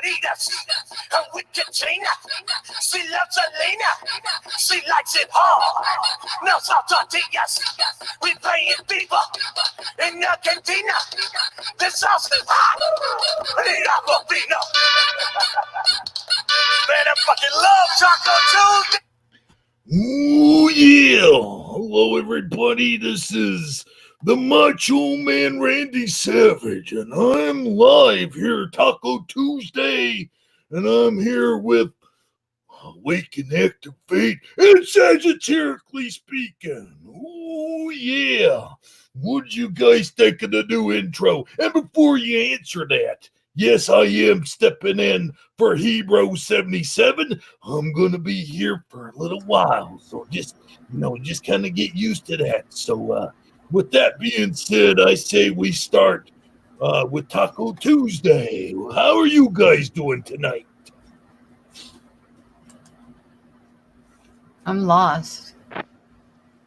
margaritas and with Katrina. She loves Elena. She likes it hard. No salt tortillas. We playing FIFA in Argentina. The sauce is hot. And Aquafina. Man, I fucking love Taco Tuesday. Ooh, yeah. Hello, everybody. This is the Macho Man Randy Savage, and I'm live here Taco Tuesday, and I'm here with Awake and Activate and Sagittariusly Speaking. Ooh, yeah. What'd you guys think of the new intro? And before you answer that, yes, I am stepping in for Hebrew 77. I'm going to be here for a little while, so just kind of get used to that. So, with that being said, I say we start with Taco Tuesday. How are you guys doing tonight? I'm lost.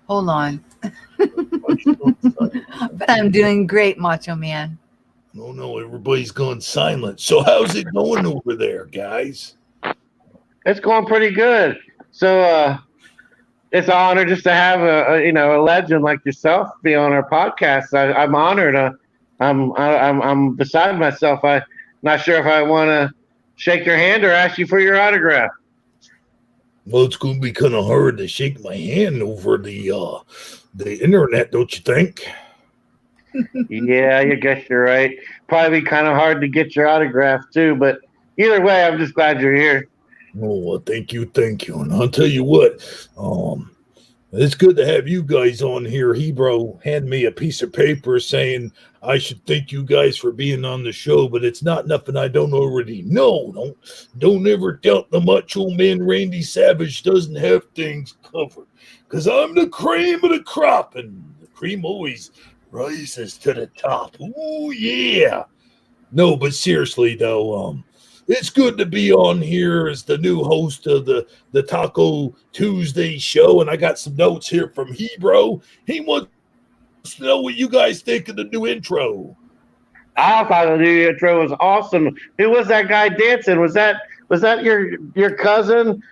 Hold on. But I'm doing great, Macho Man. No, everybody's gone silent. So how's it going over there, guys? It's going pretty good. So it's an honor just to have a legend like yourself be on our podcast. I'm honored. I'm beside myself. I'm not sure if I want to shake your hand or ask you for your autograph. Well, it's going to be kind of hard to shake my hand over the internet, don't you think? Yeah, I guess you're right. Probably kind of hard to get your autograph too, but either way, I'm just glad you're here. Oh, well, thank you. And I'll tell you what, it's good to have you guys on here. Hebrew handed me a piece of paper saying I should thank you guys for being on the show, but it's not nothing I don't already know. Don't ever doubt the Macho Man Randy Savage doesn't have things covered, because I'm the cream of the crop, and the cream always rises to the top. Ooh, yeah. No, but seriously, though, it's good to be on here as the new host of the Taco Tuesday show, and I got some notes here from Hebrew. He wants to know what you guys think of the new intro. I thought the new intro was awesome. Who was that guy dancing? Was that your cousin,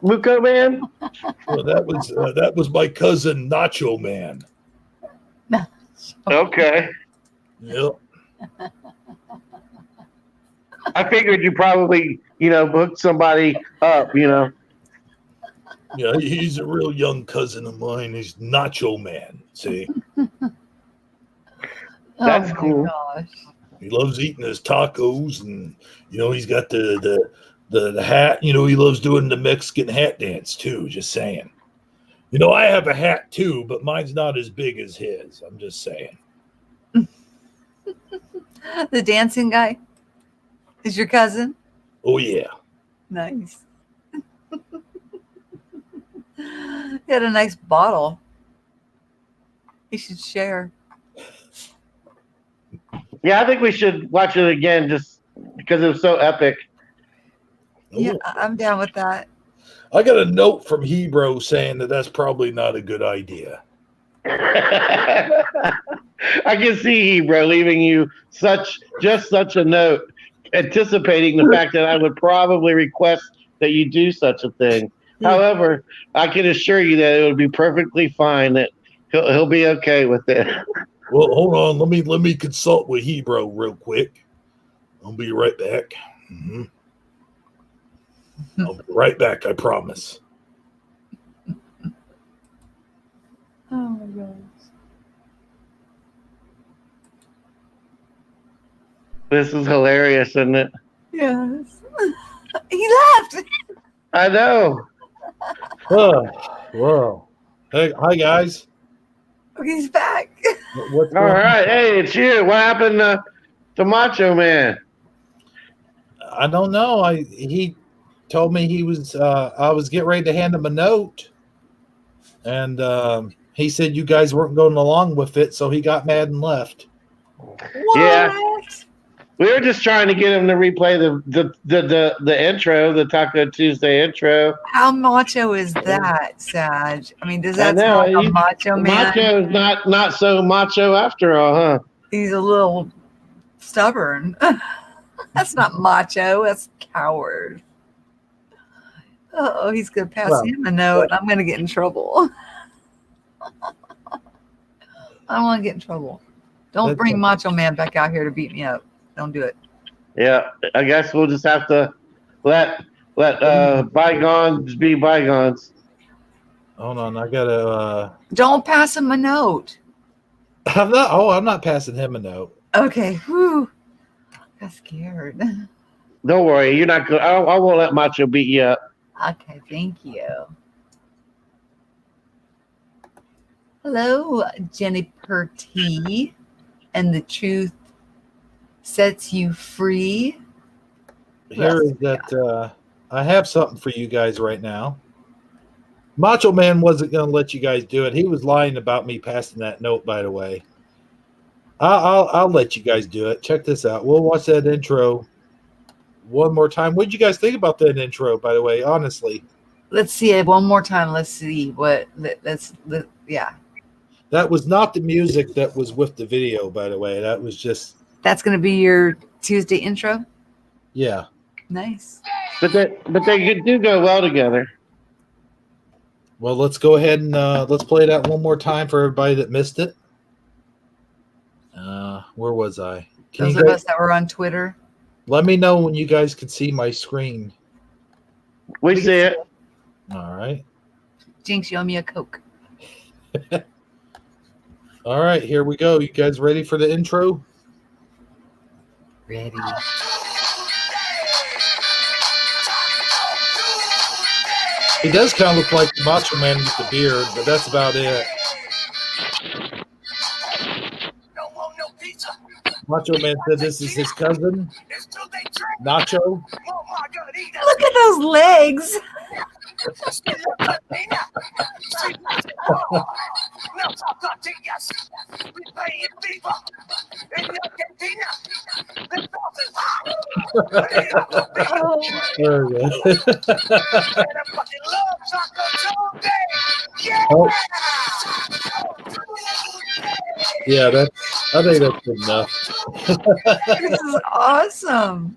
Muko Man? Well, that was my cousin Nacho Man. Okay. Yep. I figured you probably, hooked somebody up, Yeah, he's a real young cousin of mine. He's Nacho Man. See? That's cool. Gosh. He loves eating his tacos, and he's got the hat. He loves doing the Mexican hat dance too. Just saying. I have a hat too, but mine's not as big as his. I'm just saying. The dancing guy is your cousin? Oh yeah. Nice. He had a nice bottle. You should share. Yeah, I think we should watch it again just because it was so epic. Yeah, I'm down with that. I got a note from Hebrew saying that's probably not a good idea. I can see Hebrew leaving you such a note, anticipating the fact that I would probably request that you do such a thing. However, I can assure you that it would be perfectly fine. That he'll be okay with it. Well, hold on. Let me consult with Hebrew real quick. I'll be right back. Mm-hmm. I'll be right back. I promise. Oh my gosh. This is hilarious, isn't it? Yes. He left. I know. Oh, wow. Hey, hi guys. Okay, he's back. What's All right. Hey, it's you. What happened to Macho Man? I don't know. He told me he was. I was getting ready to hand him a note, and he said you guys weren't going along with it, so he got mad and left. What? Yeah. We were just trying to get him to replay the intro, the Taco Tuesday intro. How macho is that, Sag? I mean, does that I know. sound like a macho man? Macho is not so macho after all, huh? He's a little stubborn. That's not macho. That's coward. Oh, he's gonna pass Well, him a note. I'm gonna get in trouble. I don't want to get in trouble. Don't That's bring okay. Macho Man back out here to beat me up. Don't do it. Yeah, I guess we'll just have to let bygones be bygones. Hold on, I gotta. Don't pass him a note. I'm not. Oh, I'm not passing him a note. Okay. Whew. Got scared. Don't worry, you're not good. I won't let Macho beat you up. Okay. Thank you. Hello, Jennifer T. And the truth sets you free. Here is that. I have something for you guys right now. Macho Man wasn't going to let you guys do it. He was lying about me passing that note. By the way, I'll let you guys do it. Check this out. We'll watch that intro one more time. What did you guys think about that intro? By the way, honestly, Let's see it one more time. Let's see what. Yeah. that was not the music that was with the video. By the way, that was just That's gonna be your Tuesday intro. yeah. Nice. But they do go well together. Well, let's go ahead and let's play that one more time for everybody that missed it. Where was I? Can Those you of guys us that were on Twitter. let me know when you guys can see my screen? We see it. All right. Jinx, you owe me a Coke. All right, here we go. You guys ready for the intro? Ready. He does kind of look like the Macho Man with the beard, but that's about it. No more, no pizza. Macho Man said this is his cousin, It's till they drink. Nacho. More margaritas. Look at those legs. She loves Latina. She likes it hard. Now talk tortillas. We playing FIFA in Argentina. The sauce is hot. Oh, There we go. And I fucking love Taco Tuesday. Yeah. Oh. Yeah, I think that's good enough. this is awesome.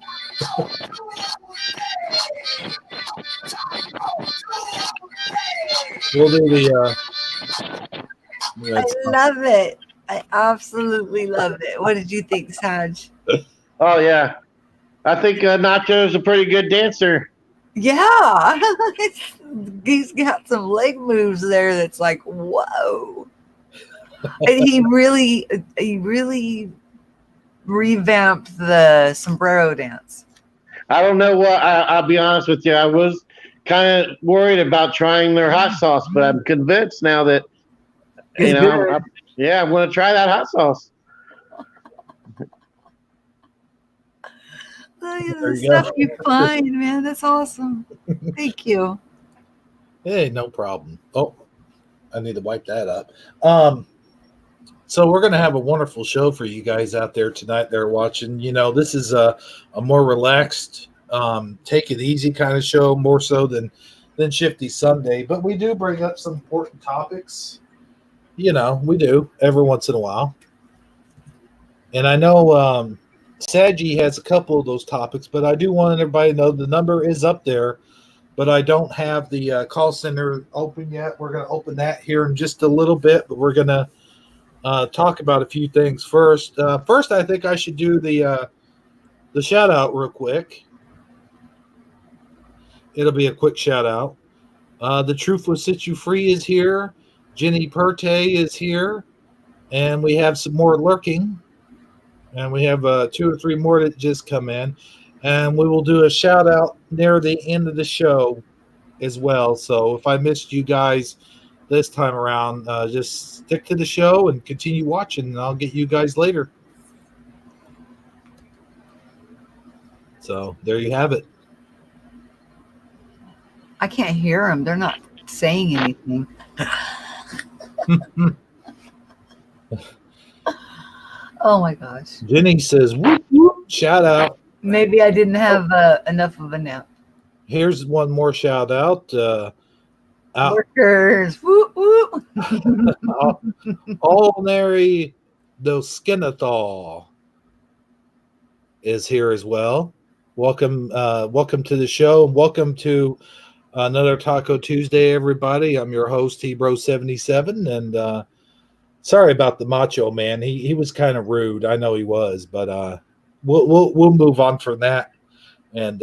We'll do the I love it. I absolutely love it. What did you think, Saj? Oh yeah, I think Nacho's a pretty good dancer. Yeah. He's got some leg moves there that's like, whoa. And he really revamped the sombrero dance. I don't know what. I'll be honest with you. I was kind of worried about trying their hot sauce, but I'm convinced now that It's good. I'm going to try that hot sauce. Look at There the you go. stuff you find, man. That's awesome. Thank you. Hey, no problem. Oh, I need to wipe that up. So we're going to have a wonderful show for you guys out there tonight. They're watching. You know, this is a more relaxed, take it easy kind of show, more so than Shifty Sunday. But we do bring up some important topics. You know, we do every once in a while. And I know Saji has a couple of those topics, but I do want everybody to know the number is up there. But I don't have the call center open yet. We're going to open that here in just a little bit, but we're going to talk about a few things first. First, I think I should do the shout out real quick. It'll be a quick shout out. The Truth Will Set You Free is here. Jenny Perte is here, and we have some more lurking, and we have 2 or 3 more that just come in, and we will do a shout out near the end of the show as well. So if I missed you guys this time around, just stick to the show and continue watching, and I'll get you guys later. So there you have it. I can't hear them. They're not saying anything. Oh my gosh. Jenny says, whoop, whoop, shout out. Maybe I didn't have enough of a nap. Here's one more shout out. Workers. Whoop, whoop. Ordinary Doskinethol is here as well. Welcome to the show. Welcome to another Taco Tuesday, everybody. I'm your host, Hebro77, and sorry about the Macho Man. He was kind of rude. I know he was, but we'll move on from that. And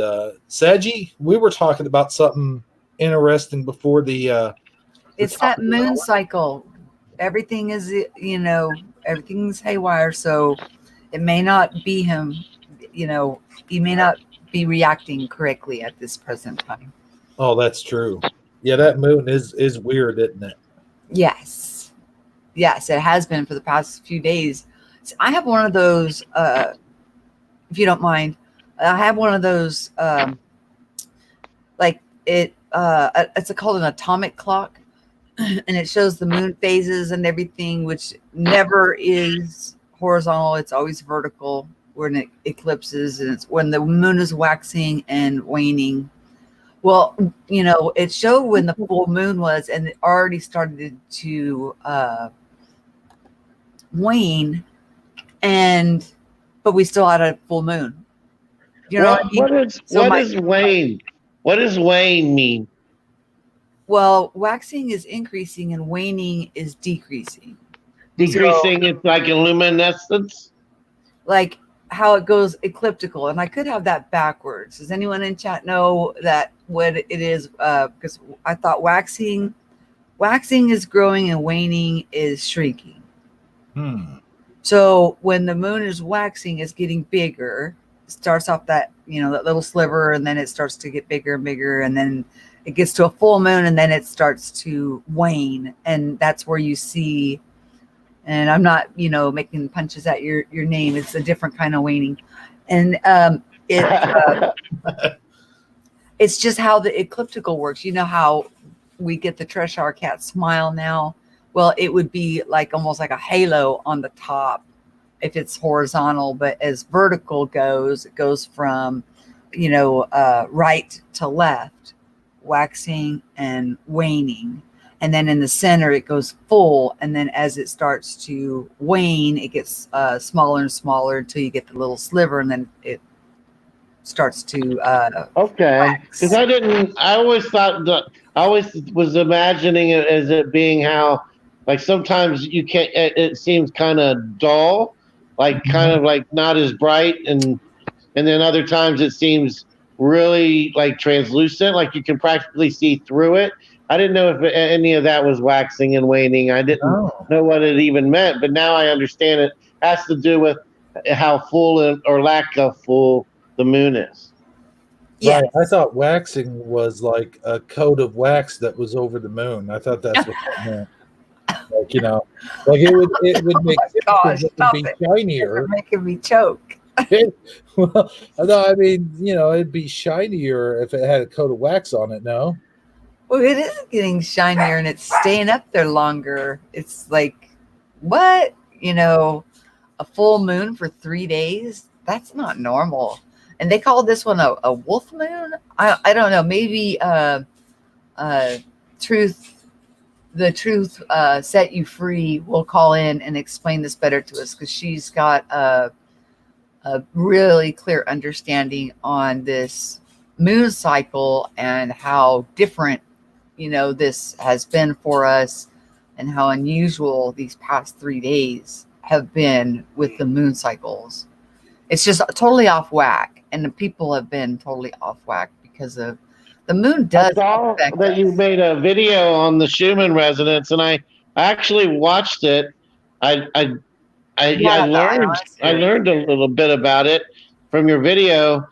Saji, we were talking about something interesting before the It's that moon cycle. Everything is, everything's haywire. So it may not be him. He may not be reacting correctly at this present time. Oh, that's true. Yeah, that moon is weird, isn't it? Yes, it has been for the past few days. So I have one of those. If you don't mind, I have one of those. Like it. It's called an atomic clock, and it shows the moon phases and everything, which never is horizontal. It's always vertical when it eclipses, and it's when the moon is waxing and waning. Well, it showed when the full moon was, and it already started to wane, but we still had a full moon. You know what I mean? What is wane? What does wane mean? Well, waxing is increasing and waning is decreasing. Decreasing is like luminescence? Like how it goes ecliptical. And I could have that backwards. Does anyone in chat know that what it is? Because I thought waxing is growing and waning is shrinking. So when the moon is waxing, it's getting bigger. It starts off that little sliver, and then it starts to get bigger and bigger, and then it gets to a full moon, and then it starts to wane, and that's where you see. And I'm not, making punches at your name. It's a different kind of waning, and it's just how the ecliptical works. You know how we get the Cheshire Cat smile now. Well, it would be like almost like a halo on the top if it's horizontal, but as vertical goes, it goes from, right to left, waxing and waning. And then in the center, it goes full. And then as it starts to wane, it gets smaller and smaller until you get the little sliver, and then it starts to okay. Because I always was imagining it as it being how, like, sometimes you can't, it seems kind of dull, like kind of like not as bright, and then other times it seems really like translucent, like you can practically see through it. I didn't know if any of that was waxing and waning. I didn't know what it even meant, but now I understand it has to do with how full or lack of full the moon is. Yeah, right. I thought waxing was like a coat of wax that was over the moon. I thought that's what that meant. Like, like it would make gosh, it would be shinier. You're making me choke. Well, no, I mean, it'd be shinier if it had a coat of wax on it. No. Well, it is getting shinier and it's staying up there longer. It's like, what? A full moon for 3 days? That's not normal. And they call this one a wolf moon? I don't know. Maybe the truth set you free will call in and explain this better to us, because she's got a really clear understanding on this moon cycle and how different this has been for us, and how unusual these past 3 days have been with the moon cycles. It's just totally off whack, and the people have been totally off whack because of the moon does. I saw that you made a video on the Schumann resonance, and I actually watched it. I learned a little bit about it from your video.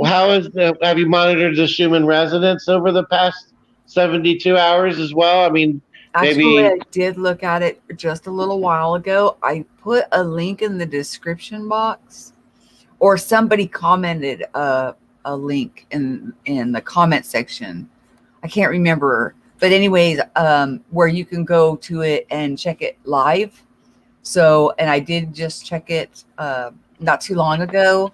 Have you monitored the Schumann resonance over the past 72 hours as well? I mean, actually, I did look at it just a little while ago. I put a link in the description box, or somebody commented a link in the comment section. I can't remember, but anyways, where you can go to it and check it live. So, and I did just check it not too long ago.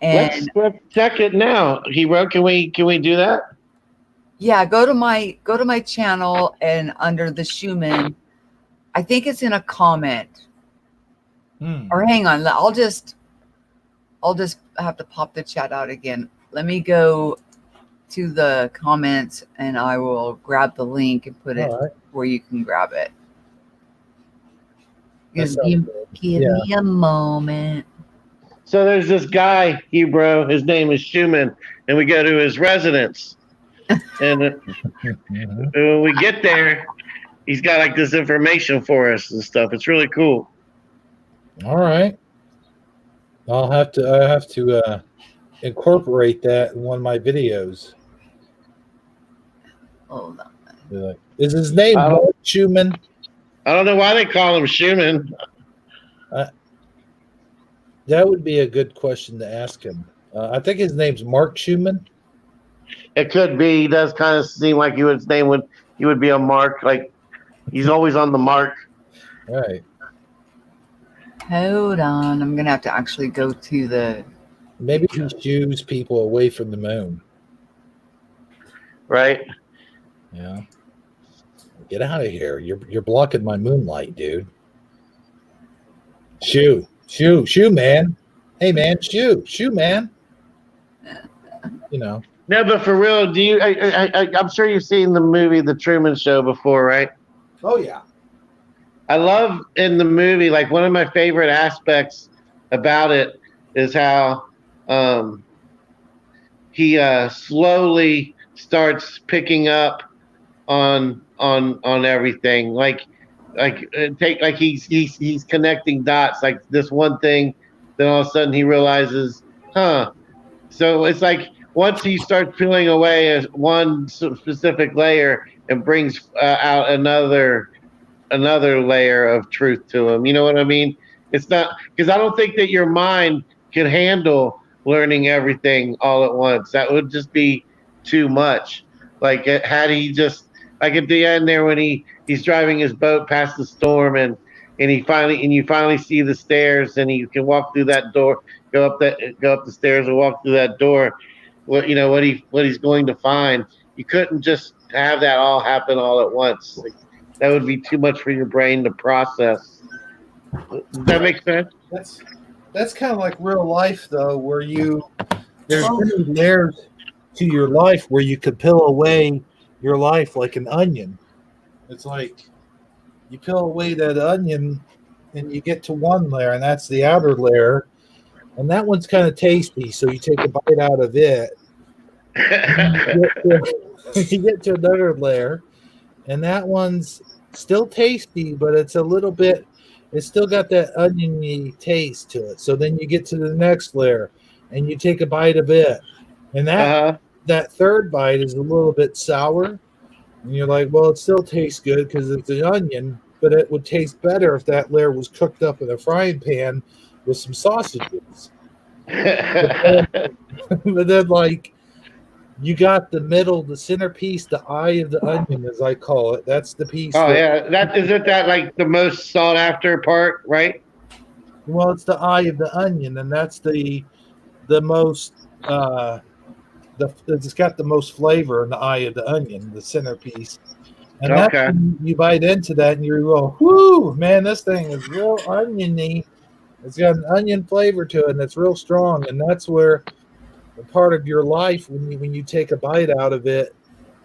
And let's check it now. Hero, can we do that? Yeah, go to my channel, and under the Schumann, I think it's in a comment. Or hang on, I'll I'll just have to pop the chat out again. Let me go to the comments and I will grab the link and put it All right. where you can grab it. That Just sounds give good. me a moment. So there's this guy, Hebrew. His name is Schumann, and we go to his residence. And Mhm. when we get there, he's got like this information for us and stuff. It's really cool. All right. I have to incorporate that in one of my videos. Hold on. Be like, is his name I don't- Mark Schumann? I don't know why they call him Schumann. That would be a good question to ask him. I think his name's Mark Schumann. It could be. He does kind of seem like his name would be a mark. Like he's always on the mark. Right. Hold on. I'm going to have to actually go to the. Maybe he shoos people away from the moon. Right? Yeah. Get out of here. You're blocking my moonlight, dude. Shoo, man. Hey, man, shoo, man. You know. No, but for real, do you? I'm sure you've seen the movie The Truman Show before, right? Oh, yeah. I love in the movie, like one of my favorite aspects about it is how he slowly starts picking up on everything. He's connecting dots. Like this one thing, then all of a sudden he realizes, huh. So it's like once he starts peeling away as one specific layer and brings out another layer of truth to him. You know what I mean? It's not because I don't think that your mind can handle learning everything all at once. That would just be too much. Like had he just like at the end there when he's driving his boat past the storm and you finally see the stairs and you can walk through that door, go up the stairs and walk through that door. What he's going to find. You couldn't just have that all happen all at once. Like, that would be too much for your brain to process. Does that make sense? That's kind of like real life, though, where there's many layers to your life where you could peel away your life like an onion. It's like you peel away that onion and you get to one layer, and that's the outer layer. And that one's kind of tasty, so you take a bite out of it. You get to another layer, and that one's still tasty, but it's still got that oniony taste to it. So then you get to the next layer, and you take a bite of it. And that third bite is a little bit sour. And you're like, well, it still tastes good because it's an onion, but it would taste better if that layer was cooked up in a frying pan with some sausages. But then, like, you got the middle, the centerpiece, the eye of the onion, as I call it. That's the piece. Oh yeah, that like the most sought after part, right? Well, it's the eye of the onion, and that's the most it's got the most flavor in the eye of the onion, the centerpiece. And that's when you bite into that, and you go, "Whoo, man, this thing is real oniony. It's got an onion flavor to it, and it's real strong." And that's where the part of your life when you take a bite out of it,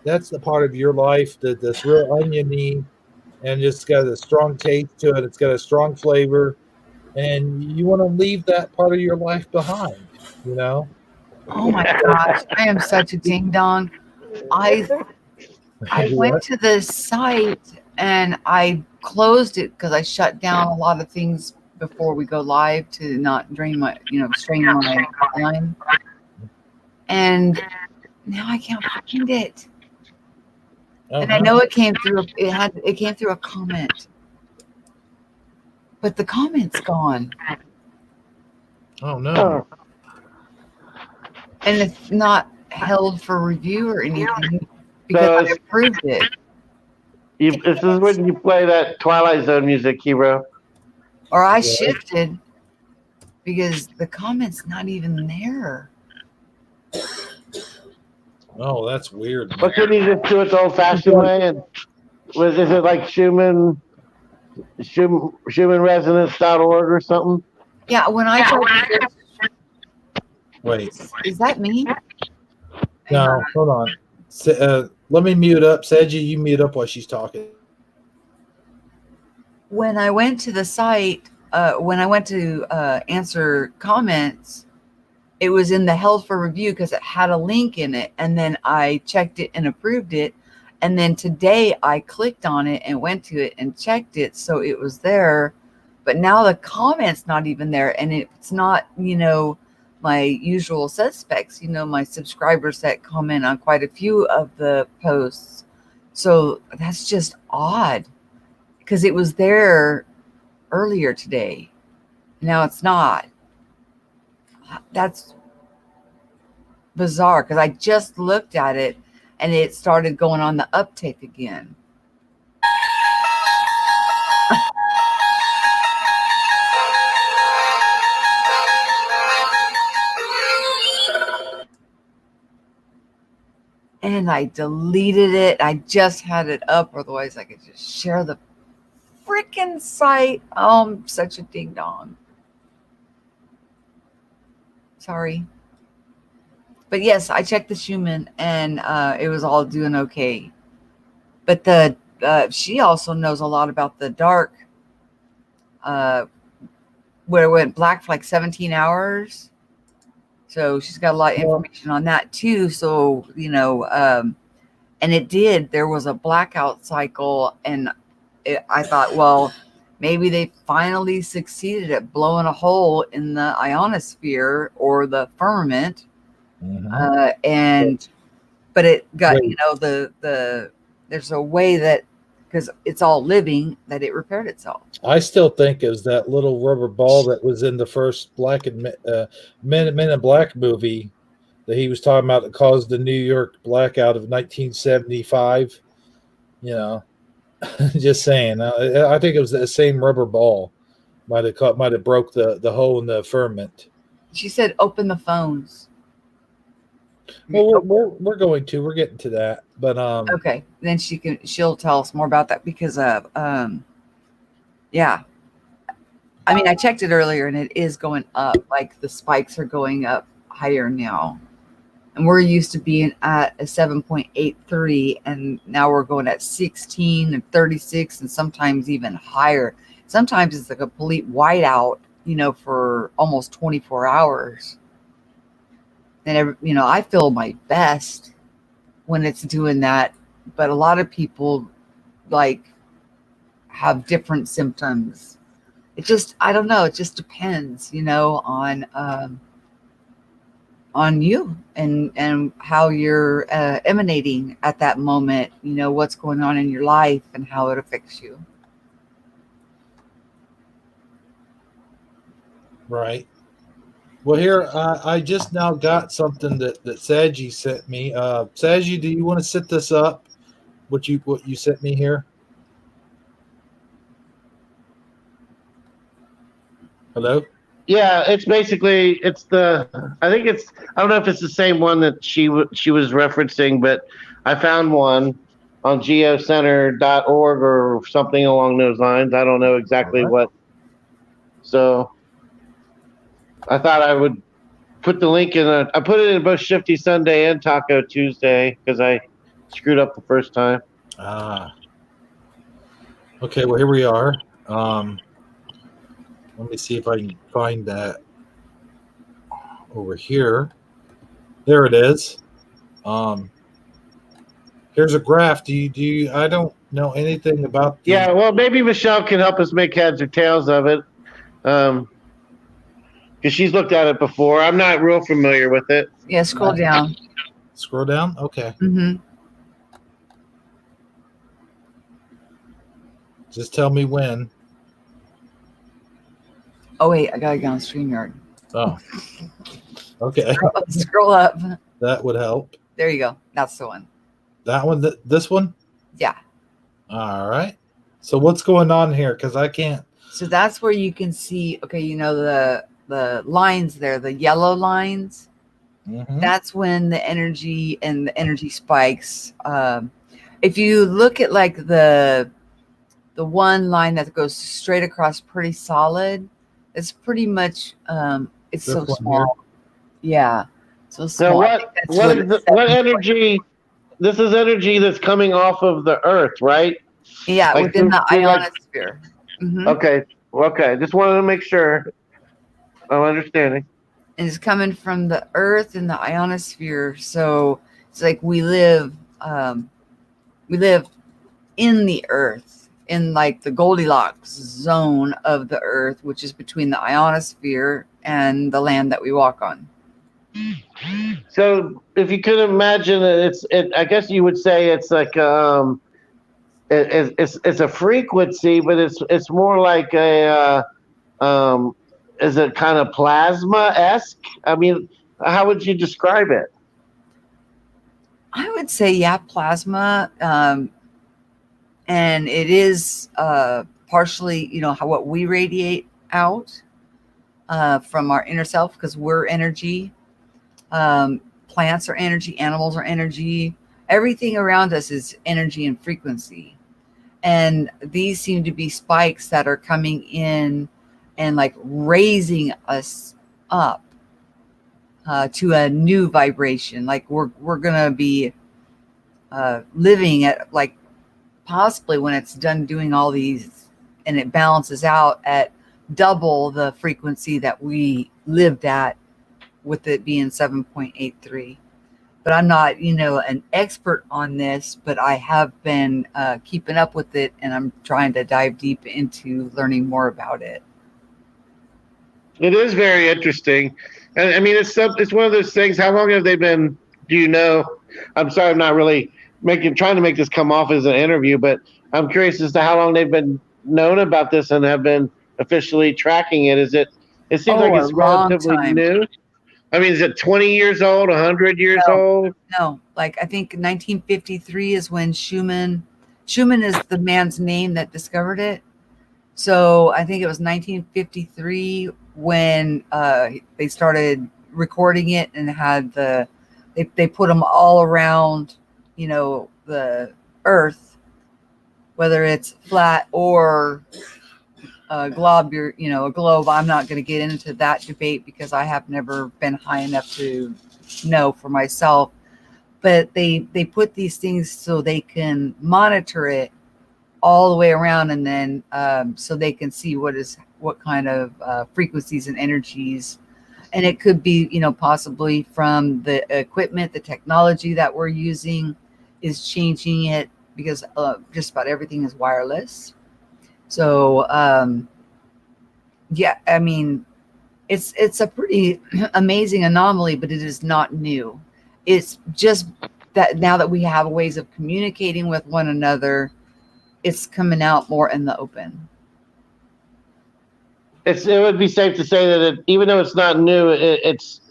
that's the part of your life that's real oniony, and it's got a strong taste to it. It's got a strong flavor, and you want to leave that part of your life behind. You know. Oh my gosh, I am such a ding dong. I went to the site and I closed it because I shut down a lot of things before we go live to not strain my time. And now I can't find it. And I know it came through. It came through a comment, but the comment's gone. Oh no! And it's not held for review or anything because I approved it. This is when you play that Twilight Zone music, hero. Or I shifted because the comment's not even there. Oh, that's weird. But couldn't you just do it the old-fashioned way? And is it like SchumannResonance.org or something? Yeah, when I tried Wait, Is that me? no, hold on. Let me mute up. Seji, you mute up while she's talking. When I went to the site, when I went to answer comments, it was in the held for review because it had a link in it. And then I checked it and approved it. And then today I clicked on it and went to it and checked it. So it was there. But now the comment's not even there. And it's not, my usual suspects, my subscribers that comment on quite a few of the posts. So that's just odd because it was there earlier today. Now it's not. That's bizarre because I just looked at it and it started going on the uptake again. And I deleted it. I just had it up, otherwise I could just share the freaking site. I'm such a ding dong. Sorry. But yes, I checked the Schumann and it was all doing okay. But she also knows a lot about the dark, where it went black for like 17 hours. So she's got a lot of information on that too. So, and it did, there was a blackout cycle. And I thought, well, maybe they finally succeeded at blowing a hole in the ionosphere or the firmament. But it got, there's a way that, because it's all living, that it repaired itself. I still think it was that little rubber ball that was in the first Men in Black movie that he was talking about that caused the New York blackout of 1975. Just saying. I think it was the same rubber ball. Might have broke the hole in the firmament. She said, "Open the phones." Well, we're getting to that, but okay, then she'll tell us more about that because yeah, I mean, I checked it earlier and it is going up. Like the spikes are going up higher now, and we're used to being at a 7.83, and now we're going at 16 and 36, and sometimes even higher. Sometimes it's a complete whiteout, for almost 24 hours. And I feel my best when it's doing that, but a lot of people have different symptoms. I don't know, it just depends, on you and how you're emanating at that moment, what's going on in your life and how it affects you. Right. Well, here I just now got something that Saji sent me. Saji, do you want to set this up? What you sent me here? Hello? Yeah, it's basically I don't know if it's the same one that she was referencing, but I found one on geocenter.org or something along those lines. I don't know exactly what. So I thought I would put the link in. I put it in both Shifty Sunday and Taco Tuesday because I screwed up the first time. Okay, well, here we are. Let me see if I can find that over here. There it is. Here's a graph. Do you? I don't know anything about. Yeah, well, maybe Michelle can help us make heads or tails of it, because she's looked at it before. I'm not real familiar with it. Yeah, scroll down. Scroll down. Okay. Mm-hmm. Just tell me when. Oh wait, I gotta go on StreamYard. Oh. Okay. Scroll up. That would help. There you go. That's the one. That one? This one? Yeah. All right. So what's going on here? Because I can't. So that's where you can see. Okay, the lines there, the yellow lines. Mm-hmm. That's when the energy spikes. If you look at like the one line that goes straight across, pretty solid. It's pretty much. It's so small. Yeah. So So small. I think that's what what is it's what 7 point. energy? This is energy that's coming off of the Earth, right? Yeah, Like within the like ionosphere. Hmm. okay, okay. Just wanted to make sure I'm understanding. And it's coming from the Earth and the ionosphere. So it's like we live in the Earth, in like the Goldilocks zone of the Earth, which is between the ionosphere and the land that we walk on. So if you could imagine it, I guess you would say it's like it's a frequency, but it's more like a is it kind of plasma esque? I mean, how would you describe it? I would say, yeah, plasma. And it is partially, how what we radiate out from our inner self, because we're energy. Plants are energy, animals are energy. Everything around us is energy and frequency. And these seem to be spikes that are coming in and like raising us up to a new vibration. Like we're gonna be living at, like, possibly when it's done doing all these and it balances out at double the frequency that we lived at, with it being 7.83. But I'm not, an expert on this, but I have been keeping up with it, and I'm trying to dive deep into learning more about it. It is very interesting, and I mean it's one of those things. How long have they been? Do you know? I'm sorry, I'm not really trying to make this come off as an interview, but I'm curious as to how long they've been known about this and have been officially tracking it. Is it? It seems like Oh, a it's long relatively time. new. I mean, is it 20 years old, 100 years No, old? no. Like, I think 1953 is when Schumann is the man's name that discovered it. So I think it was 1953 when they started recording it, and had they put them all around, the Earth, whether it's flat or a globe. A globe. I'm not going to get into that debate because I have never been high enough to know for myself. But they put these things so they can monitor it all the way around, and then so they can see what kind of frequencies and energies. And it could be, possibly from the equipment, the technology that we're using is changing it, because just about everything is wireless. So yeah, I mean, it's a pretty amazing anomaly, but it is not new. It's just that now that we have ways of communicating with one another, it's coming out more in the open. It would be safe to say that even though it's not new, it's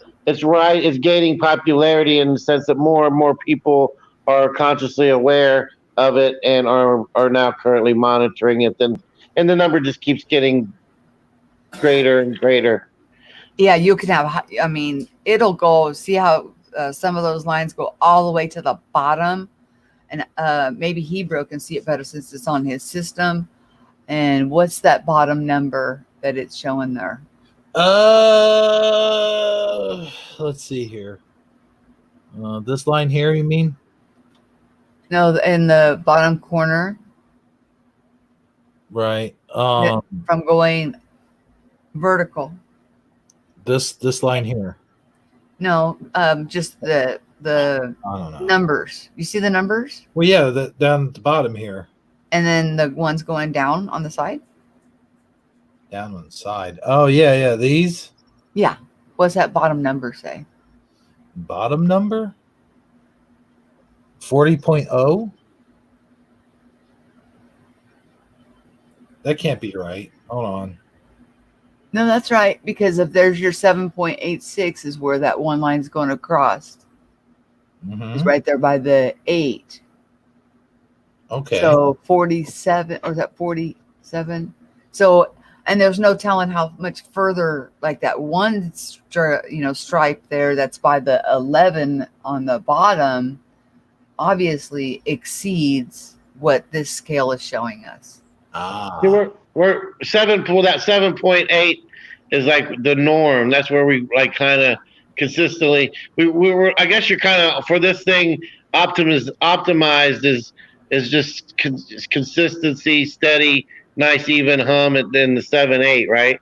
right. It's gaining popularity in the sense that more and more people are consciously aware of it and are now currently monitoring it. And the number just keeps getting greater and greater. Yeah, you can have, I mean, it'll go, see how some of those lines go all the way to the bottom. And maybe Hebrew can see it better since it's on his system. And what's that bottom number that it's showing there? Let's see here. This line here, you mean? No, in the bottom corner. Right. From going vertical. This line here. No, just the I don't know. numbers. You see the numbers? Well, yeah, down at the bottom here. And then the ones going down on the side? Down on the side. Oh, yeah. These? Yeah. What's that bottom number say? Bottom number? 40.0? That can't be right. Hold on. No, that's right. Because if there's your 7.86 is where that one line's going across. Mm-hmm. It's right there by the 8. Okay. So 47, or is that 47? So, and there's no telling how much further, like that one stripe there that's by the 11 on the bottom obviously exceeds what this scale is showing us. So we're 7. Well, that 7.8 is like the norm. That's where we like kind of consistently. We were. I guess you're kind of for this thing. Optimized is just consistency, steady, nice even hum, and then the 7/8, right?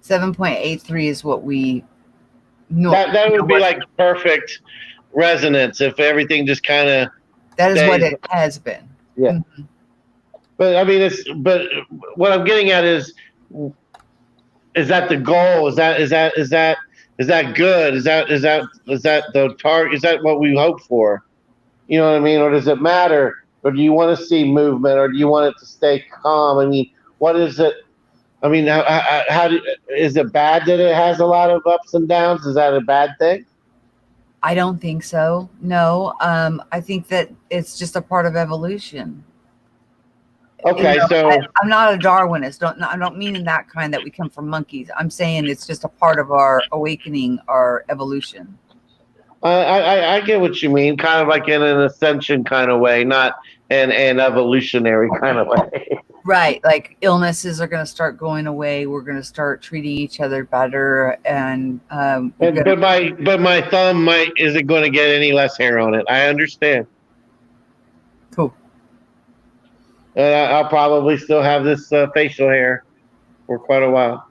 7.83 is what we know. That would be like perfect resonance if everything just kind of That is what stays. it has been. Yeah. Mhm. But I mean, but what I'm getting at is that the goal? Is that good? Is that the target? Is that what we hope for? You know what I mean? Or does it matter? Or do you want to see movement? Or do you want it to stay calm? I mean, what is it? I mean, is it bad that it has a lot of ups and downs? Is that a bad thing? I don't think so. No. I think that it's just a part of evolution. Okay, so I'm not a Darwinist. I don't mean in that kind that we come from monkeys. I'm saying it's just a part of our awakening, our evolution. I get what you mean, kind of like in an ascension kind of way, not an evolutionary kind of way. Right. Like illnesses are going to start going away. We're going to start treating each other better. And But my thumb isn't going to get any less hair on it. I understand. cool. I'll probably still have this facial hair for quite a while.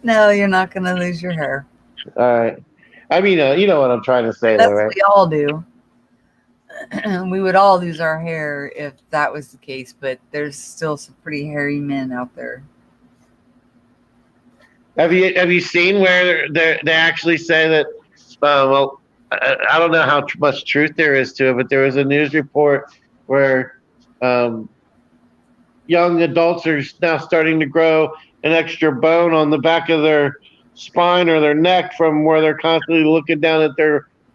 No, you're not going to lose your hair. All right. I mean, you know what I'm trying to say, That's though, right? what we all do. We would all lose our hair if that was the case, but there's still some pretty hairy men out there. Have you seen where they actually say that? Well, I don't know how much truth there is to it, but there was a news report where young adults are now starting to grow an extra bone on the back of their spine or their neck from where they're constantly looking down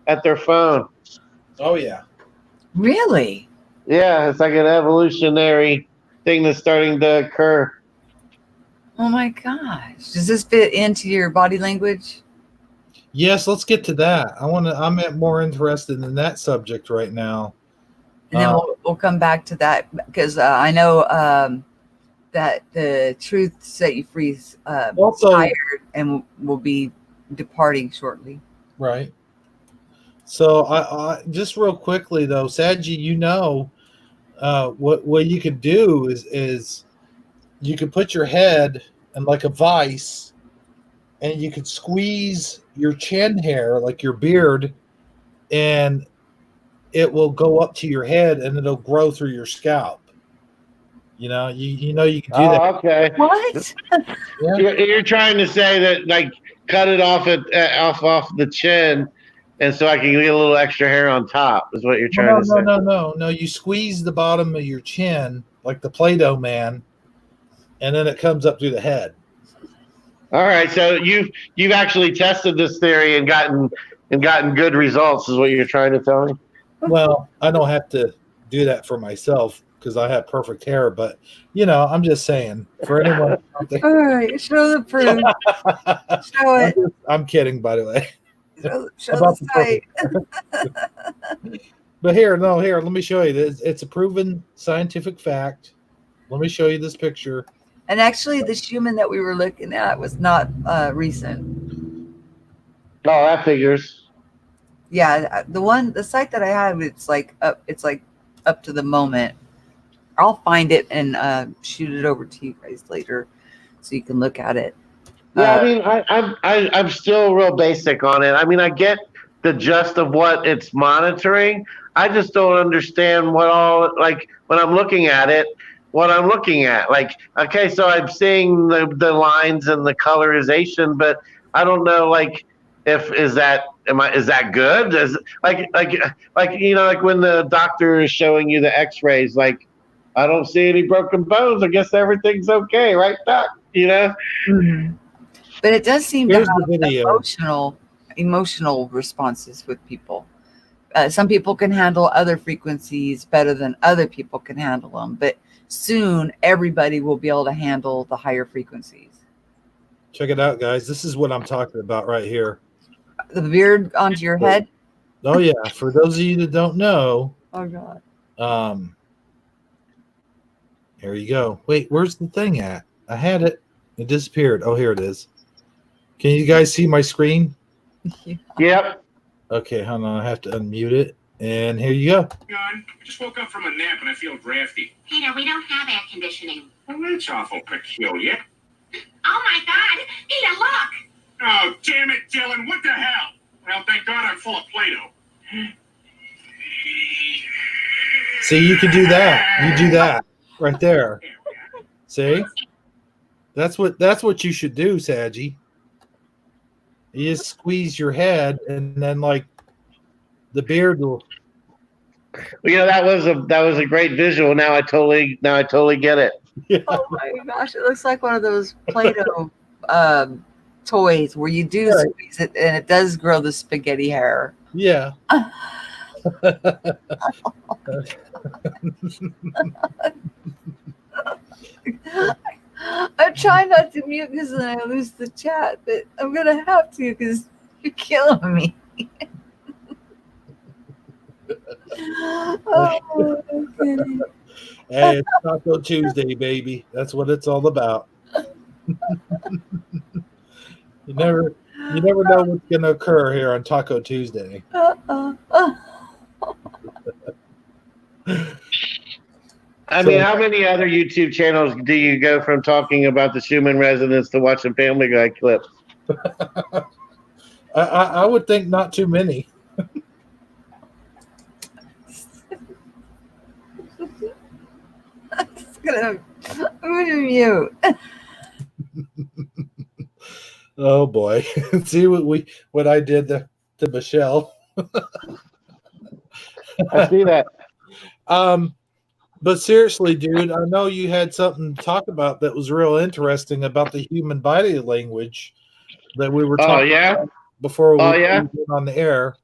at their phone. Oh yeah. Really? Yeah, it's like an evolutionary thing that's starting to occur. Oh my gosh. Does this fit into your body language? Yes, let's get to that. I'm more interested in that subject right now. And then we'll come back to that because I know that the truth set you free Also, tired and will be departing shortly. right. So I just real quickly though, Saji, what you could do is you could put your head in like a vice and you could squeeze your chin hair, like your beard, and it will go up to your head and it'll grow through your scalp. You know, you can do that. Okay. What? Yeah. You're trying to say that like cut it off off the chin, and so I can get a little extra hair on top. Is what you're trying to say? No. You squeeze the bottom of your chin like the Play-Doh man, and then it comes up through the head. All right, so you've actually tested this theory and gotten good results. Is what you're trying to tell me? Well, I don't have to do that for myself because I have perfect hair, but I'm just saying for anyone out there. All right, show the proof. Show it. I'm kidding, by the way. Show About the the site. But here, let me show you. It's a proven scientific fact. Let me show you this picture. And actually, the human that we were looking at was not recent. Oh, that figures. Yeah, the site that I had, it's like up to the moment. I'll find it and shoot it over to you guys later, so you can look at it. Yeah, I mean, I'm still real basic on it. I mean, I get the gist of what it's monitoring. I just don't understand what all like when I'm looking at it. What I'm looking at, like, okay, so I'm seeing the lines and the colorization, but I don't know, like, is that good? Like when the doctor is showing you the X-rays, like, I don't see any broken bones. I guess everything's okay, right, doc? Mm-hmm. But it does seem Here's to have the video. emotional responses with people. Some people can handle other frequencies better than other people can handle them, but soon everybody will be able to handle the higher frequencies. Check it out, guys. This is what I'm talking about right here. The beard onto your head. Oh yeah. For those of you that don't know, Oh God. Here you go. Wait, where's the thing at? I had it. It disappeared. Oh, here it is. Can you guys see my screen? Yep. Okay, hold on. I have to unmute it. And here you go. Good. I just woke up from a nap and I feel drafty. Peter, we don't have air conditioning. Well, that's awful peculiar. Oh my God! Peter, look! Oh, damn it, Dylan. What the hell? Well, thank God I'm full of Play-Doh. See, you can do that. You do that right there. See? That's what you should do, Saji. You just squeeze your head, and then like the beard will. Well, that was a great visual. Now I totally get it. Yeah. Oh my gosh, it looks like one of those Play-Doh toys where you do squeeze it and it does grow the spaghetti hair. Yeah. I'm trying not to mute because then I lose the chat, but I'm gonna have to because you're killing me. Oh, okay. Hey, it's Taco Tuesday, baby. That's what it's all about. You never know what's gonna occur here on Taco Tuesday. I mean, how many other YouTube channels do you go from talking about the Schumann resonance to watching Family Guy clips? I would think not too many. I'm gonna mute. Oh boy. See what I did to Michelle. I see that. But seriously, dude, I know you had something to talk about that was real interesting about the human body language that we were talking about before we went on the air.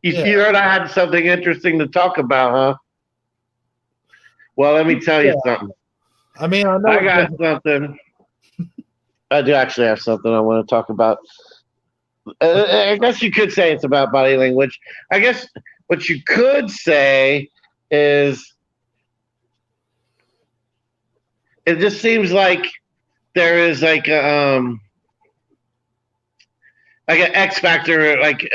You heard I had something interesting to talk about, huh? Well, let me tell you something. I mean, I know I got something. I do actually have something I want to talk about. I guess you could say it's about body language. I guess what you could say is it just seems like there is like an X factor, like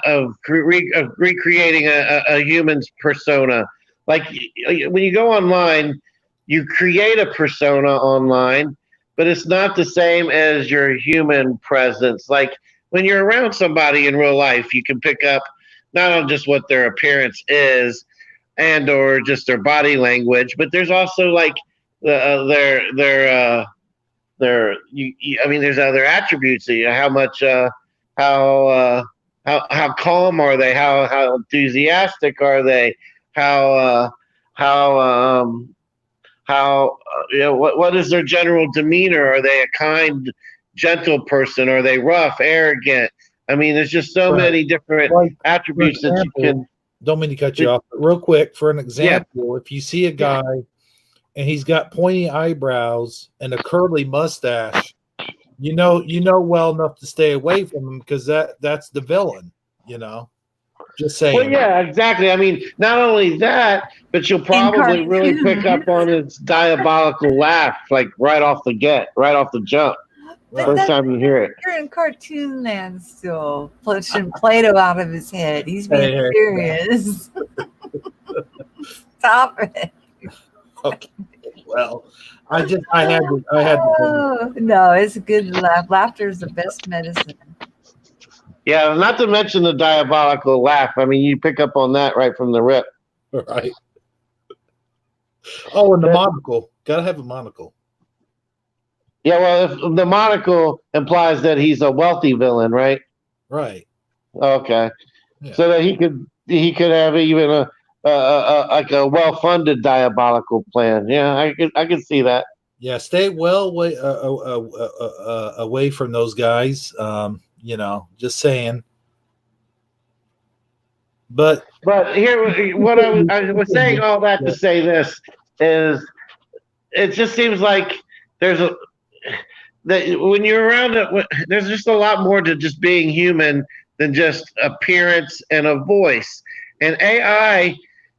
of recreating a human's persona. Like when you go online, you create a persona online, but it's not the same as your human presence. Like when you're around somebody in real life, you can pick up not on just what their appearance is and or just their body language, but there's also like there's other attributes. How much how calm are they? How enthusiastic are they? What is their general demeanor? Are they a kind, gentle person? Are they rough, arrogant? I mean, there's just so many different attributes that you can. Don't mean to cut you off, but real quick, for an example, if you see a guy and he's got pointy eyebrows and a curly mustache, you know well enough to stay away from him because that's the villain, Just saying. Well, yeah, exactly. I mean, not only that, but you'll probably really pick up on its diabolical laugh, like right off the jump. First time you hear it. You're in cartoon land still, pushing Play-Doh out of his head. He's being serious. Stop it. Okay. Well, I had to. No, it's a good laugh. Laughter is the best medicine. Yeah, not to mention the diabolical laugh. I mean, you pick up on that right from the rip. Right. Oh, and the monocle. Gotta have a monocle. Yeah, well, if the monocle implies that he's a wealthy villain, right? Right. Okay. Yeah. So that he could have even a well-funded diabolical plan. Yeah, I could see that. Yeah, stay well away from those guys. Just saying. But here, what I was saying all that to say this is, it just seems like that when you're around it, there's just a lot more to just being human than just appearance and a voice. And AI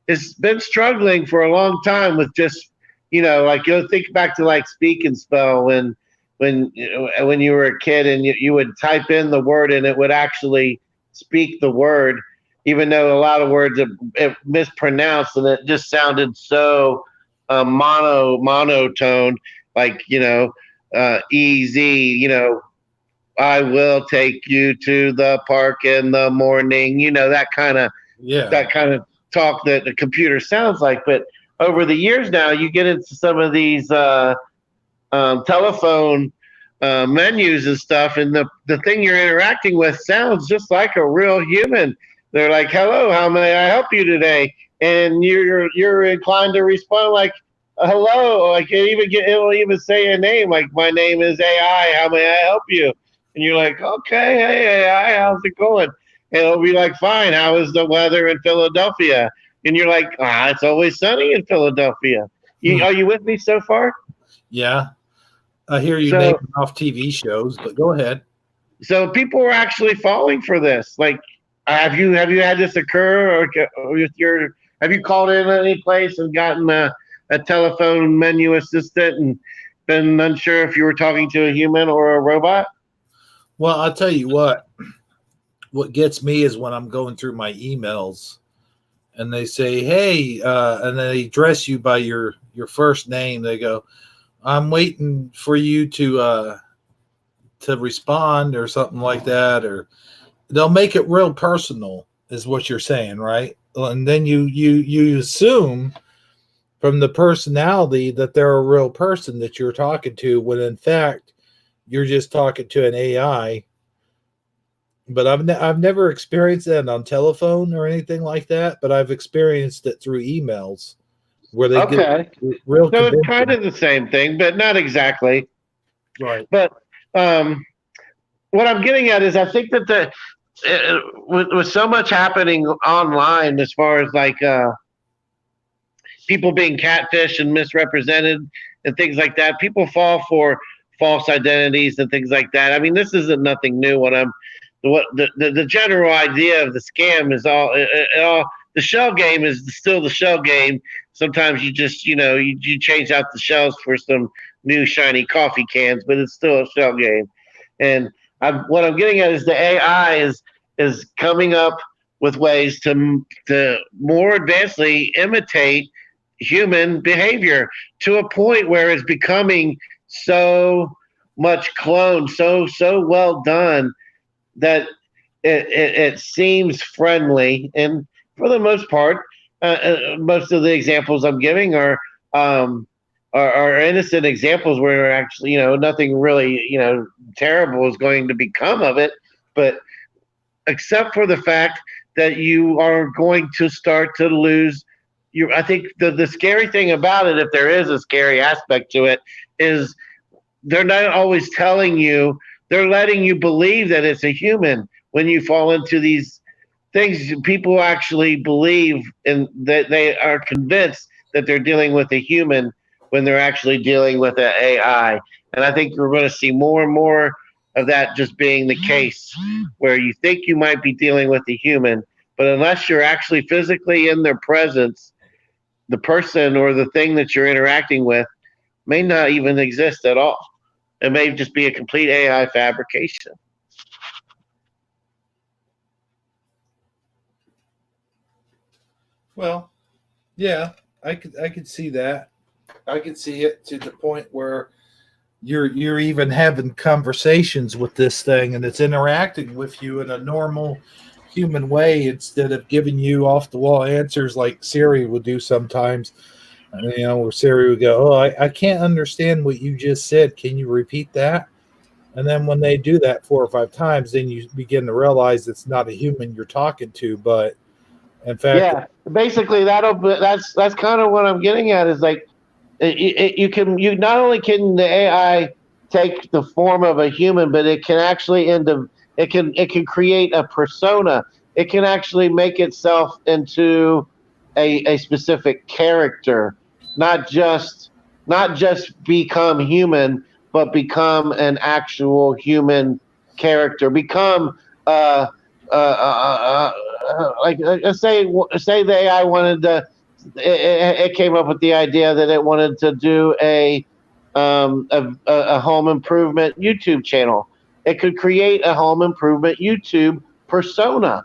has been struggling for a long time with just, like you'll think back to like Speak and Spell when when you were a kid and you would type in the word and it would actually speak the word, even though a lot of words it mispronounced and it just sounded so monotone, like easy, I will take you to the park in the morning, Yeah. that kind of talk that the computer sounds like. But over the years now, you get into some of these telephone menus and stuff, and the thing you're interacting with sounds just like a real human. They're like, "Hello, how may I help you today?" And you're inclined to respond like, "Hello." Like it'll even say your name, like, "My name is AI. How may I help you?" And you're like, "Okay, hey AI, how's it going?" And it'll be like, "Fine. How is the weather in Philadelphia?" And you're like, "It's always sunny in Philadelphia." Are you with me so far? Yeah. I hear you So naming off TV shows, but go ahead. so people are actually falling for this. Like, have you had this occur, or with your have you called in any place and gotten a telephone menu assistant and been unsure if you were talking to a human or a robot? Well, I'll tell you what gets me is when I'm going through my emails and they say, "Hey," and they address you by your first name. They go, "I'm waiting for you to respond," or something like that, or they'll make it real personal, is what you're saying, right? And then you assume from the personality that they're a real person that you're talking to, when in fact you're just talking to an AI. But I've never experienced that on telephone or anything like that. But I've experienced it through emails where they get Okay, real so it's kind convincing. of the same thing, but not exactly. Right. But um, what I'm getting at is, I think that with so much happening online, as far as like people being catfished and misrepresented and things like that. People fall for false identities and things like that. I mean, this isn't nothing new. The general idea of the scam is all the shell game is still the shell game. Sometimes you just you change out the shells for some new shiny coffee cans, but it's still a shell game. And what I'm getting at is the AI is coming up with ways to more advancedly imitate human behavior to a point where it's becoming so much cloned, so well done that it seems friendly. And for the most part, most of the examples I'm giving um, are innocent examples where actually nothing really terrible is going to become of it, but except for the fact that you are going to start to lose you. I think the scary thing about it, if there is a scary aspect to it, is they're not always telling you, they're letting you believe that it's a human when you fall into these things. People actually believe and that they are convinced that they're dealing with a human when they're actually dealing with an AI. And I think we're going to see more and more of that just being the case, where you think you might be dealing with a human, but unless you're actually physically in their presence, the person or the thing that you're interacting with may not even exist at all. It may just be a complete AI fabrication. Well, yeah, I could see that. I could see it to the point where you're even having conversations with this thing and it's interacting with you in a normal human way instead of giving you off the wall answers like Siri would do sometimes. Where Siri would go, "Oh, I can't understand what you just said. Can you repeat that?" And then when they do that 4 or 5 times, then you begin to realize it's not a human you're talking to, but in fact, Yeah, basically that's kind of what I'm getting at, is like you not only can the AI take the form of a human, but it can actually it can create a persona. It can actually make itself into a specific character, not just become human, but become an actual human character. Become uh, like say the AI wanted to, it came up with the idea that it wanted to do a home improvement YouTube channel. It could create a home improvement YouTube persona.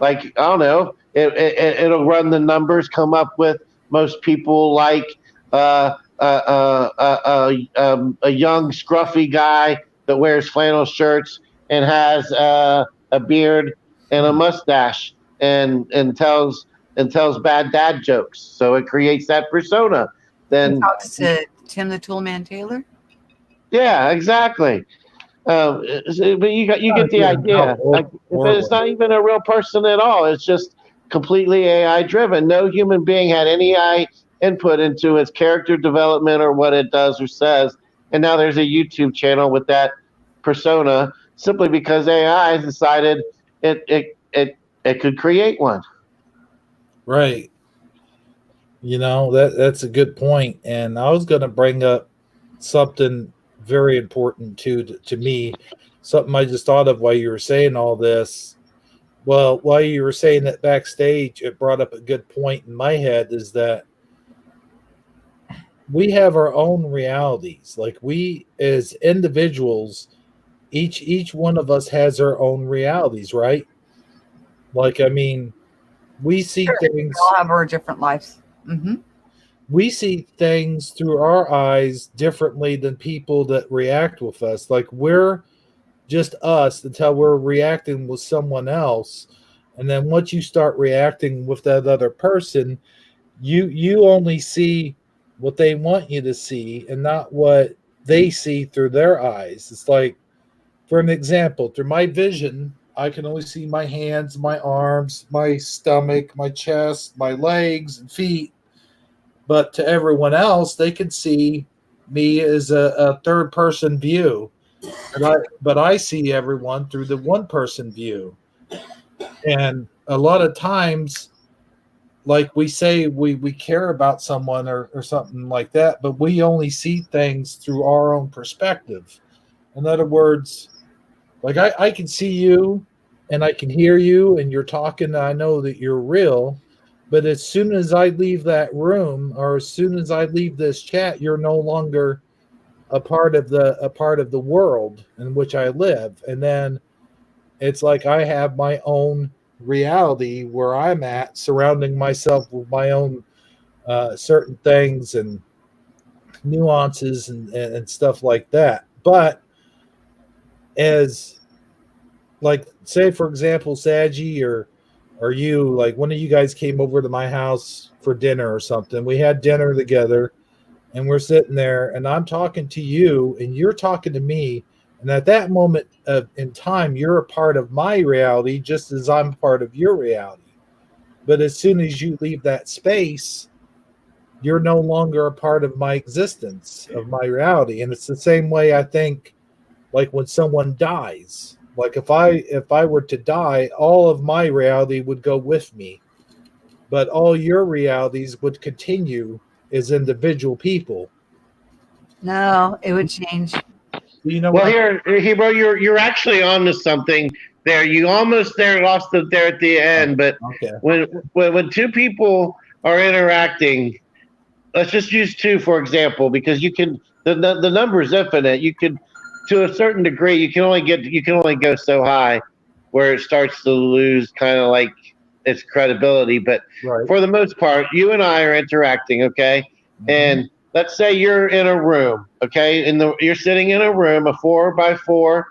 Like, I don't know, it'll run the numbers, come up with most people like a young scruffy guy that wears flannel shirts and has a beard and a mustache and tells bad dad jokes. So it creates that persona. He Then talks to Tim the Toolman Taylor. yeah, exactly. But you Not get the even how idea. Like, but it's horrible. not even a real person at all. It's just completely AI driven. No human being had any AI input into its character development or what it does or says. And now there's a YouTube channel with that persona simply because AI decided it could create one. Right. That's a good point. And I was going to bring up something very important to me, something I just thought of while you were saying all this. Well, while you were saying that backstage, it brought up a good point in my head is that we have our own realities. Like we as individuals, each one of us has our own realities, right? Like I mean, we see Sure. We things all have our different lives. Hmm. we see things through our eyes differently than people that react with us. Like we're just us until we're reacting with someone else. And then once you start reacting with that other person, you only see what they want you to see and not what they see through their eyes. It's like, for an example, through my vision, I can only see my hands, my arms, my stomach, my chest, my legs and feet, but to everyone else, they can see me as a third person view. But I see everyone through the one person view. And a lot of times, like we say we care about someone or something like that, but we only see things through our own perspective. In other words, like I can see you and I can hear you and you're talking, and I know that you're real. But as soon as I leave that room or as soon as I leave this chat, you're no longer a part of the world in which I live. And then it's like I have my own reality where I'm at, surrounding myself with my own certain things and nuances and stuff like that. But as like say for example, Saji or you, like one of you guys came over to my house for dinner or something. We had dinner together and we're sitting there and I'm talking to you and you're talking to me. And at that moment in time, you're a part of my reality just as I'm a part of your reality. But as soon as you leave that space, you're no longer a part of my existence, of my reality. And it's the same way I think, like when someone dies. Like if I were to die, all of my reality would go with me, but all your realities would continue as individual people. No, it would change. Do you know what Well, I'm here, Hebrew, you're actually on to something there. You almost there lost it there at the end, but okay. when two people are interacting, let's just use two for example, because you can the number is infinite. You could, to a certain degree, you can only go so high where it starts to lose kind of like its credibility. But Right. for the most part, you and I are interacting, okay? Mhm. And let's say you're in a room, okay? You're sitting in a room, a 4x4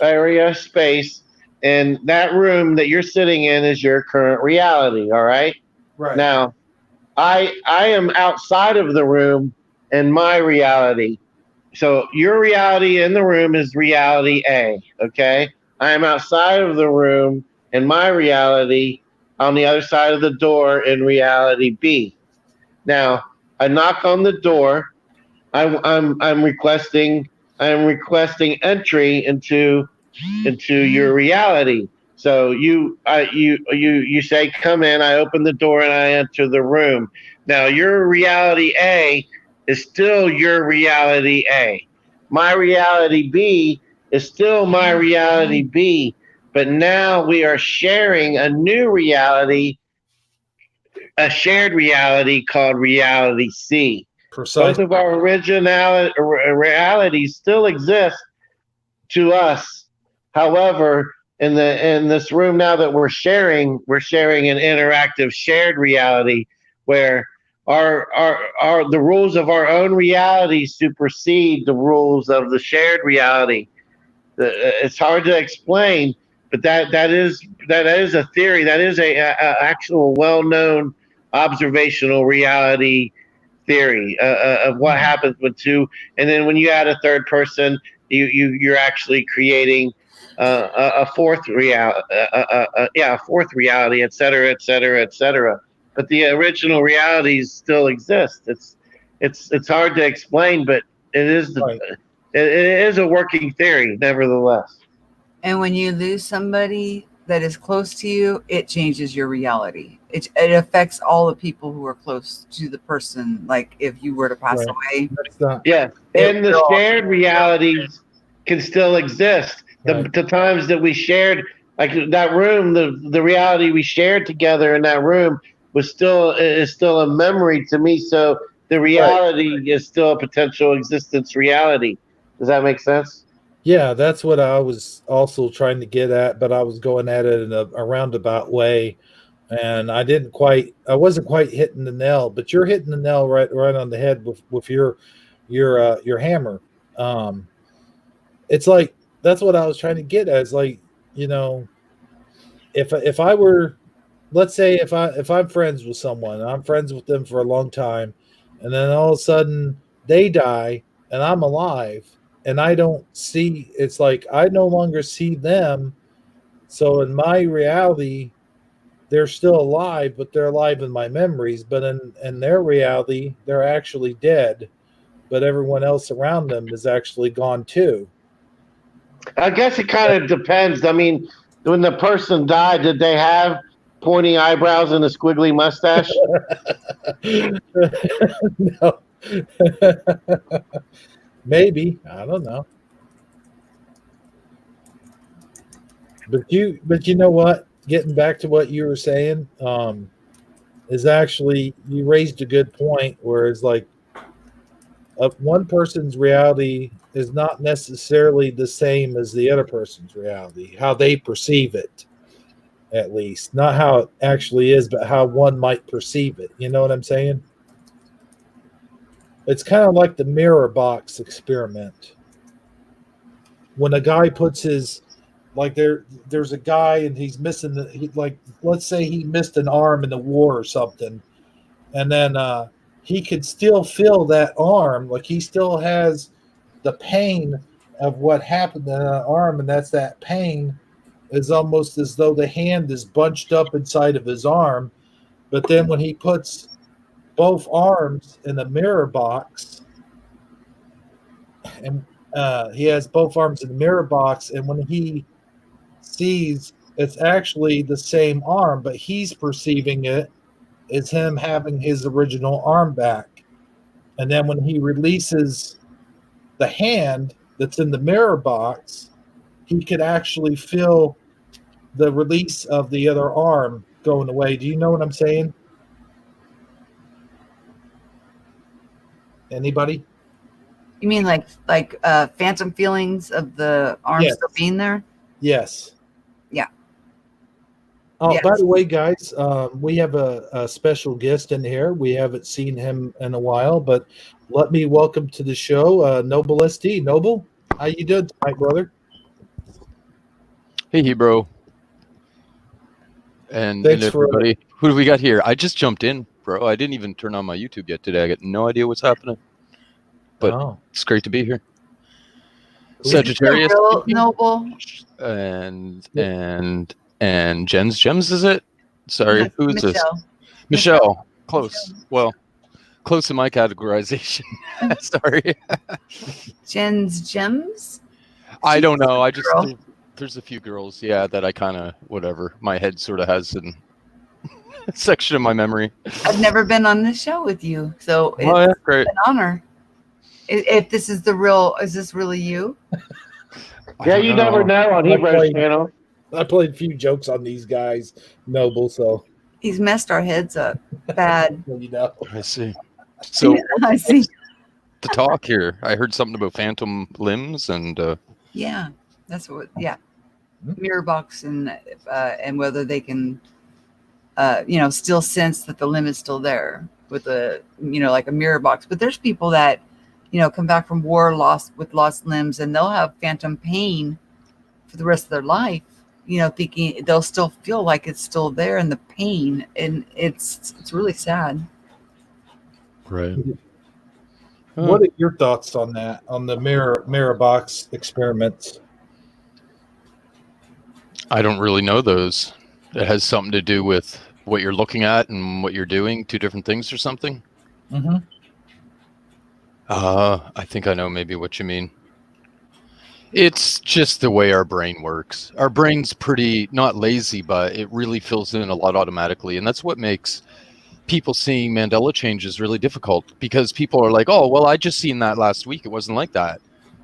area space, and that room that you're sitting in is your current reality, all right? Right. Now, I am outside of the room in my reality. So your reality in the room is reality A, okay? I am outside of the room in my reality on the other side of the door in reality B. Now, I knock on the door. I'm requesting entry into your reality. So you say come in. I open the door and I enter the room. Now your reality A is still your reality A. My reality B is still my reality B. But now we are sharing a new reality, a shared reality called reality C. Precisely. Both of our realities still exist to us. However, in this room now that we're sharing an interactive shared reality where our the rules of our own reality supersede the rules of the shared reality. It's hard to explain, but that is a theory. That is a actual well known observational reality theory of what happens when two, and then when you add a third person, you're actually creating a fourth reality, a fourth reality, et cetera, et cetera, et cetera. But the original realities still exist. It's hard to explain, but it is Right. it is a working theory, nevertheless. And when you lose somebody that is close to you, it changes your reality. It affects all the people who are close to the person. Like if you were to pass Right. away, That's not Yeah, it and the will. shared realities can still exist. right. The times that we shared, like that room, the reality we shared together in that room is still a memory to me. So the Right. reality is still a potential existence reality. Does that make sense? Yeah, that's what I was also trying to get at, but I was going at it in a roundabout way, and I wasn't quite hitting the nail, but you're hitting the nail right on the head with your hammer. Um, it's like that's what I was trying to get at. Is like, you know, if I were, let's say if I'm friends with someone, I'm friends with them for a long time, and then all of a sudden they die and I'm alive and I don't see, it's like I no longer see them. So in my reality, they're still alive, but they're alive in my memories. But in their reality, they're actually dead, but everyone else around them is actually gone too. I guess it kind of depends. I mean, when the person died, did they have pointy eyebrows and a squiggly mustache? No. Maybe. I don't know. But you know what? Getting back to what you were saying, is actually you raised a good point. Where it's like one person's reality is not necessarily the same as the other person's reality. How they perceive it, at least, not how it actually is, but how one might perceive it. You know what I'm saying? It's kind of like the mirror box experiment. When a guy puts his like there's a guy and he's missing like let's say he missed an arm in the war or something, and then he could still feel that arm, like he still has the pain of what happened to that arm, and that's that pain is almost as though the hand is bunched up inside of his arm. But then when he puts both arms in the mirror box, and he has both arms in the mirror box, and when he sees it's actually the same arm, but he's perceiving it as him having his original arm back. And then when he releases the hand that's in the mirror box, he could actually feel the release of the other arm going away. Do you know what I'm saying? Anybody? You mean like phantom feelings of the arm Yes. still being there? Yes. Yeah. Oh, Yes. by the way, guys, we have a special guest in here. We haven't seen him in a while, but let me welcome to the show, Noble ST. Noble, how you doing tonight, brother? Hey, bro. And Thanks for everybody. Who do we got here? I just jumped in, bro. I didn't even turn on my YouTube yet today. I got no idea what's happening. But it's great to be here. Sagittarius Real Noble. and Gems, is it? Sorry, who is this? Michelle. Close. Well, close in my categorization. Sorry. Gems? I don't know. I just there's a few girls, yeah, that I kind of whatever. My head sort of has in a section of my memory. I've never been on this show with you, so it's great. an honor. If this is the real, is this really you? Yeah, you never know on Hebrew's channel. I played a few jokes on these guys, Noble, so He's messed our heads up bad. you know. I see. So I see. the talk here, I heard something about phantom limbs and Yeah, that's what. Yeah, mirror box and whether they can, still sense that the limb is still there with a, like a mirror box. But there's people that, come back from war with lost limbs, and they'll have phantom pain for the rest of their life. Thinking they'll still feel like it's still there and the pain, and it's really sad. right. What are your thoughts on that? On the mirror box experiments? I don't really know those. It has something to do with what you're looking at and what you're doing, two different things or something. Mm-hmm. I think I know maybe what you mean. It's just the way our brain works. Our brain's pretty not lazy, but it really fills in a lot automatically, and that's what makes people seeing Mandela changes really difficult, because people are like, "Oh, well, I just seen that last week. It wasn't like that."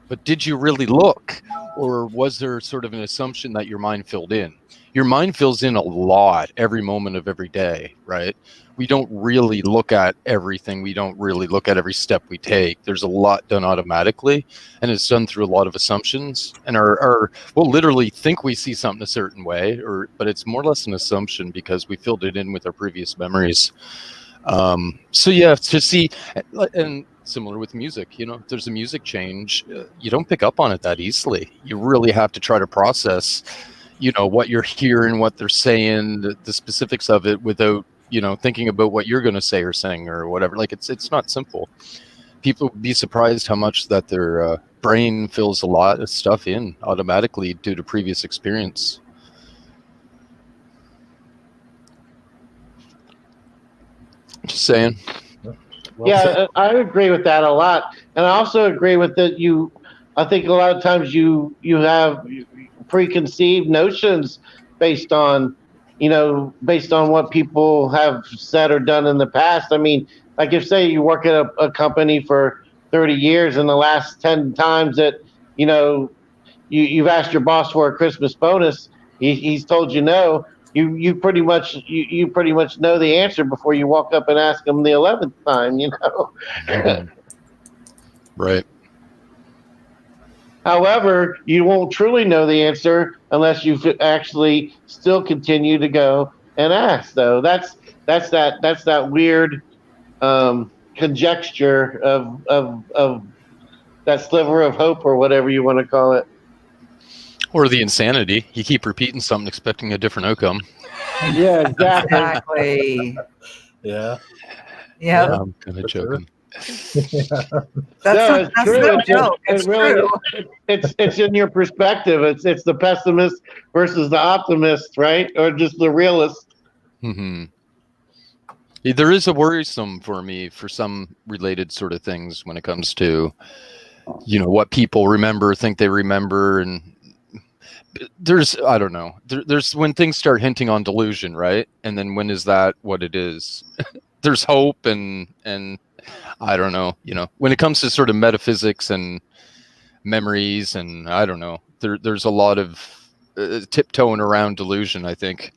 But did you really look, or was there sort of an assumption that your mind filled in? Your mind fills in a lot every moment of every day, right? We don't really look at everything. We don't really look at every step we take. There's a lot done automatically, and it's done through a lot of assumptions. And we'll literally think we see something a certain way, but it's more or less an assumption because we filled it in with our previous memories. So yeah, to see, and similar with music, if there's a music change, you don't pick up on it that easily. You really have to try to process, what you're hearing, what they're saying, the specifics of it without, thinking about what you're going to say or sing or whatever. Like it's not simple. People would be surprised how much that their brain fills a lot of stuff in automatically due to previous experience. Just saying. Well, Yeah, I agree with that a lot, and I also agree with that. I think a lot of times you have preconceived notions based on, based on what people have said or done in the past. I mean, like if say you work at a company for 30 years, and the last 10 times that you've asked your boss for a Christmas bonus, he's told you no. You pretty much know the answer before you walk up and ask him the 11th time. Mhm. Right. However, you won't truly know the answer unless you actually still continue to go and ask. Though that's that weird conjecture of that sliver of hope or whatever you want to call it. Or the insanity. You keep repeating something expecting a different outcome. Yeah, exactly. Exactly. yeah. Yep. I'm kind of For sure. joking. No, it's true. no It's joke. It's really, true. it's in your perspective. It's the pessimist versus the optimist, right? Or just the realist. Mm-hmm. There is a worrisome for me for some related sort of things when it comes to, what people think they remember. And I don't know, there's when things start hinting on delusion, right? And then when is that what it is? There's hope and I don't know, when it comes to sort of metaphysics and memories, and I don't know, there's a lot of tiptoeing around delusion, I think,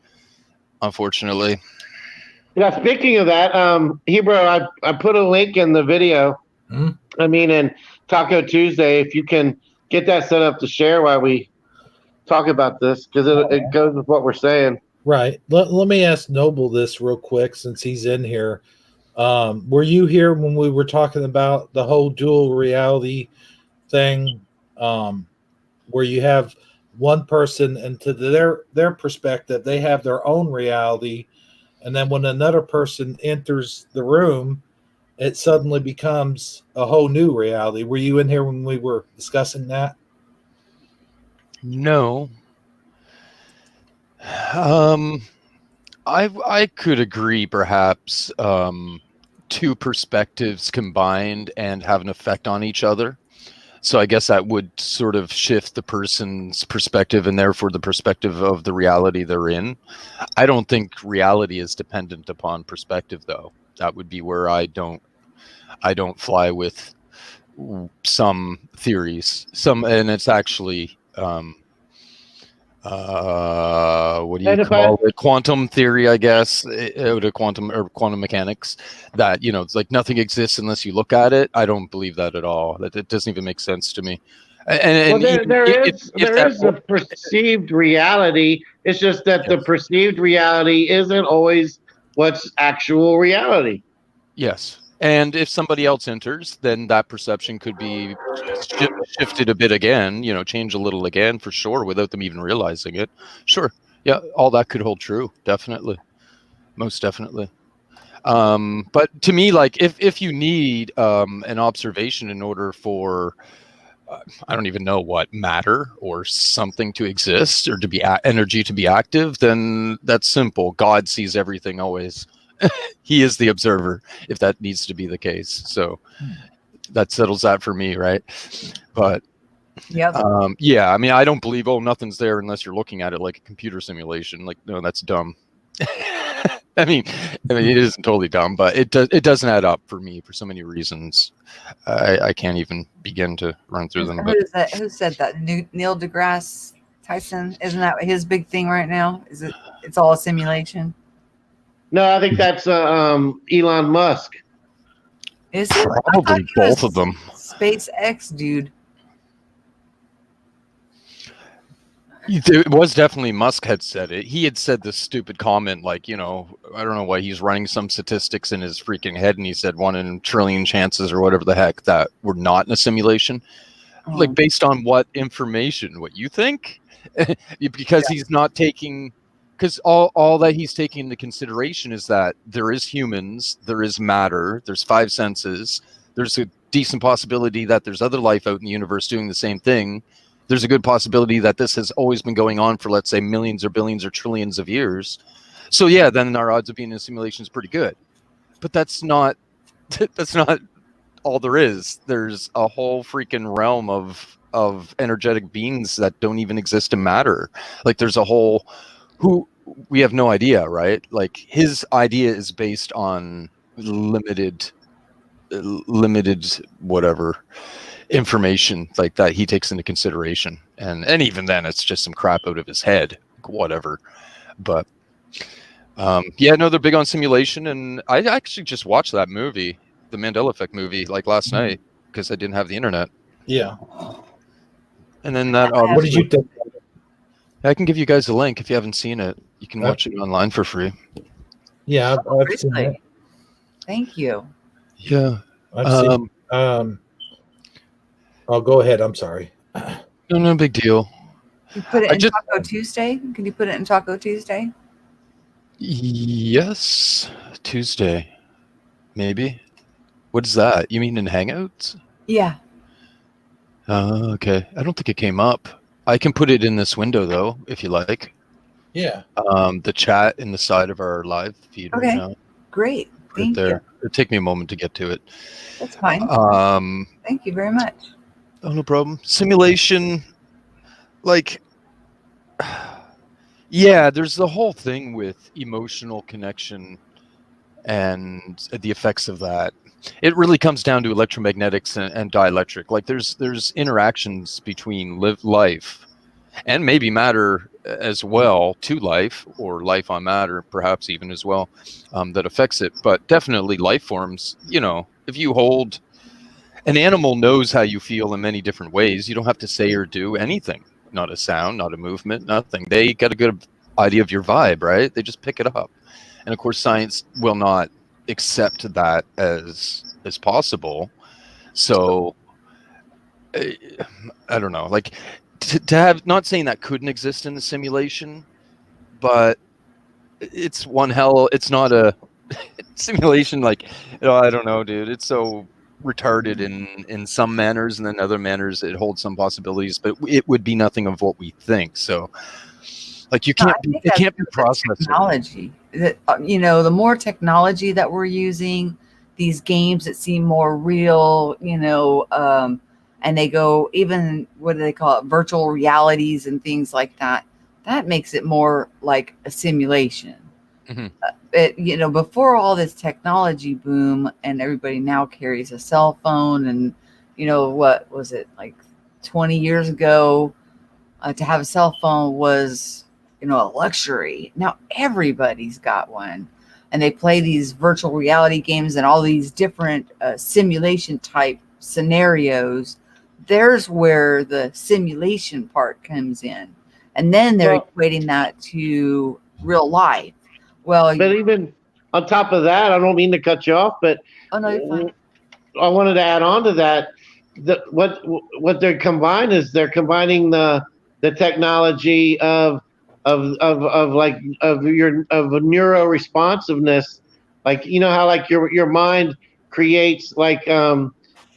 unfortunately. Yeah. Speaking of that, Hebrew, I put a link in the video. Mm-hmm. I mean, in Taco Tuesday, if you can get that set up to share while we talk about this, because it goes with what we're saying. Right. Let me ask Noble this real quick since he's in here. Were you here when we were talking about the whole dual reality thing, where you have one person and to their perspective, they have their own reality, and then when another person enters the room, it suddenly becomes a whole new reality. Were you in here when we were discussing that? No. I could agree perhaps two perspectives combined and have an effect on each other. So I guess that would sort of shift the person's perspective and therefore the perspective of the reality they're in. I don't think reality is dependent upon perspective, though. That would be where I don't fly with some theories. And it's actually What do you And if I call it? Quantum theory, I guess, out of quantum or quantum mechanics. That it's like nothing exists unless you look at it. I don't believe that at all. That it doesn't even make sense to me. well, And even if there that, is a perceived reality. It's just that the yes, perceived reality isn't always what's actual reality. yes. And if somebody else enters, then that perception could be shifted a bit again. Change a little again for sure, without them even realizing it. Sure, yeah, all that could hold true. Definitely, most definitely. But to me, like if you need an observation in order for I don't even know what matter or something to exist or to be energy to be active, then that's simple. God sees everything always. He is the observer, if that needs to be the case. So that settles that for me, right? But Yep. yeah, I mean, I don't believe nothing's there unless you're looking at it like a computer simulation. Like, no, that's dumb. I mean, it isn't totally dumb, but it doesn't add up for me for so many reasons. I can't even begin to run through them. But Who is that? Who said that? Neil deGrasse Tyson? Isn't that his big thing right now? Is it? It's all a simulation. No, I think that's Elon Musk. Is it? I thought probably he both was of them. SpaceX dude. It was definitely Musk had said it. He had said this stupid comment, like, I don't know why he's running some statistics in his freaking head, and he said 1 in a trillion chances or whatever the heck that we're not in a simulation. Like, based on what information? What you think? Because he's not taking, because all that he's taking into consideration is that there is humans, there is matter, there's 5 senses, there's a decent possibility that there's other life out in the universe doing the same thing. There's a good possibility that this has always been going on for, let's say, millions or billions or trillions of years. So yeah, then our odds of being in a simulation is pretty good. But that's not all there is. There's a whole freaking realm of energetic beings that don't even exist in matter. Like, there's a whole who we have no idea, right? Like, his idea is based on limited whatever information like that he takes into consideration, and even then it's just some crap out of his head, whatever. But yeah, no, they're big on simulation, and I actually just watched that movie, the Mandela Effect movie, like last night because I didn't have the internet. Yeah. And then that What did you think? I can give you guys a link if you haven't seen it. You can watch it online for free. Yeah, I've seen Really? it. Thank you. Yeah. I've seen. Oh, go ahead. I'm sorry. No big deal. You put it in Taco Tuesday? Can you put it in Taco Tuesday? Yes, Tuesday, maybe. What is that? You mean in Hangouts? Yeah. Okay. I don't think it came up. I can put it in this window though, if you like. Yeah. The chat in the side of our live feed right now. Great. Thank you. It'll take me a moment to get to it. That's fine. Thank you very much. Oh, no problem. Simulation, like, yeah, there's the whole thing with emotional connection and the effects of that. It really comes down to electromagnetics and dielectric. Like, there's interactions between life and maybe matter as well to life, or life on matter, perhaps even as well, that affects it. But definitely life forms, if you hold an animal knows how you feel in many different ways. You don't have to say or do anything, not a sound, not a movement, nothing. They got a good idea of your vibe, right? They just pick it up. And of course, science will not accept that as possible. So I don't know, like, to have, not saying that couldn't exist in the simulation, but it's it's not a simulation. Like, I don't know, dude, it's so retarded in some manners, and then other manners it holds some possibilities, but it would be nothing of what we think. So, like, it can't be processed. Technology that the more technology that we're using, these games that seem more real, and they go even, what do they call it, virtual realities and things like that. That makes it more like a simulation. Before all this technology boom, and everybody now carries a cell phone, and what was it, like 20 years ago, to have a cell phone was, a luxury. Now everybody's got one, and they play these virtual reality games and all these different simulation type scenarios. There's where the simulation part comes in, and then they're Well, equating that to real life. Well, but even on top of that, I don't mean to cut you off, but oh no, you're fine. I wanted to add on to that. What they're combining is they're combining the technology of like of neuro responsiveness, like how like your mind creates like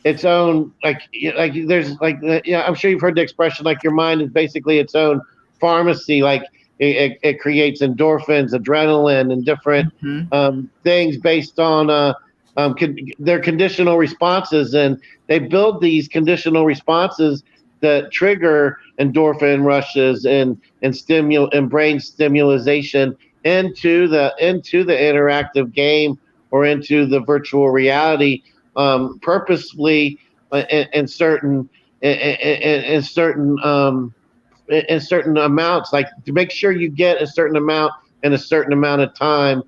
its own like there's like I'm sure you've heard the expression like your mind is basically its own pharmacy, like it creates endorphins, adrenaline, and different Hmm. things based on their conditional responses, and they build these conditional responses that trigger endorphin rushes and brain stimulation into the interactive game or into the virtual reality, purposefully in certain amounts, like to make sure you get a certain amount in a certain amount of time,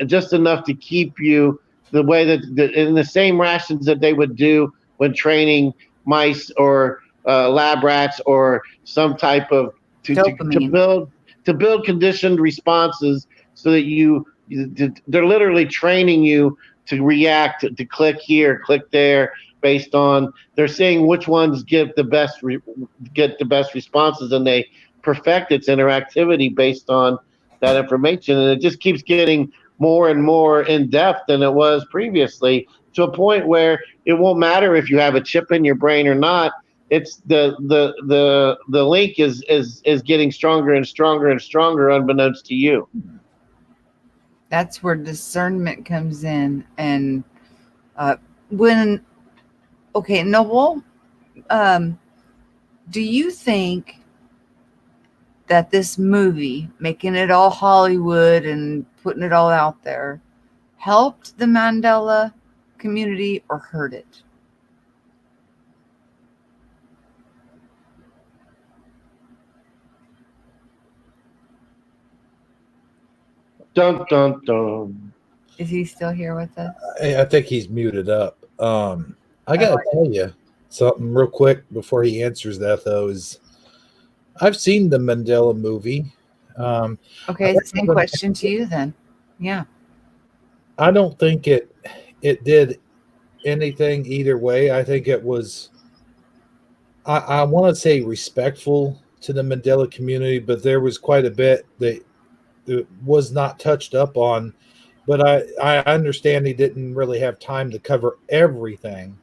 just enough to keep you the way that in the same rations that they would do when training mice or lab rats or some type of to Dopamine. build conditioned responses so that they're literally training you to react to click here, click there, based on they're seeing which ones get the best responses, and they perfect its interactivity based on that information, and it just keeps getting more and more in depth than it was previously, to a point where it won't matter if you have a chip in your brain or not. It's the link is getting stronger and stronger and stronger unbeknownst to you. That's where discernment comes in. And uh, when, okay, Noel, um, do you think that this movie, making it all Hollywood and putting it all out there, helped the Mandela community or hurt it? Dun dun dun. Is he still here with us? I think he's muted up. I Oh, gotta tell you something real quick before he answers that, though. Is I've seen the Mandela movie. okay, same question to you then. Yeah. I don't think it did anything either way. I think it was. I want to say respectful to the Mandela community, but there was quite a bit that was not touched up on. But I understand he didn't really have time to cover everything,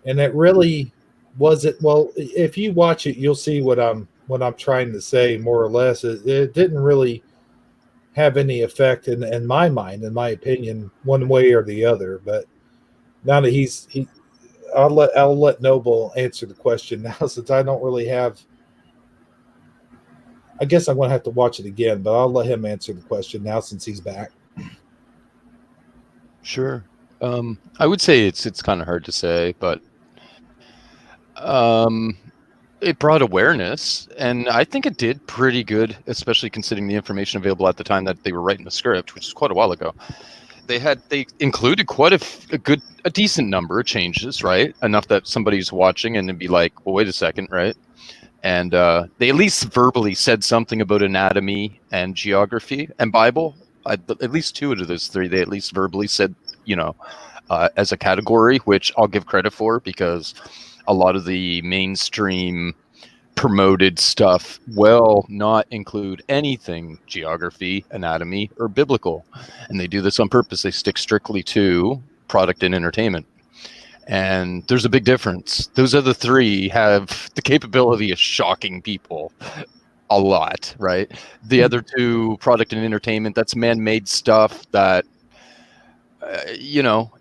and it really wasn't. Well, if you watch it, you'll see what I'm trying to say more or less. It didn't really have any effect in my mind, in my opinion, one way or the other. But now that I'll let Noble answer the question now, since I don't really have. I guess I'm going to have to watch it again, but I'll let him answer the question now since he's back. Sure. I would say it's kind of hard to say, but um, it brought awareness, and I think it did pretty good, especially considering the information available at the time that they were writing the script, which is quite a while ago. They included quite a decent number of changes, right? Enough that somebody's watching and then be like, well, wait a second, right? And they at least verbally said something about anatomy and geography and Bible. At least two out of those three, they at least verbally said, as a category, which I'll give credit for, because a lot of the mainstream promoted stuff will not include anything geography, anatomy, or biblical. And they do this on purpose. They stick strictly to product and entertainment. And there's a big difference. Those other three have the capability of shocking people a lot, right? The other two, product and entertainment, that's man-made stuff that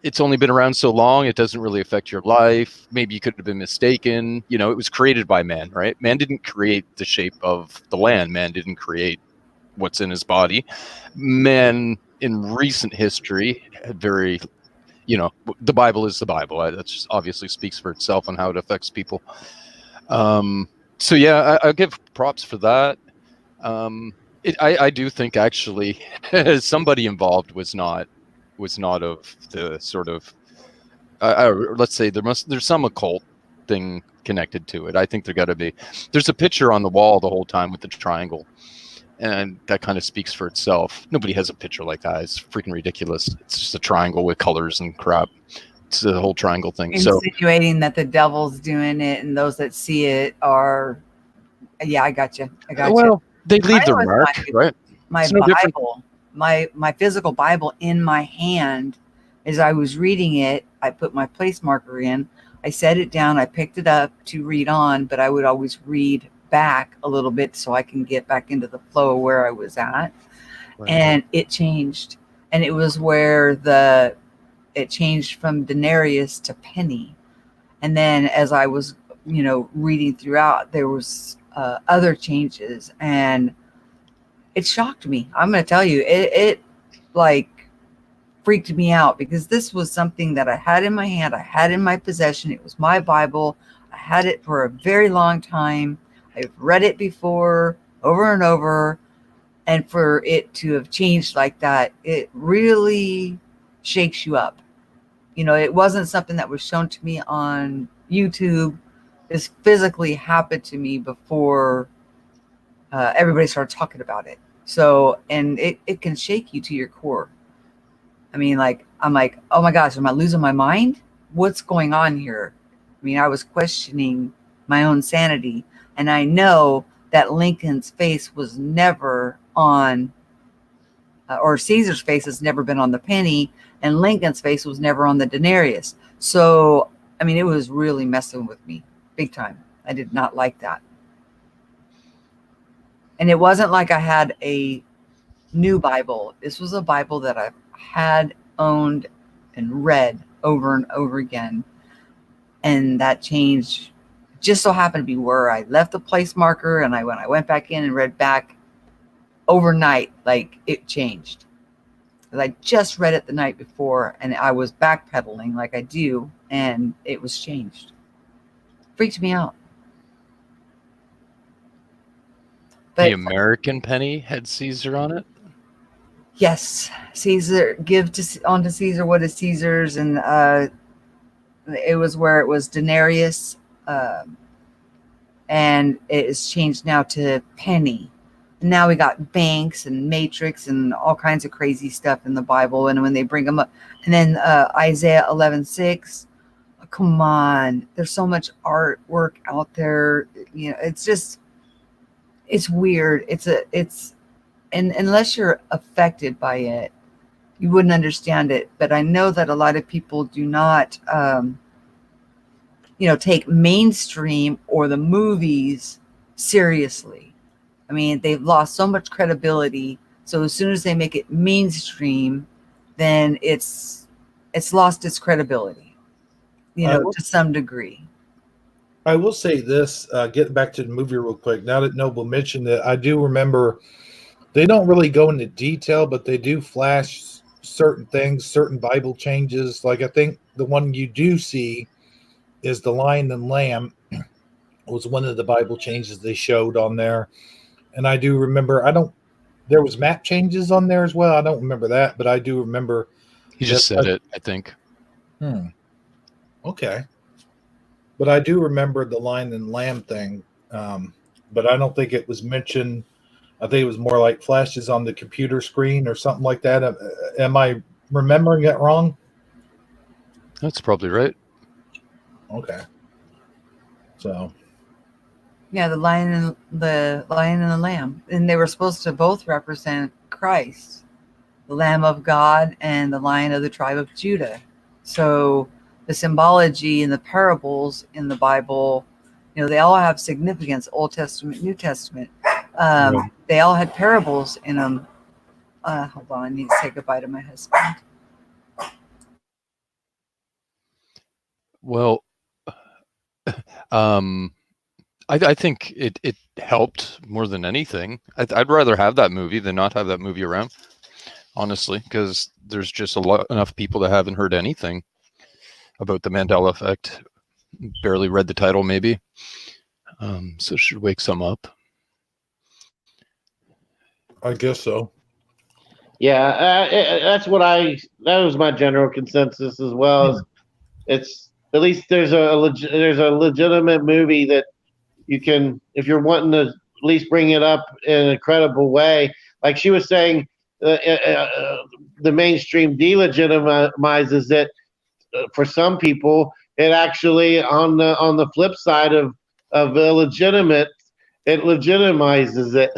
it's only been around so long, it doesn't really affect your life. Maybe you could have been mistaken. It was created by man, right? Man didn't create the shape of the land. Man didn't create what's in his body. Man in recent history had very, the Bible is the Bible. That just obviously speaks for itself on how it affects people. So yeah, I give props for that. I do think actually somebody involved was not of the sort of let's say there's some occult thing connected to it. I think there got to be. There's a picture on the wall the whole time with the triangle, and that kind of speaks for itself. Nobody has a picture like that. It's freaking ridiculous. It's just a triangle with colors and crap. It's the whole triangle thing. So Insinuating that the devil's doing it and those that see it are, yeah, I got you. well, they leave I their know it's mark, right? My It's no different. Bible, my physical Bible in my hand. As I was reading it, I put my place marker in. I set it down. I picked it up to read on, but I would always read back a little bit so I can get back into the flow of where I was at. Right. And it changed, and it was where it changed from denarius to penny. And then as I was, reading throughout, there was other changes, and it shocked me. I'm going to tell you, it like freaked me out, because this was something that I had in my hand. I had in my possession. It was my Bible. I had it for a very long time. I've read it before, over and over. And for it to have changed like that, it really shakes you up. It wasn't something that was shown to me on YouTube. This physically happened to me before everybody started talking about it. So, and it can shake you to your core. I mean, I'm like, oh my gosh, am I losing my mind? What's going on here? I mean, I was questioning my own sanity. And I know that Lincoln's face was never on, or Caesar's face has never been on the penny, and Lincoln's face was never on the denarius. So, I mean, it was really messing with me big time. I did not like that. And it wasn't like I had a new Bible. This was a Bible that I've had, owned, and read over and over again. And that change just so happened to be where I left the place marker, and when I went back in and read back overnight, like it changed. Because I just read it the night before, and I was backpedaling like I do, and it was changed. Freaked me out. But The American penny had Caesar on it. yes, Caesar, unto Caesar what is Caesar's, and it was where it was denarius, and it is changed now to penny. Now we got banks and matrix and all kinds of crazy stuff in the Bible, and when they bring them up, and then Isaiah 11:6. Come on, there's so much artwork out there. It's just, it's weird. And unless you're affected by it, you wouldn't understand it. But I know that a lot of people do not, take mainstream or the movies seriously. I mean, they've lost so much credibility. So as soon as they make it mainstream, then it's lost its credibility, to some degree. I will say this, getting back to the movie real quick, now that Noble mentioned it, I do remember they don't really go into detail, but they do flash certain things, certain Bible changes. Like I think the one you do see is the lion and lamb was one of the Bible changes they showed on there. And I do remember, there was map changes on there as well. I don't remember that, but I do remember. He just said it, I think. Okay. But I do remember the lion and lamb thing. But I don't think it was mentioned. I think it was more like flashes on the computer screen or something like that. Am I remembering it wrong? That's probably right. Okay. So. Yeah, the lion and the lamb, and they were supposed to both represent Christ, the Lamb of God and the Lion of the tribe of Judah. So the symbology and the parables in the Bible, they all have significance. Old Testament, New Testament. Right. They all had parables in them. Hold on, I need to say goodbye to my husband. Well, I think it helped more than anything. I'd rather have that movie than not have that movie around, honestly, because there's just enough people that haven't heard anything about the Mandela effect. Barely read the title, maybe. So it should wake some up. I guess so. Yeah, that was my general consensus as well. It's at least there's there's a legitimate movie that you can, if you're wanting to at least bring it up in a credible way. Like she was saying, the mainstream delegitimizes it. For some people, it actually on the flip side of illegitimate, it legitimizes it.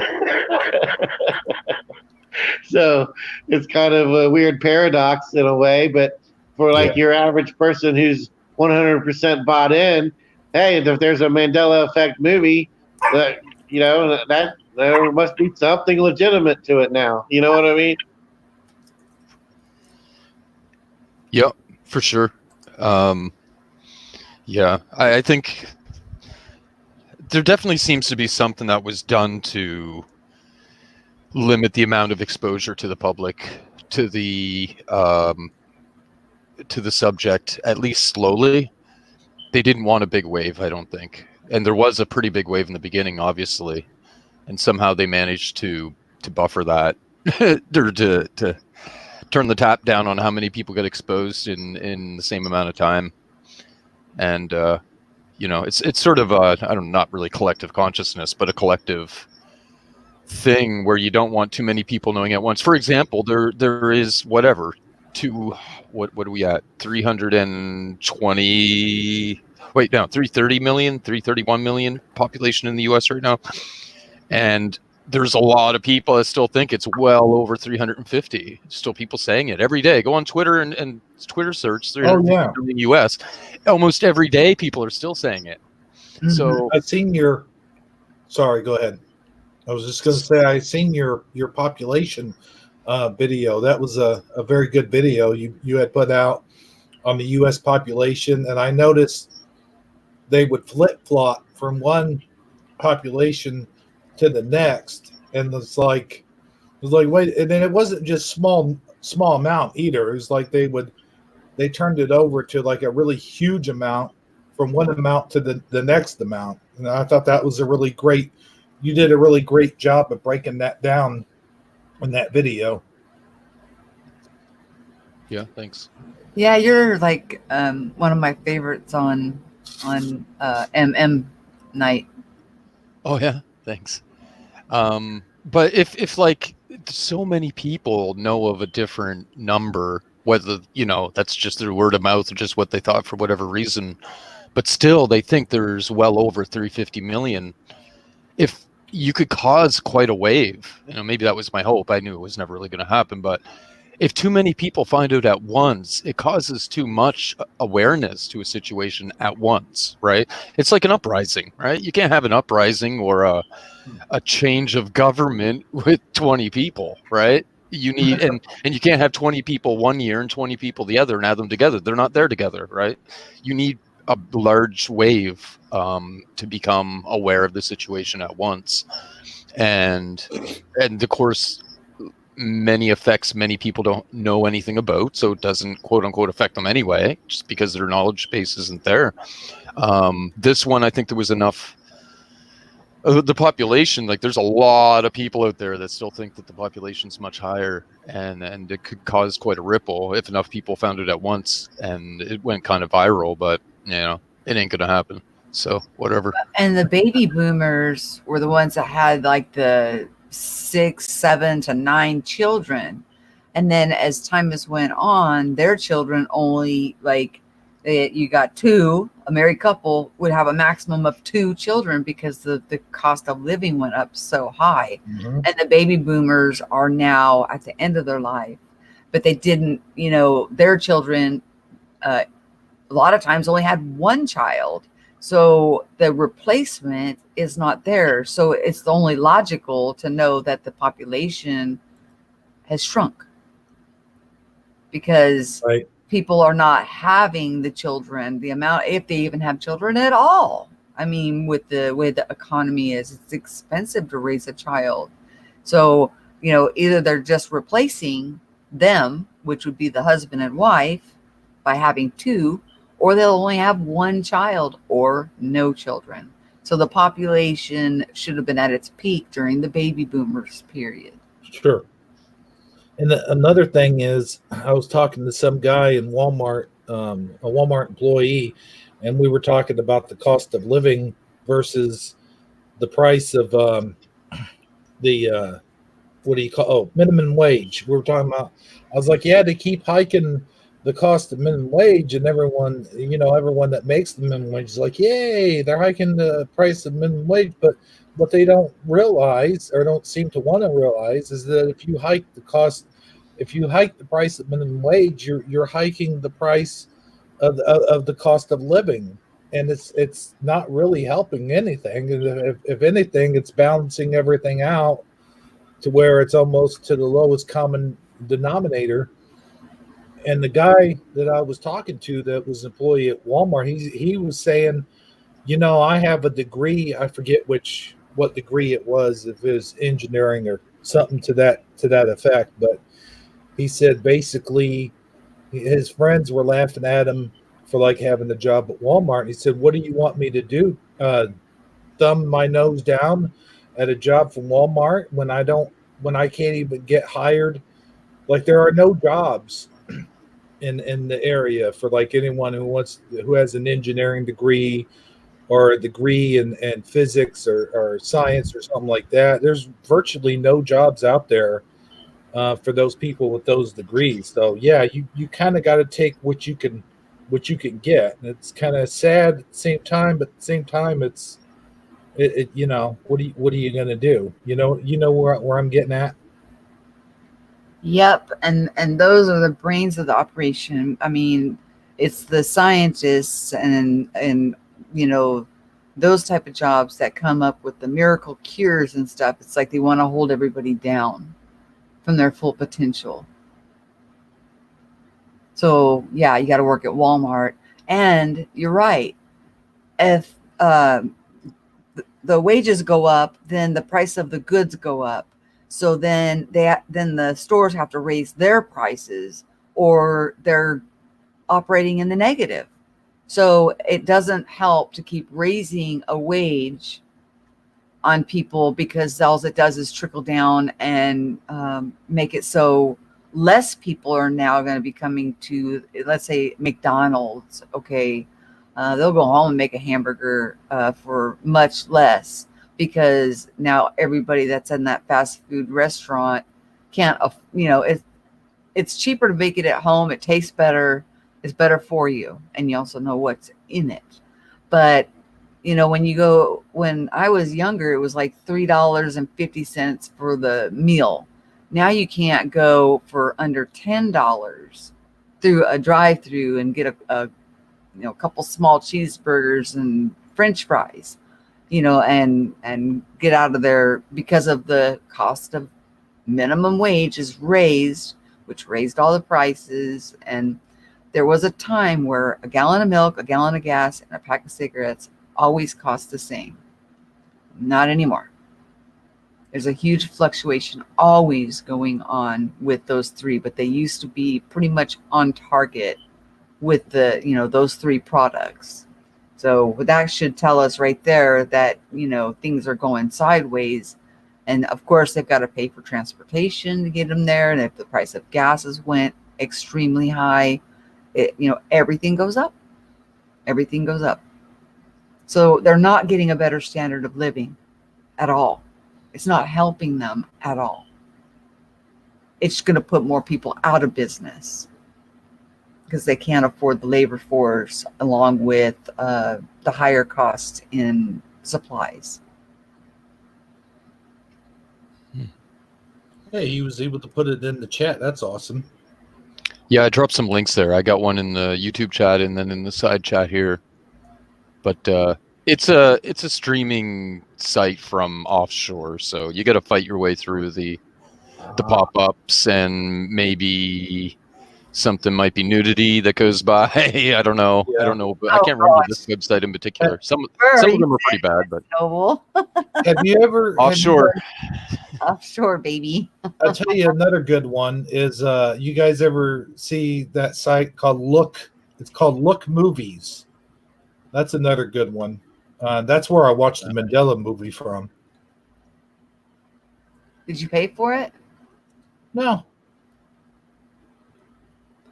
So it's kind of a weird paradox in a way, but for like your average person who's 100% bought in, hey, if there's a Mandela Effect movie, that that there must be something legitimate to it now. You know what I mean? Yep, for sure. Yeah, I think there definitely seems to be something that was done to limit the amount of exposure to the public to the subject, at least slowly. They didn't want a big wave, I don't think, and there was a pretty big wave in the beginning, obviously, and somehow they managed to buffer that or to turn the tap down on how many people get exposed in the same amount of time. And it's sort of I don't know, not really collective consciousness, but a collective thing where you don't want too many people knowing at once. For example, there is whatever what are we at, 320 wait no 330 million 331 million population in the US right now, and there's a lot of people that still think it's well over 350. Still people saying it every day. Go on Twitter and Twitter search 350 million US. Almost every day people are still saying it. So I've seen your sorry, go ahead. I was just going to say, I seen your population video. That was a very good video you had put out on the U.S. population, and I noticed they would flip flop from one population to the next, and it's like wait, and then it wasn't just small amount either. It was like they turned it over to like a really huge amount from one amount to the next amount, and I thought that was a really great. You did a really great job of breaking that down in that video. Yeah, thanks. Yeah, you're like one of my favorites on MM night. Oh yeah, thanks. But if like so many people know of a different number, whether that's just their word of mouth or just what they thought for whatever reason, but still they think there's well over 350 million. If you could cause quite a wave, maybe that was my hope. I knew it was never really going to happen, but if too many people find out at once, it causes too much awareness to a situation at once, right? It's like an uprising, right? You can't have an uprising or a change of government with 20 people, right? You need and you can't have 20 people one year and 20 people the other and add them together. They're not there together, right? You need a large wave to become aware of the situation at once, and of course many effects many people don't know anything about, so it doesn't quote unquote affect them anyway, just because their knowledge base isn't there. This one, I think there was enough. The population, like there's a lot of people out there that still think that the population's much higher, and it could cause quite a ripple if enough people found it at once, and it went kind of viral. But it ain't gonna happen, so whatever. And the baby boomers were the ones that had like the 6, 7 to 9 children, and then as time has went on, their children only you got 2. A married couple would have a maximum of 2 children because the cost of living went up so high. Mm-hmm. And the baby boomers are now at the end of their life, but they didn't, their children a lot of times only had 1 child. So the replacement is not there. So it's only logical to know that the population has shrunk because Right. people are not having the children, the amount, if they even have children at all. I mean, with the way the economy is, it's expensive to raise a child. So, either they're just replacing them, which would be the husband and wife, by having 2, or they'll only have 1 child or no children. So the population should have been at its peak during the baby boomers period. Sure. And another thing is, I was talking to some guy in Walmart, a Walmart employee, and we were talking about the cost of living versus the price of the what do you call minimum wage. We were talking about. I was like, yeah, they keep hiking the cost of minimum wage, and everyone, everyone that makes the minimum wage is like, yay, they're hiking the price of minimum wage. But what they don't realize, or don't seem to want to realize, is that if you hike the price of minimum wage, you're hiking the price of the cost of living, and it's not really helping anything. And if anything, it's balancing everything out to where it's almost to the lowest common denominator. And the guy that I was talking to, that was an employee at Walmart, he was saying, I have a degree. I forget what degree it was, if it was engineering or something to that effect. But he said basically his friends were laughing at him for like having a job at Walmart. And he said, "What do you want me to do? Thumb my nose down at a job from Walmart when I can't even get hired? Like, there are no jobs in the area for like anyone who has an engineering degree or a degree in physics or science or something like that. There's virtually no jobs out there for those people with those degrees. So yeah, you kind of got to take what you can get. And it's kind of sad at the same time, but at the same time, what are you gonna do? Where I'm getting at. Yep, and those are the brains of the operation. I mean, it's the scientists and those type of jobs that come up with the miracle cures and stuff. It's like they want to hold everybody down from their full potential. So yeah, you got to work at Walmart, and you're right. If the wages go up, then the price of the goods go up. So then the stores have to raise their prices, or they're operating in the negative. So it doesn't help to keep raising a wage on people, because all it does is trickle down and make it so less people are now going to be coming to, let's say, McDonald's. Okay, they'll go home and make a hamburger for much less, because now everybody that's in that fast food restaurant can't, it's cheaper to make it at home. It tastes better. It's better for you. And you also know what's in it. But, when I was younger, it was like $3.50 for the meal. Now you can't go for under $10 through a drive-through and get a couple small cheeseburgers and French fries, and get out of there, because of the cost of minimum wage is raised, which raised all the prices. And there was a time where a gallon of milk, a gallon of gas, and a pack of cigarettes always cost the same. Not anymore. There's a huge fluctuation always going on with those three, but they used to be pretty much on target with those three products. So that should tell us right there that, things are going sideways. And of course, they've got to pay for transportation to get them there. And if the price of gases went extremely high, everything goes up. Everything goes up. So they're not getting a better standard of living at all. It's not helping them at all. It's going to put more people out of business, because they can't afford the labor force, along with the higher costs in supplies. Hey, he was able to put it in the chat. That's awesome. Yeah, I dropped some links there. I got one in the YouTube chat and then in the side chat here. But it's a streaming site from offshore, so you got to fight your way through the pop-ups, and maybe something might be nudity that goes by. I don't know. Yeah. I don't know, but I can't remember this website in particular. Some of them are pretty bad, but Noble. Have you ever offshore? Offshore, baby. I'll tell you another good one is you guys ever see that site called Look? It's called Look Movies. That's another good one. That's where I watched the Mandela movie from. Did you pay for it? No,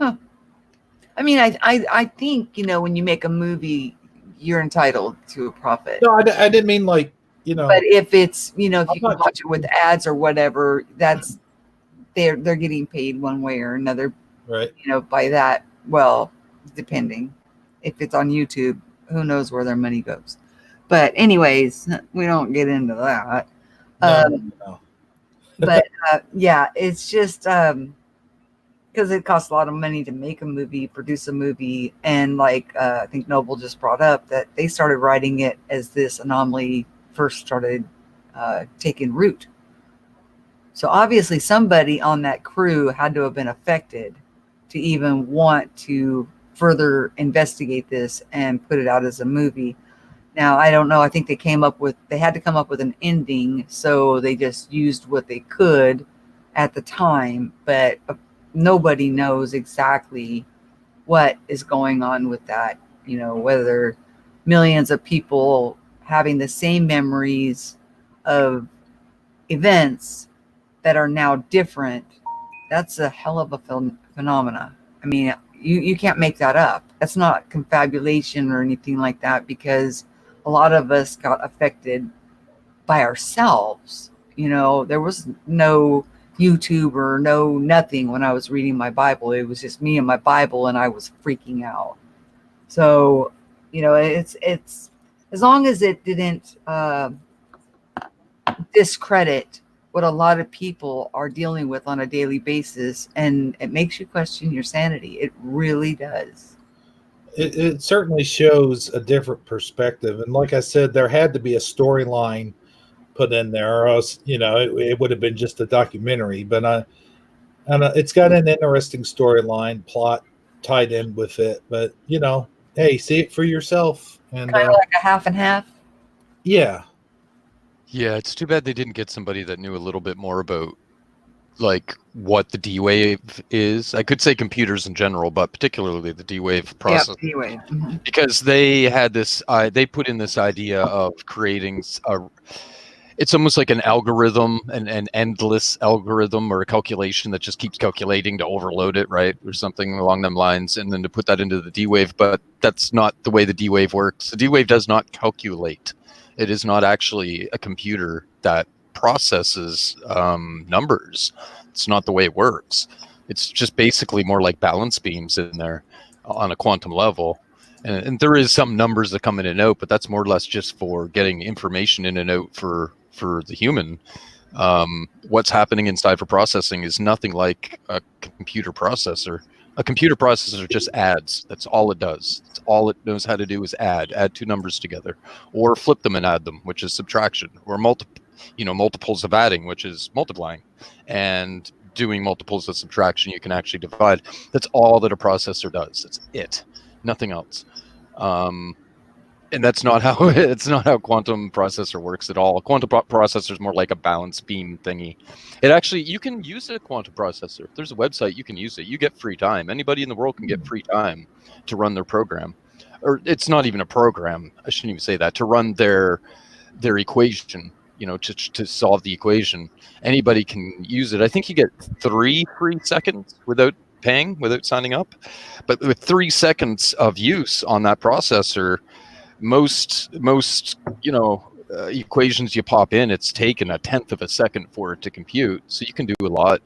I mean, I think, when you make a movie, you're entitled to a profit. no, I didn't mean like, But if it's, if I'm you can not- watch it with ads or whatever, that's they're getting paid one way or another, right. by that. Well, depending. If it's on YouTube, who knows where their money goes. But anyways, we don't get into that. No. But yeah, it's just because it costs a lot of money to make a movie, produce a movie, and like I think Noble just brought up that they started writing it as this anomaly first started taking root. So obviously somebody on that crew had to have been affected to even want to further investigate this and put it out as a movie. Now, I don't know. I think they had to come up with an ending, so they just used what they could at the time, but nobody knows exactly what is going on with that, whether millions of people having the same memories of events that are now different. That's a hell of a phenomena. I mean, you can't make that up. That's not confabulation or anything like that, because a lot of us got affected by ourselves. There was no YouTube or no nothing when I was reading my Bible. It was just me and my Bible, and I was freaking out. So, it's as long as it didn't discredit what a lot of people are dealing with on a daily basis, and it makes you question your sanity. It really does. It certainly shows a different perspective. And like I said, there had to be a storyline put in there, or else, it would have been just a documentary. But it's got an interesting storyline plot tied in with it. But, hey, see it for yourself. And Kind of like a half and half. yeah. Yeah, it's too bad they didn't get somebody that knew a little bit more about like what the D wave is. I could say computers in general, but particularly the D wave process. Yeah, anyway. Because they had this, they put in this idea of creating it's almost like an algorithm, an endless algorithm or a calculation that just keeps calculating to overload it, right? Or something along them lines, and then to put that into the D wave. But that's not the way the D wave works. The D wave does not calculate. It is not actually a computer that processes numbers. It's not the way it works. It's just basically more like balance beams in there on a quantum level. And there is some numbers that come in and out, but that's more or less just for getting information in and out for the human. What's happening inside for processing is nothing like a computer processor. A computer processor just adds. That's all it does. It's all it knows how to do is add two numbers together, or flip them and add them, which is subtraction, or multiples of adding, which is multiplying, and doing multiples of subtraction, you can actually divide. That's all that a processor does. That's it, nothing else. And that's not how quantum processor works at all. A quantum processor is more like a balance beam thingy. It actually, you can use a quantum processor. If there's a website, you can use it. You get free time. Anybody in the world can get free time to run their program. Or it's not even a program. I shouldn't even say that. To run their equation, to solve the equation. Anybody can use it. I think you get 3 free seconds without paying, without signing up. But with 3 seconds of use on that processor, most equations you pop in, it's taken 1/10 of a second for it to compute. So you can do a lot.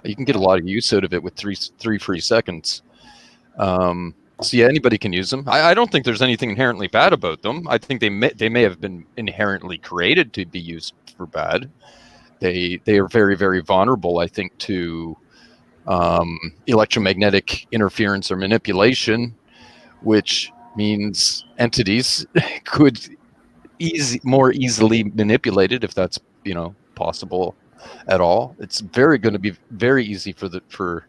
You can get a lot of use out of it with three free seconds. So yeah, anybody can use them. I don't think there's anything inherently bad about them. I think they may have been inherently created to be used for bad. They are very, very vulnerable, I think, to electromagnetic interference or manipulation, which means entities could more easily manipulated, if that's possible at all. It's going to be very easy for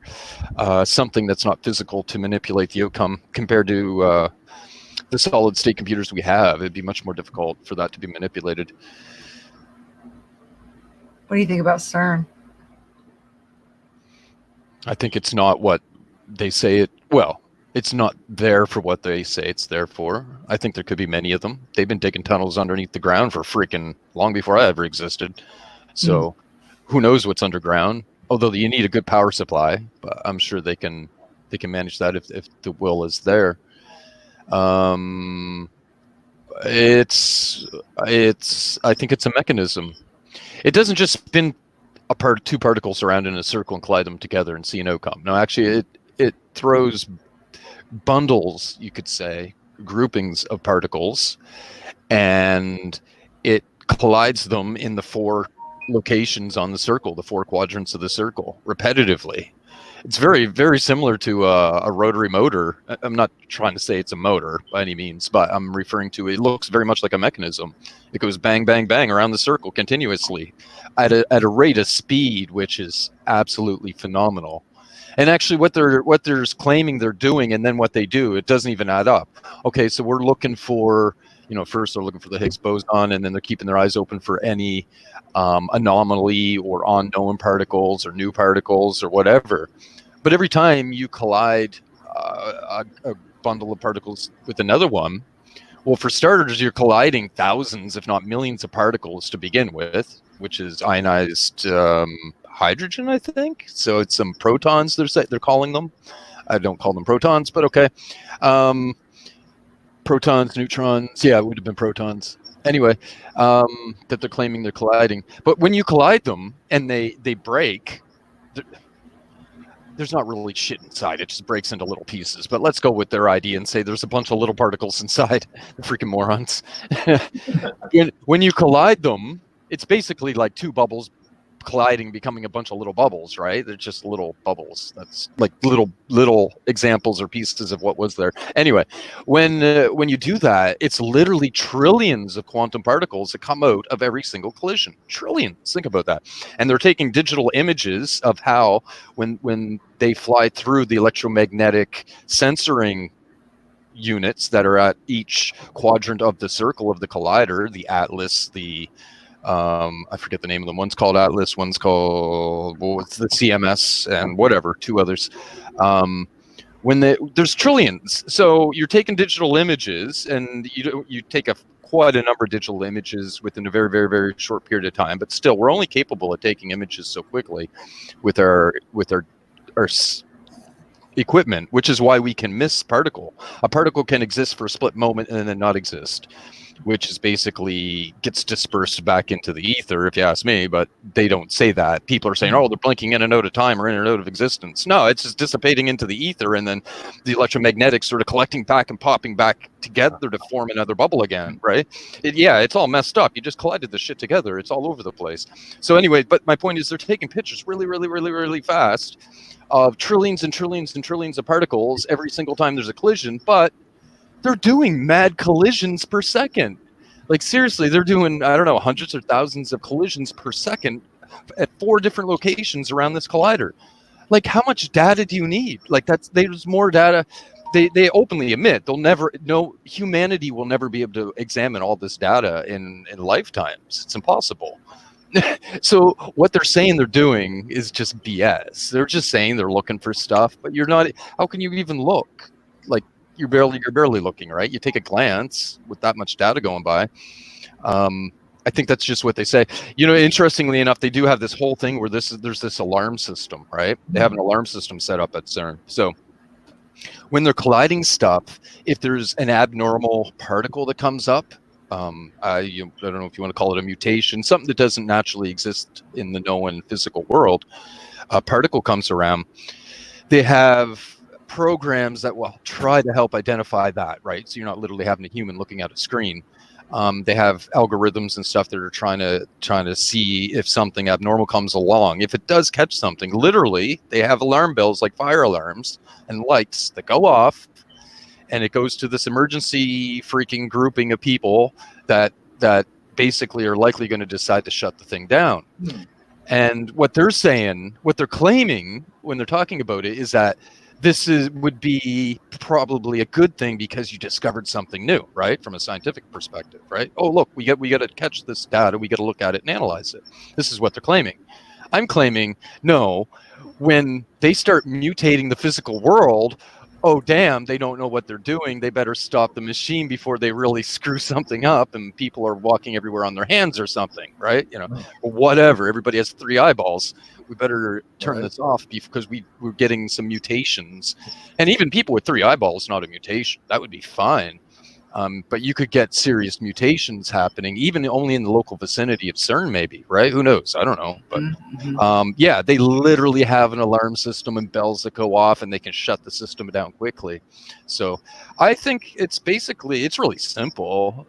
something that's not physical to manipulate the outcome compared to the solid state computers we have. It'd be much more difficult for that to be manipulated. What do you think about CERN? I think it's not what they say it. Well, It's not there for what they say it's there for. I think there could be many of them. They've been digging tunnels underneath the ground for freaking long before I ever existed. So who knows what's underground? Although you need a good power supply, but I'm sure they can manage that if the will is there. It's I think it's a mechanism. It doesn't just spin two particles around in a circle and collide them together and see an outcome. No, actually it throws bundles, you could say, groupings of particles, and it collides them in the 4 locations on the circle, the 4 quadrants of the circle, repetitively. It's very, very similar to a rotary motor. I'm not trying to say it's a motor by any means, but I'm referring to it looks very much like a mechanism. It goes bang, bang, bang around the circle continuously at a rate of speed which is absolutely phenomenal. And actually what they're claiming they're doing and then what they do, it doesn't even add up. Okay, so we're looking for, first they're looking for the Higgs boson, and then they're keeping their eyes open for any anomaly or unknown particles or new particles or whatever. But every time you collide a bundle of particles with another one, well, for starters, you're colliding thousands, if not millions of particles to begin with, which is ionized hydrogen, I think. So it's some protons, they're calling them. I don't call them protons, but okay. Protons, neutrons, yeah, it would have been protons. Anyway, that they're claiming they're colliding. But when you collide them and they break, there's not really shit inside. It just breaks into little pieces. But let's go with their idea and say there's a bunch of little particles inside. The freaking morons. When you collide them, it's basically like 2 bubbles colliding, becoming a bunch of little bubbles, right? They're just little bubbles. That's like little examples or pieces of what was there. Anyway, when you do that, it's literally trillions of quantum particles that come out of every single collision. Trillions. Think about that. And they're taking digital images of how when they fly through the electromagnetic censoring units that are at each quadrant of the circle of the collider, the Atlas, the I forget the name of them. One's called Atlas, one's called it's the CMS, and whatever, 2 others. There's trillions, so you're taking digital images, and you take quite a number of digital images within a very, very, very short period of time. But still, we're only capable of taking images so quickly with our equipment, which is why we can miss particle. A particle can exist for a split moment and then not exist, which is basically gets dispersed back into the ether, if you ask me, but they don't say that. People are saying, oh, they're blinking in and out of time or in and out of existence. No, it's just dissipating into the ether, and then the electromagnetics sort of collecting back and popping back together to form another bubble again, right? It's all messed up. You just collided the shit together. It's all over the place. So anyway, but my point is they're taking pictures really, really, really, really fast of trillions and trillions and trillions of particles every single time there's a collision, but they're doing mad collisions per second. Like seriously, they're doing, I don't know, hundreds or thousands of collisions per second at 4 different locations around this collider. Like, how much data do you need? Like, there's more data. They openly admit humanity will never be able to examine all this data in lifetimes. It's impossible. So what they're saying they're doing is just BS. They're just saying they're looking for stuff, but you're not. How can you even look? Like, you're barely looking, right? You take a glance with that much data going by. I think that's just what they say. Interestingly enough, they do have this whole thing where there's this alarm system, right? They have an alarm system set up at CERN. So when they're colliding stuff, if there's an abnormal particle that comes up, I don't know if you want to call it a mutation, something that doesn't naturally exist in the known physical world, a particle comes around. They have programs that will try to help identify that, right? So you're not literally having a human looking at a screen. They have algorithms and stuff that are trying to see if something abnormal comes along. If it does catch something, literally, they have alarm bells like fire alarms and lights that go off, and it goes to this emergency freaking grouping of people that basically are likely going to decide to shut the thing down. And what they're saying, what they're claiming when they're talking about it, is that this would be probably a good thing because you discovered something new, right? From a scientific perspective, right? Oh, look, we got to catch this data. We got to look at it and analyze it. This is what they're claiming. I'm claiming, no, when they start mutating the physical world, oh damn, they don't know what they're doing, they better stop the machine before they really screw something up and people are walking everywhere on their hands or something, right? Or whatever, everybody has 3 eyeballs, we better turn this off because we're getting some mutations. And even people with 3 eyeballs, not a mutation, that would be fine. But you could get serious mutations happening, even only in the local vicinity of CERN, maybe, right? Who knows? I don't know. But yeah, they literally have an alarm system and bells that go off, and they can shut the system down quickly. So I think it's really simple.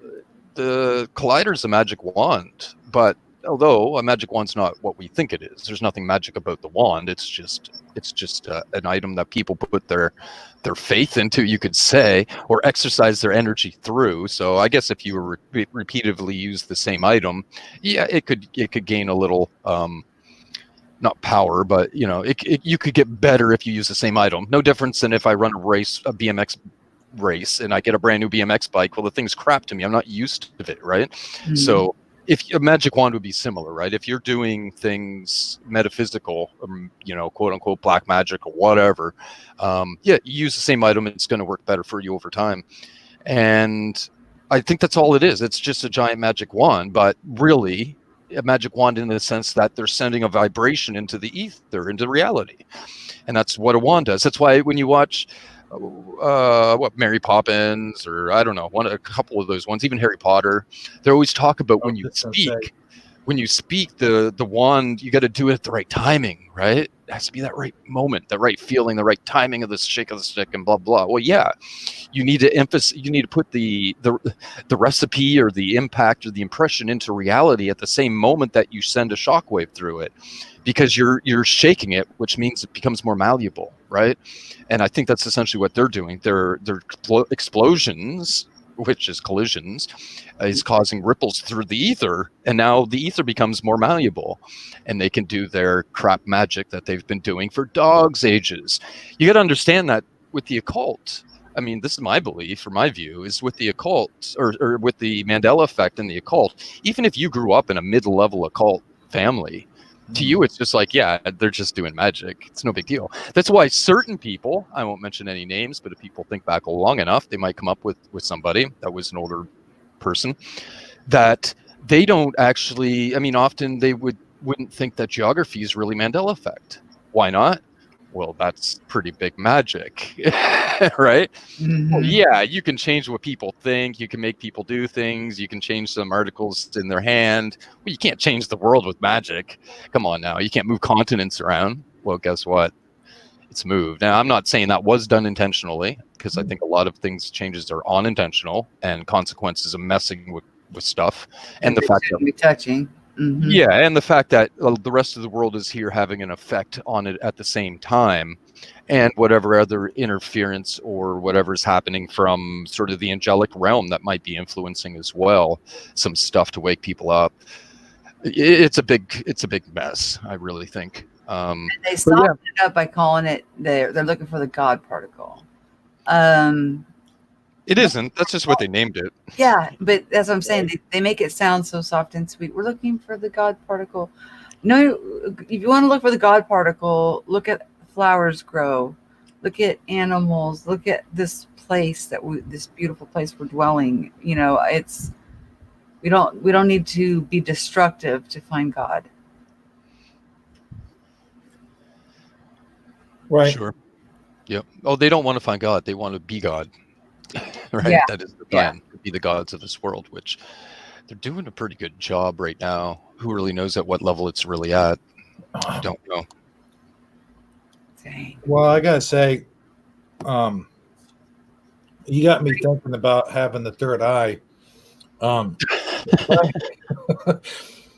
The collider's a magic wand, but although a magic wand's not what we think it is, there's nothing magic about the wand. It's just an item that people put their faith into, you could say, or exercise their energy through. So I guess if you were repeatedly use the same item, yeah, it could gain a little not power, but you could get better if you use the same item. No difference than if I run a BMX race and I get a brand new BMX bike. Well, the thing's crap to me. I'm not used to it, right? Mm-hmm. So if a magic wand would be similar, right? If you're doing things metaphysical, quote unquote black magic or whatever, you use the same item, it's going to work better for you over time. And I think that's all it is. It's just a giant magic wand, but really a magic wand in the sense that they're sending a vibration into the ether, into reality. And that's what a wand does. That's why when you watch Mary Poppins, or I don't know, a couple of those ones, even Harry Potter, they always talk about when you speak the wand, you got to do it at the right timing, right? It has to be that right moment, the right feeling, the right timing of the shake of the stick, and blah blah. Well, yeah, you need to put the recipe or the impact or the impression into reality at the same moment that you send a shockwave through it, because you're shaking it, which means it becomes more malleable, right? And I think that's essentially what they're doing. Their explosions, which is collisions, is causing ripples through the ether, and now the ether becomes more malleable, and they can do their crap magic that they've been doing for dogs' ages. You got to understand that with the occult. I mean, this is my belief, or my view, is with the occult, or with the Mandela effect and the occult. Even if you grew up in a mid-level occult family, to you, it's just like, yeah, they're just doing magic. It's no big deal. That's why certain people, I won't mention any names, but if people think back long enough, they might come up with somebody that was an older person that they don't actually, I mean, often they wouldn't think that geography is really Mandela effect. Why not? Well, that's pretty big magic, right? Mm-hmm. Well, yeah, you can change what people think. You can make people do things. You can change some articles in their hand. Well, you can't change the world with magic. Come on now. You can't move continents around. Well, guess what? It's moved. Now, I'm not saying that was done intentionally, because I think a lot of changes are unintentional and consequences of messing with stuff. And the fact that touching. Mm-hmm. Yeah, and the fact that the rest of the world is here having an effect on it at the same time, and whatever other interference or whatever is happening from sort of the angelic realm that might be influencing as well, some stuff to wake people up. It's a big mess, I really think. And they softened it up by calling it, they're looking for the God particle. It isn't. That's just what they named it. Yeah, but that's what I'm saying. They make it sound so soft and sweet. We're looking for the God particle. No, if you want to look for the God particle, look at flowers grow. Look at animals. Look at this place this beautiful place we're dwelling. We don't need to be destructive to find God. Right. Sure. Yep. Oh, they don't want to find God. They want to be God. Right. Yeah. That is the plan, to be the gods of this world, which they're doing a pretty good job right now. Who really knows at what level it's really at? I don't know. Dang. Well, I gotta say, you got me thinking about having the third eye. Not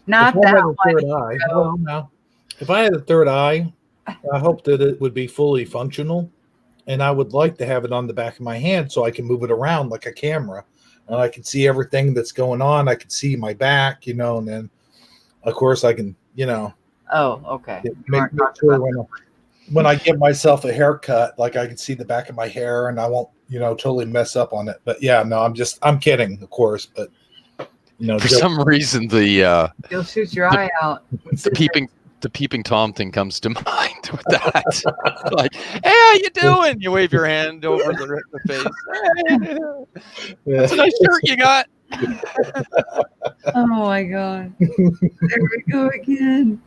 that one. Well, no. If I had a third eye, I hope that it would be fully functional, and I would like to have it on the back of my hand so I can move it around like a camera, and I can see everything that's going on. I can see my back, and then, of course, I can, Oh, okay. Make sure when I give myself a haircut, like I can see the back of my hair, and I won't, totally mess up on it. But yeah, no, I'm kidding, of course, but for some reason you'll shoot your eye out. The the peeping Tom thing comes to mind with that. Like, hey, how you doing? You wave your hand over the face. Hey, that's a nice shirt you got. Oh my god. There we go again.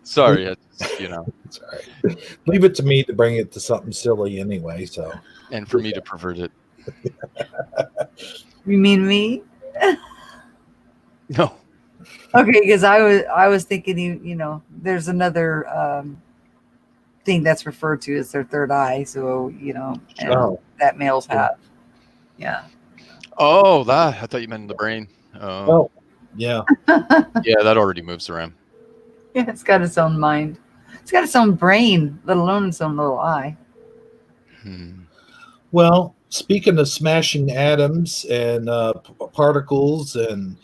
Sorry, it's, you know, It's all right. Leave it to me to bring it to something silly anyway. So, and for me to pervert it. You mean me? No. Okay, because I was thinking you know, there's another thing that's referred to as their third eye, so you know, and that males have. Yeah. Oh, that I thought you meant in the brain. oh, yeah. Yeah, that already moves around. Yeah, it's got its own mind. It's got its own brain, let alone its own little eye. Well, speaking of smashing atoms and particles, and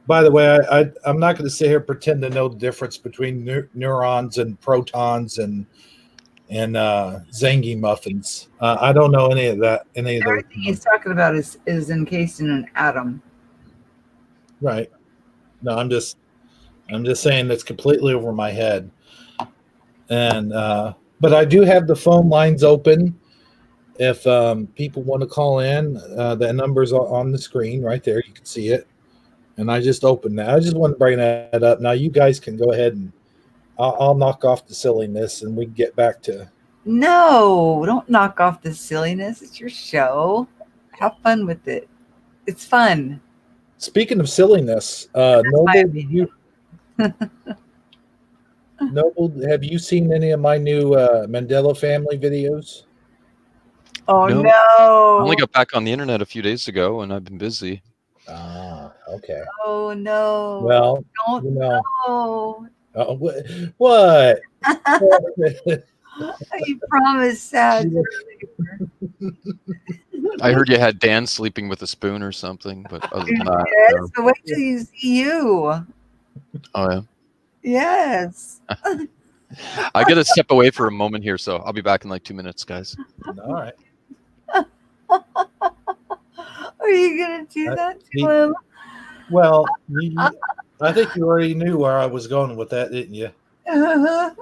by the way, I'm not going to sit here and pretend to know the difference between neurons and protons and Zangy muffins. I don't know any of that. Any of those. Everything he's talking about is encased in an atom. Right. No, I'm just saying that's completely over my head. And but I do have the phone lines open. If people want to call in, the numbers are on the screen right there. You can see it. And I just opened that. I just want to bring that up. Now you guys can go ahead and I'll knock off the silliness and we can get back to. No, don't knock off the silliness. It's your show. Have fun with it. It's fun. Speaking of silliness, Noble, Noble, have you seen any of my new Mandela Family videos? Oh No. no! I only got back on the internet a few days ago, and I've been busy. Ah, okay. Oh no! Well, Don't you know. What? What? You promised sad. I heard you had Dan sleeping with a spoon or something, but other than that, Yes, but wait till you see you. Oh yeah. Yes. I gotta step away for a moment here, so I'll be back in like 2 minutes, guys. All right. Are you gonna do that to him? Well, I think you already knew where I was going with that, didn't you? I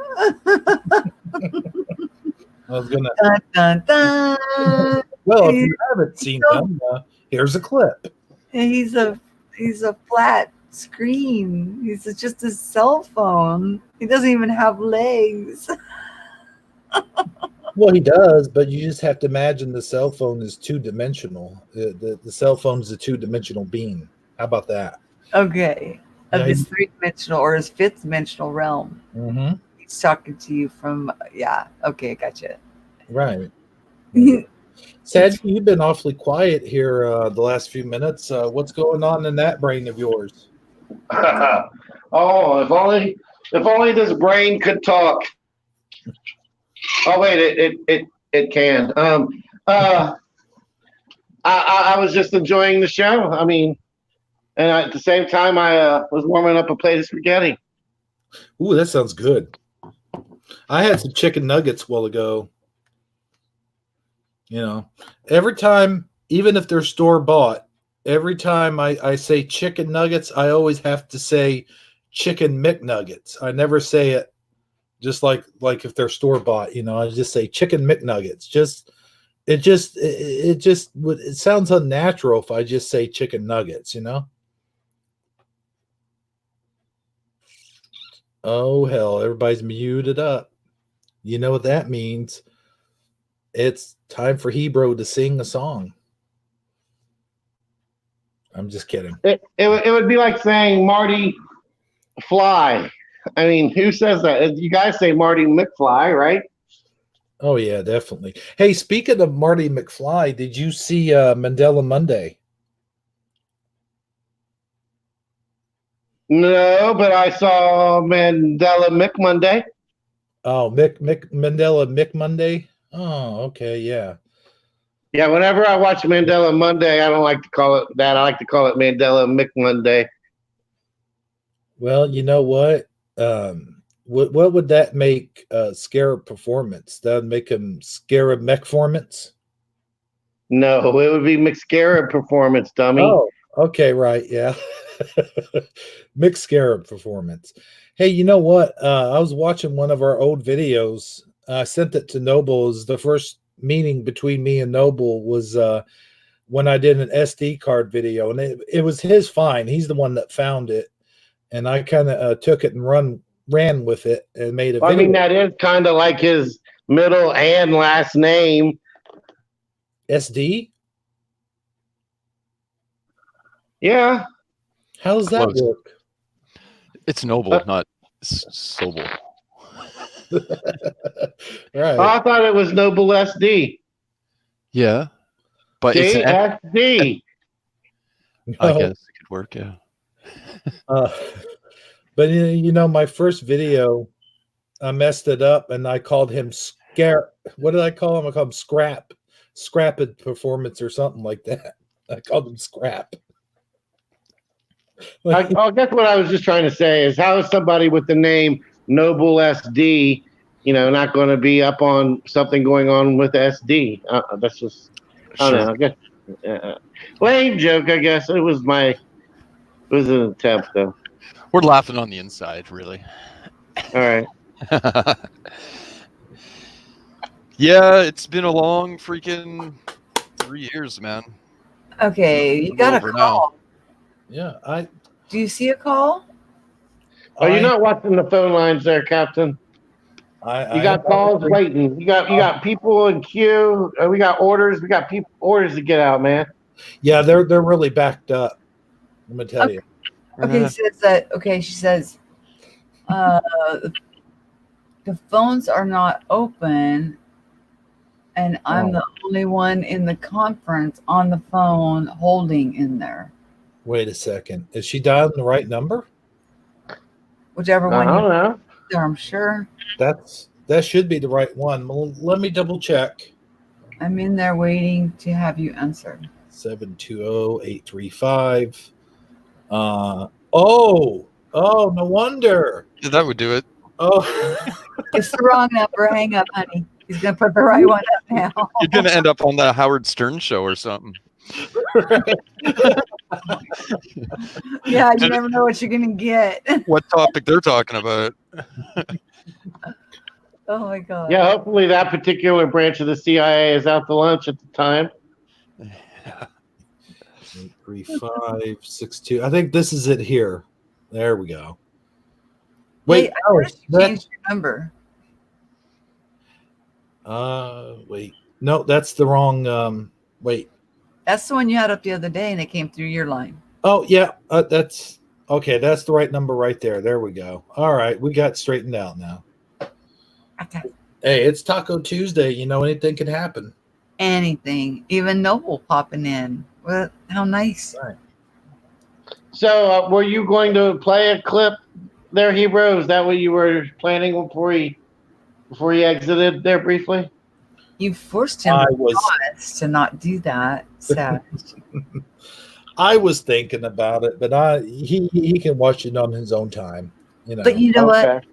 was gonna. Dun, dun, dun. Well, if you haven't seen them, here's a clip. He's a flat screen. He's just a cell phone. He doesn't even have legs. Well, he does, but you just have to imagine the cell phone is two-dimensional. The cell phone is a two-dimensional being. How about that? Okay. Of Yeah, his three-dimensional or his fifth-dimensional realm. Mm-hmm. He's talking to you from, yeah. Okay, gotcha. Right. Sad, you've been awfully quiet here the last few minutes. What's going on in that brain of yours? Oh, if only this brain could talk. Oh wait, it can. I was just enjoying the show. I mean, and at the same time, I was warming up a plate of spaghetti. Ooh, that sounds good. I had some chicken nuggets a while ago. You know, every time, even if they're store bought, every time I say chicken nuggets, I always have to say chicken McNuggets. I never say it just like if they're store bought. You know, I just say chicken McNuggets. It sounds unnatural if I just say chicken nuggets. You know. Oh hell, everybody's muted up. You know what that means? It's time for Hebrew to sing a song. I'm just kidding. It would be like saying Marty Fly. I mean, who says that? You guys say Marty McFly, right? Oh yeah, definitely. Hey, speaking of Marty McFly, did you see Mandela Monday? No, but I saw Mandela McMonday. Oh, Mandela Mick Monday. Oh, okay, yeah. Yeah, whenever I watch Mandela Monday, I don't like to call it that. I like to call it Mandela McMonday. Well, you know what? What would that make Scarab Performance? That would make him Scarab Mechformance? No, it would be McScarab Performance, dummy. Oh, Okay, right, yeah. Mixed Scarab performance. Hey, you know what? I was watching one of our old videos. I sent it to Noble. It was the first meeting between me and Noble was when I did an SD card video, and it was his find. He's the one that found it, and I kind of took it and ran with it and made a I video. mean, that is kind of like his middle and last name. SD? Yeah. How does that Close. work? It's Noble, not Sobel. Right. Oh, I thought it was Noble SD. Yeah, but it's See, an SD. I No. guess it could work. Yeah. But you know, my first video, I messed it up and I called him Scare. What did I call him? I called him Scrapped Performance or something like that. I called him Scrap. I guess what I was just trying to say is how is somebody with the name Noble SD, not going to be up on something going on with SD? That's just, I don't know. I guess lame joke. I guess it was an attempt though. We're laughing on the inside, really. All right. Yeah, it's been a long freaking 3 years, man. Okay, you got a Over call. Yeah, Do you see a call? Are you not watching the phone lines there, Captain? You got calls waiting. You got people in queue. We got orders. We got orders to get out, man. Yeah, they're really backed up. Let me tell you. Okay, she says that. Okay, she says, the phones are not open, and I'm the only one in the conference on the phone holding in there. Wait a second. Is she dialing the right number? Whichever I one don't know. there, I'm sure. That should be the right one. Well, let me double check. I'm in there waiting to have you answer. 720-835. Oh, no wonder. Yeah, that would do it. Oh, It's the wrong number. Hang up, honey. He's gonna put the right one up now. You're gonna end up on the Howard Stern show or something. Yeah, you never know what you're gonna get. What topic they're talking about? Oh my god. Yeah, hopefully that particular branch of the CIA is out to lunch at the time. 83562. I think this is it here. There we go. Wait, Hey, I noticed you changed your number. wait. No, that's the wrong. Wait. That's the one you had up the other day, and it came through your line. Oh yeah, that's okay. That's the right number right there. There we go. All right, we got straightened out now. Okay. Hey, it's Taco Tuesday. You know, anything can happen. Anything, even Noble popping in. Well, how nice. Right. So, were you going to play a clip there, Hebrew? Is that what you were planning before he exited there briefly? You forced him to not do that. Sad. I was thinking about it, but he can watch it on his own time. You know. But you know what,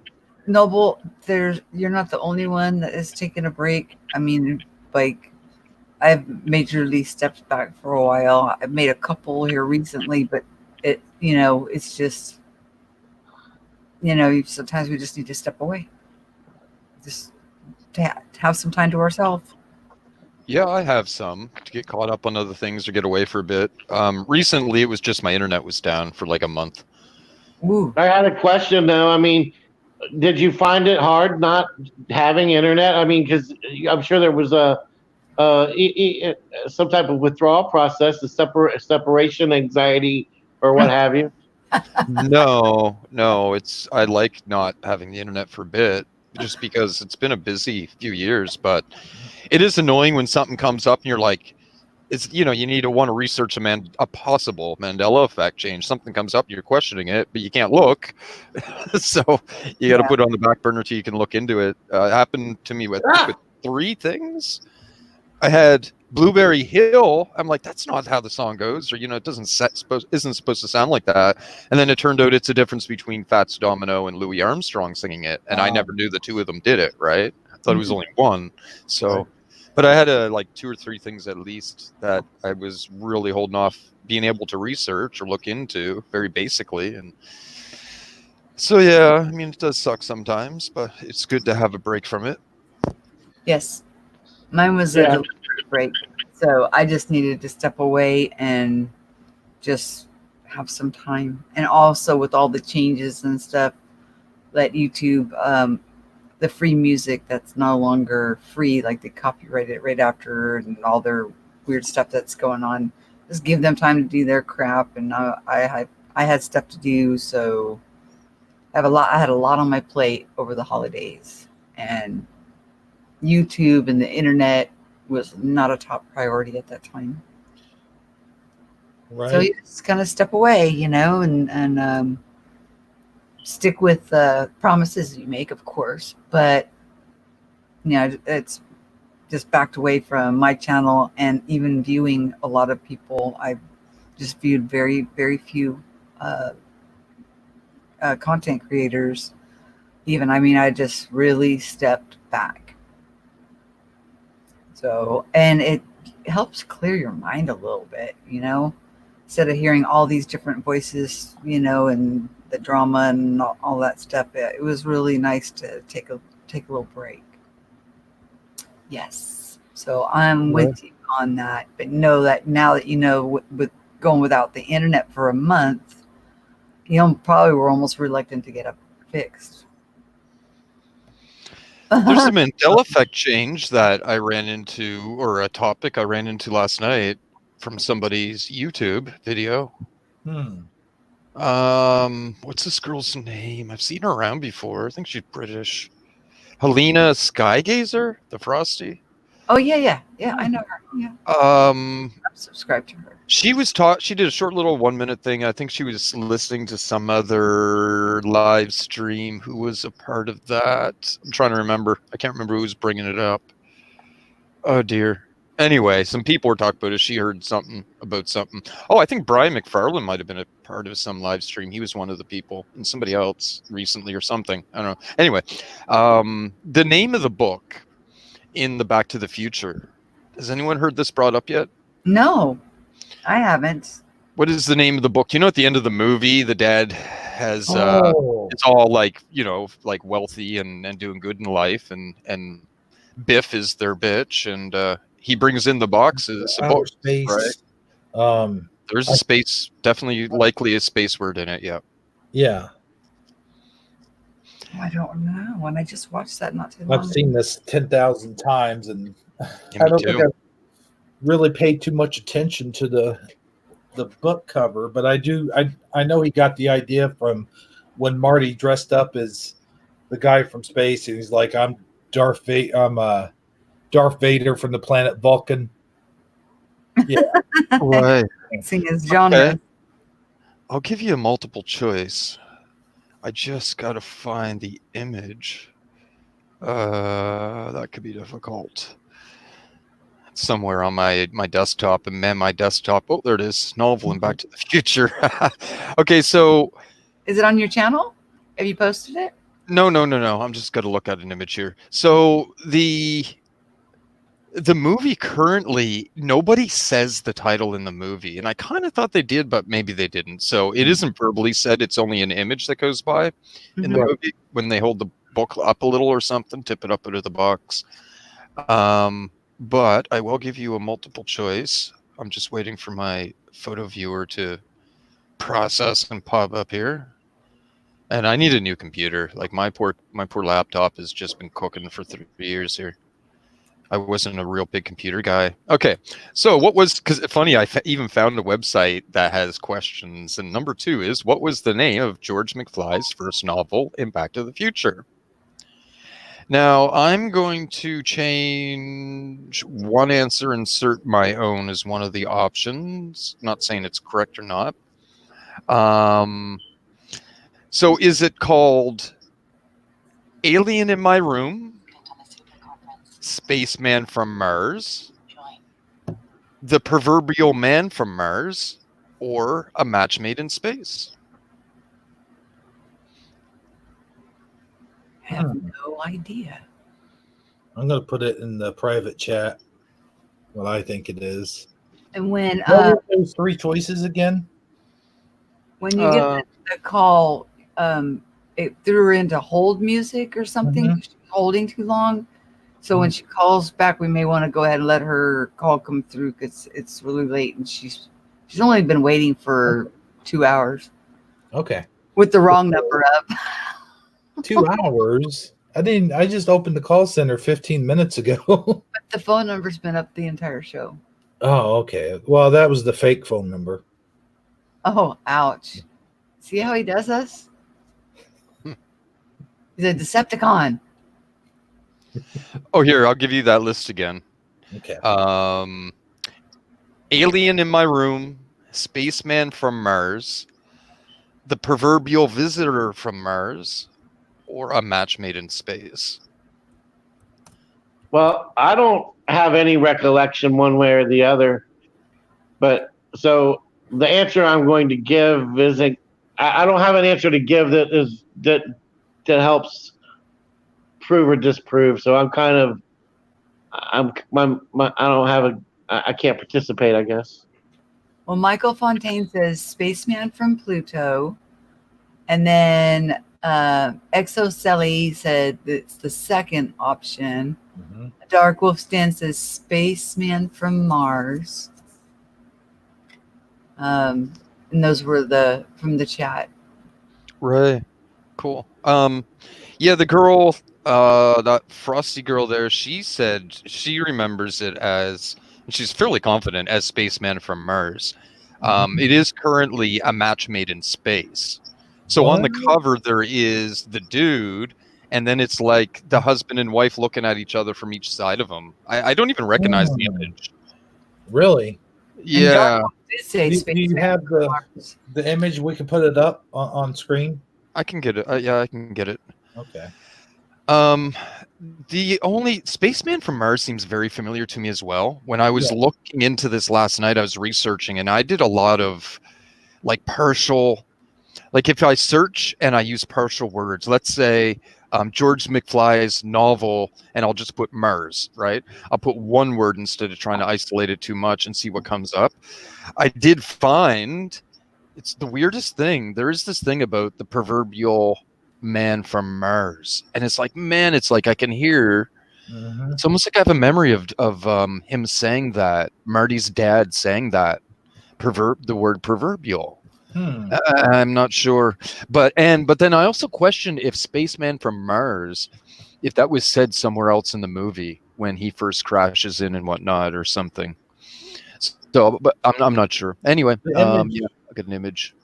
Noble, you're not the only one that is taking a break. I mean, like, I've majorly stepped back for a while. I've made a couple here recently, but it's just, sometimes we just need to step away. Just to have some time to ourselves. Yeah, I have some to get caught up on other things or get away for a bit. Recently, it was just my internet was down for like a month. Ooh. I had a question though. I mean, did you find it hard not having internet? I mean, because I'm sure there was some type of withdrawal process, a separation anxiety or what have you. No, I like not having the internet for a bit just because it's been a busy few years, but it is annoying when something comes up and you're like, you need to want to research a possible Mandela effect change. Something comes up, you're questioning it, but you can't look. So you got to put it on the back burner till you can look into it. It happened to me with 3 things. I had Blueberry Hill. I'm like, that's not how the song goes, or it isn't supposed to sound like that. And then it turned out it's a difference between Fats Domino and Louis Armstrong singing it, and I never knew the two of them did it. Right? I thought it was only one. So But I had like 2 or 3 things at least that I was really holding off being able to research or look into very basically. And so, yeah, I mean, it does suck sometimes, but it's good to have a break from it. Yes, mine was a Yeah. deliberate break. So I just needed to step away and just have some time. And also with all the changes and stuff, let YouTube, the free music that's no longer free, like they copyright it right after and all their weird stuff that's going on. Just give them time to do their crap. And I had stuff to do, so I had a lot on my plate over the holidays, and YouTube and the internet was not a top priority at that time. Right. So you just kind of step away, and stick with promises you make, of course. But it's just backed away from my channel, and even viewing a lot of people. I just viewed very, very few content creators. Even, I mean, I just really stepped back. So, and it helps clear your mind a little bit, instead of hearing all these different voices, and the drama and all that stuff. It was really nice to take a little break. Yes. So I'm with you on that, but know that now that with going without the internet for a month, probably were almost reluctant to get it fixed. There's a Mandela effect change that I ran into, or a topic I ran into last night from somebody's YouTube video. What's this girl's name? I've seen her around before. I think she's British. Helena Skygazer, the Frosty. Oh yeah. I know her. Yeah, I'm subscribed to her. She did a short little 1-minute thing. I think she was listening to some other live stream. Who was a part of that? I'm trying to remember. I can't remember who was bringing it up. Oh dear. Anyway, some people were talking about it. She heard something about something. Oh, I think Brian McFarlane might have been a part of some live stream. He was one of the people, and somebody else recently or something. I don't know. Anyway, the name of the book in the Back to the Future. Has anyone heard this brought up yet? No, I haven't. What is the name of the book? At the end of the movie, the dad has it's all like like wealthy and doing good in life, and Biff is their bitch, and he brings in the boxes of outer books, space. right? There's a space, definitely likely a space word in it. Yeah. Yeah. I don't know. And I just watched that not too long I've seen this 10,000 times, and Yeah, I don't me think too. I've really paid too much attention to the book cover, but I know he got the idea from when Marty dressed up as the guy from space, and he's like, I'm Darth Vader from the planet Vulcan. Yeah. Right. Mixing his genre. Okay. I'll give you a multiple choice. I just gotta find the image. That could be difficult. It's somewhere on my desktop, and man, my desktop. Oh, there it is. Novel and Back to the Future. Okay, so Is it on your channel? Have you posted it? no. I'm just gonna look at an image here. So the movie currently, nobody says the title in the movie, and I kind of thought they did, but maybe they didn't. So it isn't verbally said. It's only an image that goes by in the movie when they hold the book up a little or something, tip it up out of the box. But I will give you a multiple choice. I'm just waiting for my photo viewer to process and pop up here. And I need a new computer. Like my poor laptop has just been cooking for 3 years here. I wasn't a real big computer guy. Okay, so because funny, I even found a website that has questions. And number 2 is, what was the name of George McFly's first novel in Back to the Future? Now, I'm going to change one answer, insert my own as one of the options. Not saying it's correct or not. So is it called Alien in My Room, Spaceman from Mars, The Proverbial Man from Mars, or A Match Made in Space? I have no idea. I'm going to put it in the private chat. what I think it is. And when What were those three choices again? when you get the call, it threw her into hold music or something. Mhm. She was holding too long. So when she calls back, we may want to go ahead and let her call come through because it's really late and she's only been waiting for 2 hours Okay. with the wrong number up. 2 hours? I just opened the call center 15 minutes ago. But the phone number's been up the entire show. Oh, okay. Well, that was the fake phone number. Oh, ouch. See how he does us? He's a Decepticon. Oh, here, I'll give you that list again. Okay. Alien in My Room, Spaceman from Mars, The Proverbial Visitor from Mars, or A Match Made in Space. Well, I don't have any recollection one way or the other, but so the answer I'm going to give isn't. I don't have an answer to give that helps prove or disprove. So I'm kind of I don't have I can't participate, I guess. Well, Michael Fontaine says Spaceman from Pluto. And then Exocelli said it's the second option. Mhm. Dark Wolf's Den says Spaceman from Mars. And those were from the chat. Right. Cool. Yeah, the girl, that frosty girl there, she said she remembers it as, and she's fairly confident, as Spaceman from Mars. It is currently A Match Made in Space. So on the cover there is the dude, and then it's like the husband and wife looking at each other from each side of them. I don't even recognize the image. Really? Yeah, Did say Do you Spaceman have from Mars. the image? We can put it up on screen. I can get it. Yeah, I can get it. Okay. The only Spaceman from Mars seems very familiar to me as well. When I was looking into this last night, I was researching, and I did a lot of like partial, like if I search and I use partial words, let's say George McFly's novel, and I'll just put Mars, right? I'll put one word instead of trying to isolate it too much and see what comes up. I did find it's the weirdest thing. There is this thing about the proverbial man from Mars, and it's like, man, it's like I can hear. It's almost like I have a memory of him saying that, Marty's dad saying that, the word proverbial. I'm not sure, but then I also question if Spaceman from Mars, if that was said somewhere else in the movie when he first crashes in and whatnot or something. So, but I'm not sure. Anyway, yeah, I got an image.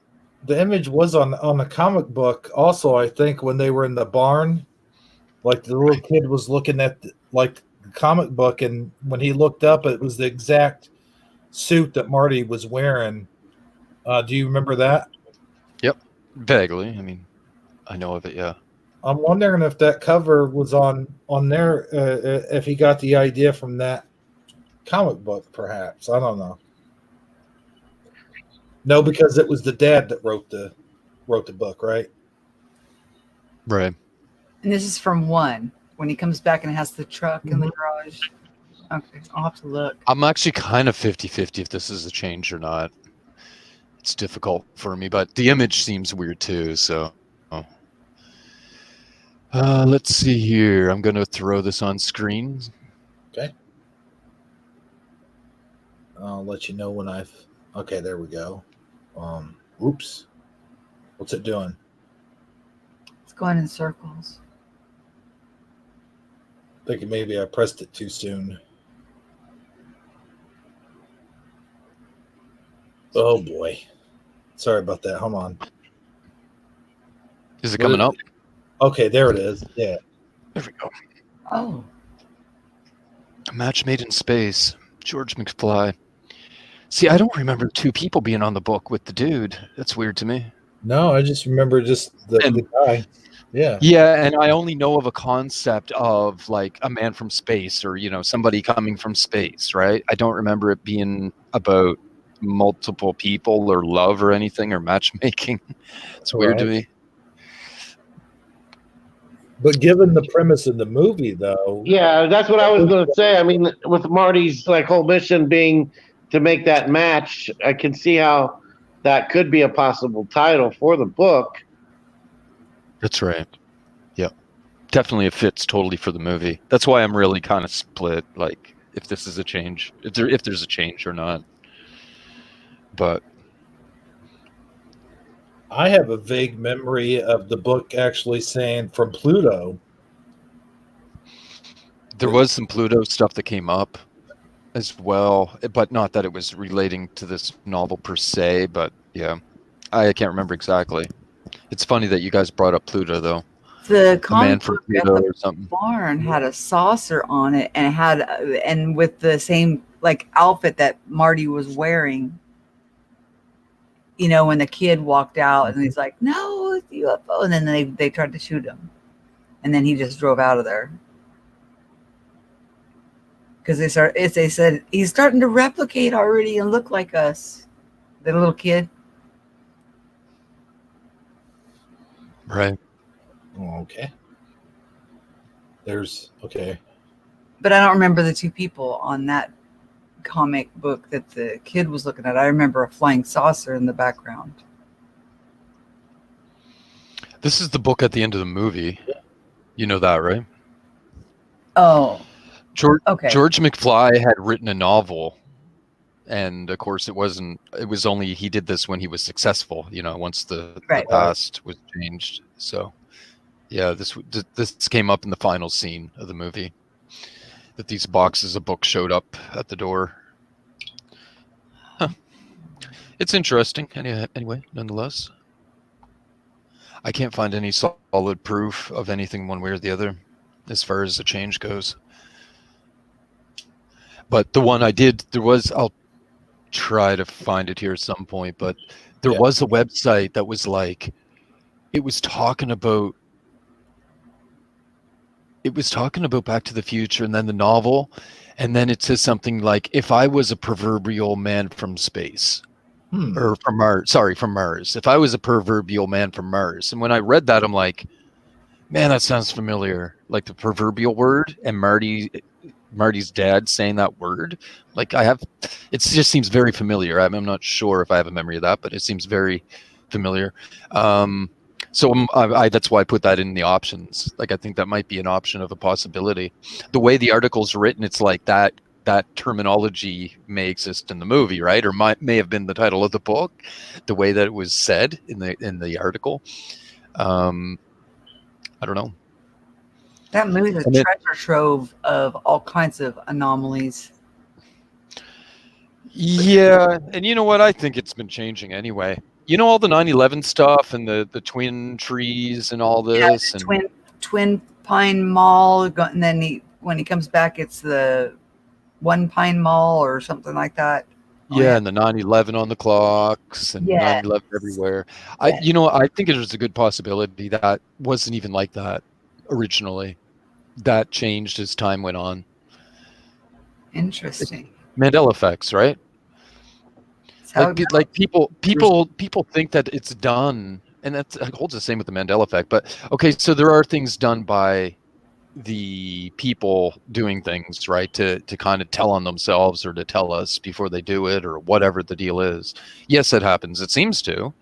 The image was on a comic book also, I think, when they were in the barn. Like the little kid was looking at the comic book, and when he looked up, it was the exact suit that Marty was wearing. Do you remember that? Yep, vaguely. I mean, I know of it. Yeah. I'm wondering if that cover was on there. If he got the idea from that comic book, perhaps. I don't know. No, because it was the dad that wrote the book, right? Right. And this is from one when he comes back and has the truck in the garage. Okay, I'll have to look. I'm actually kind of 50-50 if this is a change or not. It's difficult for me, but the image seems weird too. So, let's see here. I'm going to throw this on screen. Okay. I'll let you know when I've. Okay, there we go. Oops. What's it doing? It's going in circles. Thinking maybe I pressed it too soon. Oh boy. Sorry about that. Hold on. Is it coming up? Okay, there it is. Yeah. There we go. Oh. A Match Made in Space. George McFly. See, I don't remember two people being on the book with the dude. That's weird to me. No, I just remember just the guy. Yeah. Yeah, and I only know of a concept of like a man from space, or somebody coming from space, right? I don't remember it being about multiple people or love or anything or matchmaking. It's weird to me. But given the premise of the movie, though, Yeah, that's what I was going to say. I mean, with Marty's like whole mission being to make that match, I can see how that could be a possible title for the book. That's right. Yeah, definitely it fits totally for the movie. That's why I'm really kind of split, like if this is a change, if there's a change or not. But I have a vague memory of the book actually saying from Pluto. there was some Pluto stuff that came up as well, but not that it was relating to this novel per se. But yeah, I can't remember exactly. It's funny that you guys brought up Pluto, though. The A man comic from book at Pluto the or something. barn had a saucer on it, and and with the same like outfit that Marty was wearing. You know, when the kid walked out and he's like, "No, it's UFO," and then they tried to shoot him, and then he just drove out of there because they said he's starting to replicate already and look like us, the little kid. Right. Okay. Okay. But I don't remember the two people on that comic book that the kid was looking at. I remember a flying saucer in the background. This is the book at the end of the movie. You know that, right? Oh, George McFly had written a novel, and of course it was only he did this when he was successful, once the past was changed. So yeah, this came up in the final scene of the movie, that these boxes of books showed up at the door. Huh. It's interesting anyway, nonetheless. I can't find any solid proof of anything one way or the other as far as the change goes. But the one I did, I'll try to find it here at some point, but there was a website that was like, it was talking about Back to the Future and then the novel, and then it says something like, if I was a proverbial man from space. Or from Mars. If I was a proverbial man from Mars. And when I read that, I'm like, man, that sounds familiar. Like the proverbial word and Marty's dad saying that word. Like it just seems very familiar. I'm not sure if I have a memory of that, but it seems very familiar. So that's why I put that in the options. Like, I think that might be an option of a possibility. The way the article's written, it's like that terminology may exist in the movie, right? Or may have been the title of the book, the way that it was said in the article. I don't know. That movie's a treasure trove of all kinds of anomalies. Yeah, and you know what? I think it's been changing anyway. All the 9/11 stuff and the twin trees and all this, and Twin Pine Mall, and then when he comes back, it's the One Pine Mall or something like that. Yeah, and the 9/11 on the clocks and 9/11 everywhere. I think it was a good possibility that wasn't even like that originally. That changed as time went on. Interesting. Mandela effects, right? Like people think that it's done, and that holds the same with the Mandela effect. But okay, so there are things done by the people doing things, right, to kind of tell on themselves or to tell us before they do it or whatever the deal is. Yes, it happens. It seems to.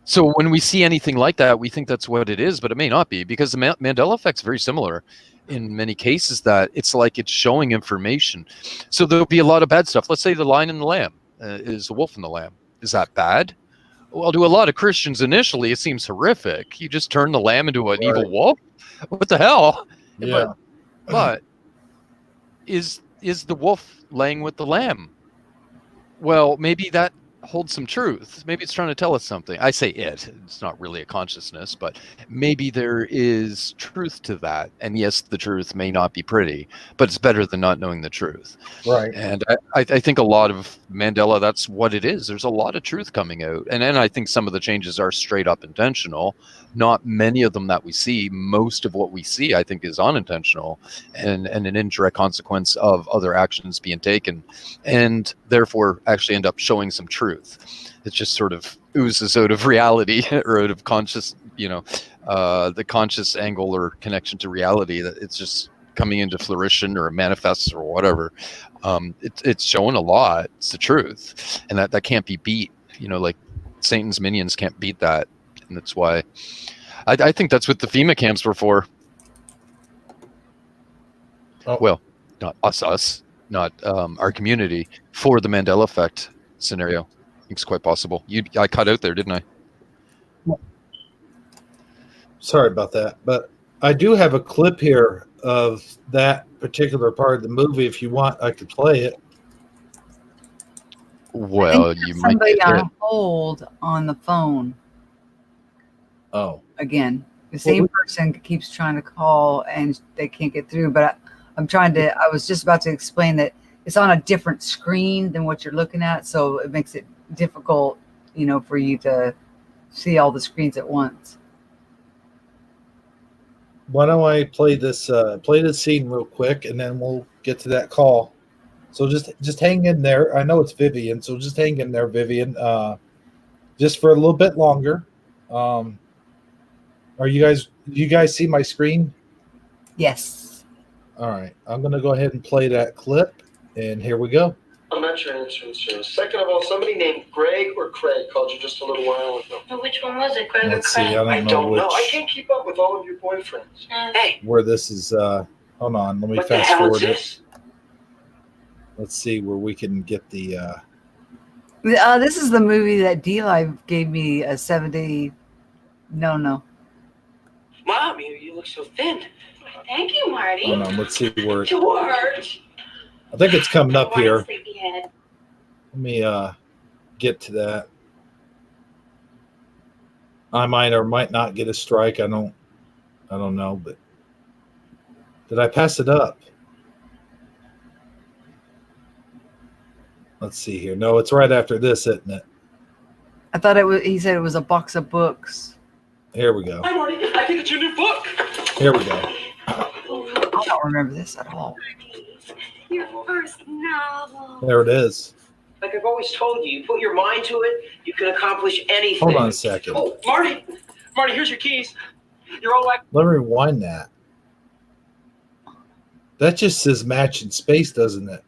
So when we see anything like that, we think that's what it is, but it may not be, because the Mandela effect's very similar in many cases, that it's like it's showing information. So there'll be a lot of bad stuff. Let's say the lion and the lamb is the wolf and the lamb. Is that bad? Well, to a lot of Christians initially, it seems horrific. You just turn the lamb into an evil wolf? What the hell? Yeah. But is the wolf laying with the lamb? Well, maybe that holds some truth. Maybe it's trying to tell us something. I say it's not really a consciousness, but maybe there is truth to that. And yes, the truth may not be pretty, but it's better than not knowing the truth. Right. And I think a lot of Mandela, that's what it is. There's a lot of truth coming out. And I think some of the changes are straight up intentional. Not many of them that we see. Most of what we see, I think, is unintentional and an indirect consequence of other actions being taken, and therefore actually end up showing some truth. It just sort of oozes out of reality or out of conscious, the conscious angle or connection to reality, that it's just coming into fruition or manifests or whatever. It's showing a lot. It's the truth, and that can't be beat. Like Satan's minions can't beat that, and that's why I think that's what the FEMA camps were for. Oh. Well, not us, not our community, for the Mandela effect scenario. I think it's quite possible. I cut out there, didn't I? Sorry about that, but I do have a clip here of that particular part of the movie. If you want, I could play it. Well, you might somebody get hit. on hold on the phone Oh, again. The same person keeps trying to call and they can't get through. But I was just about to explain that it's on a different screen than what you're looking at, so it makes it difficult, for you to see all the screens at once. why don't I play this scene real quick, and then we'll get to that call. So just hang in there. I know it's Vivian, so just hang in there, Vivian. Just for a little bit longer. Do you guys see my screen? Yes. All right. I'm going to go ahead and play that clip, and here we go. I'm not your answering service. Second of all, somebody named Greg or Craig called you just a little while ago. But which one was it, Greg or Let's see. Craig? I don't know I can't keep up with all of your boyfriends. Hey, where this is. Hold on. Let me what the fast hell is forward it. this? Let's see where we can get the. This is the movie that D-Live gave me a 7-day. No. Mom, you look so thin. thank you, Marty. Hold on. Let's see where. George. I think it's coming up Morning, here. sleepyhead. Let me get to that. I might or might not get a strike. I don't know, but did I pass it up? Let's see here. No, it's right after this, isn't it? I thought he said it was a box of books. Here we go. Hi, Marty. I think it's your new book. Here we go. I don't remember this at all. Your first novel. There it is. Like I've always told you, you put your mind to it, you can accomplish anything. Hold on a second. Oh, Marty, here's your keys. You're all like. Let me rewind that. That just says match in space, doesn't it?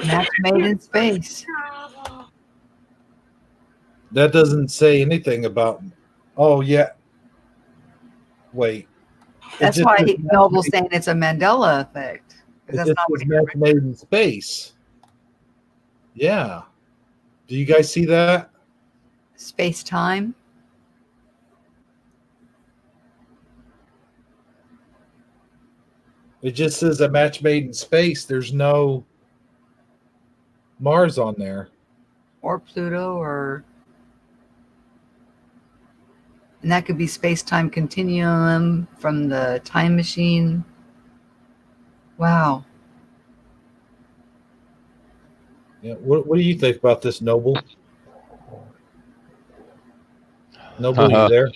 Match made in space. Novel. That doesn't say anything about. Oh yeah. Wait. That's why Noble's saying it's a Mandela effect. It That's just not says match made in space. Yeah. Do you guys see that? space time. It just says a match made in space. There's no Mars on there. Or Pluto, and that could be space-time continuum from the time machine. Wow. Yeah. What do you think about this, Noble? Noble, you there?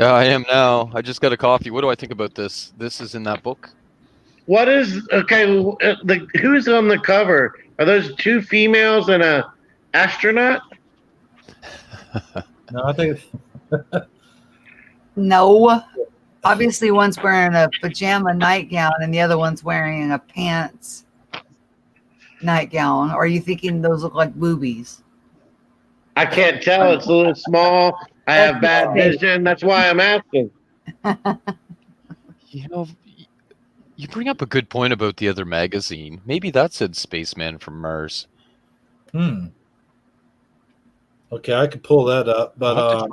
Yeah, I am now. I just got a coffee. What do I think about this? This is in that book. What is who's on the cover? Are those two females and a astronaut? No, I think. No. Obviously, one's wearing a pajama nightgown and the other one's wearing a pants nightgown. Or are you thinking those look like boobies? I can't tell. It's a little small. I have bad vision. That's why I'm asking. You bring up a good point about the other magazine. Maybe that said Spaceman from Mars. Okay, I could pull that up, but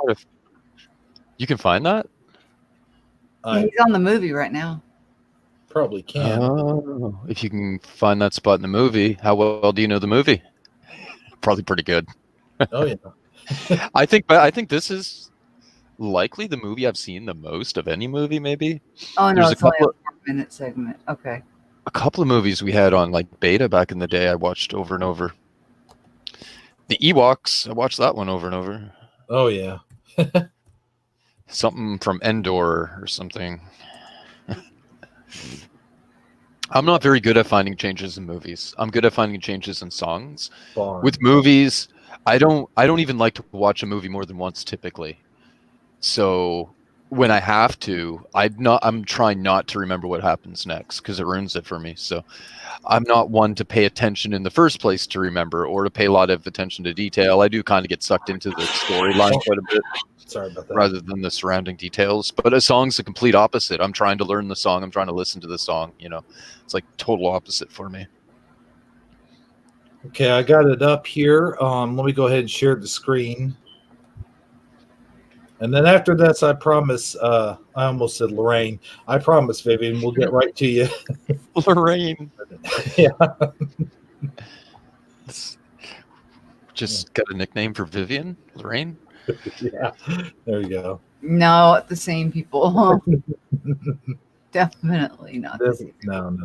you can find that? He's on the movie right now. Probably can't. Oh, if you can find that spot in the movie, how well do you know the movie? Probably pretty good. Oh yeah. I think this is likely the movie I've seen the most of any movie. Maybe. Oh no, There's it's only a 4-minute segment. Okay. A couple of movies we had on like beta back in the day. I watched over and over. The Ewoks. I watched that one over and over. Oh yeah. Something from Endor or something. I'm not very good at finding changes in movies. I'm good at finding changes in songs. Far. With movies, I don't even like to watch a movie more than once typically. So when I have to, I'm trying not to remember what happens next because it ruins it for me. So I'm not one to pay attention in the first place to remember or to pay a lot of attention to detail. I do kind of get sucked into the storyline quite a bit. Sorry about that. Rather than the surrounding details. But a song's the complete opposite. I'm trying to learn the song. I'm trying to listen to the song. It's like total opposite for me. Okay, I got it up here. Let me go ahead and share the screen. And then after this, I promise, I almost said Lorraine. I promise, Vivian, we'll get right to you. Lorraine. Yeah. Just got a nickname for Vivian? Lorraine? Yeah. There you go. No, the same people. Definitely not the same. No.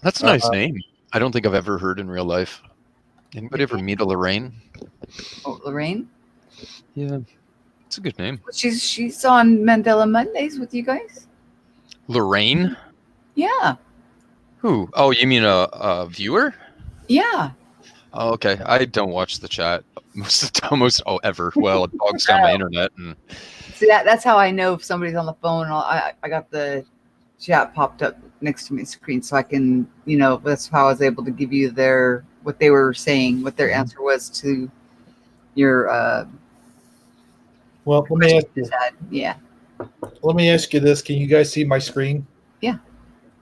That's a nice name. I don't think I've ever heard in real life. Anybody ever meet a Lorraine? Oh, Lorraine? Yeah. It's a good name. She's on Mandela Mondays with you guys. Lorraine? Yeah. Who? Oh, you mean a viewer? Yeah. Oh, okay. I don't watch the chat most of the time, ever. Well, it bogs down my internet. And See, that's how I know if somebody's on the phone. I got the chat popped up next to my screen, so I can, that's how I was able to give you what they were saying, what their answer was to your. Well, let me ask you. Yeah. Let me ask you this: can you guys see my screen? Yeah.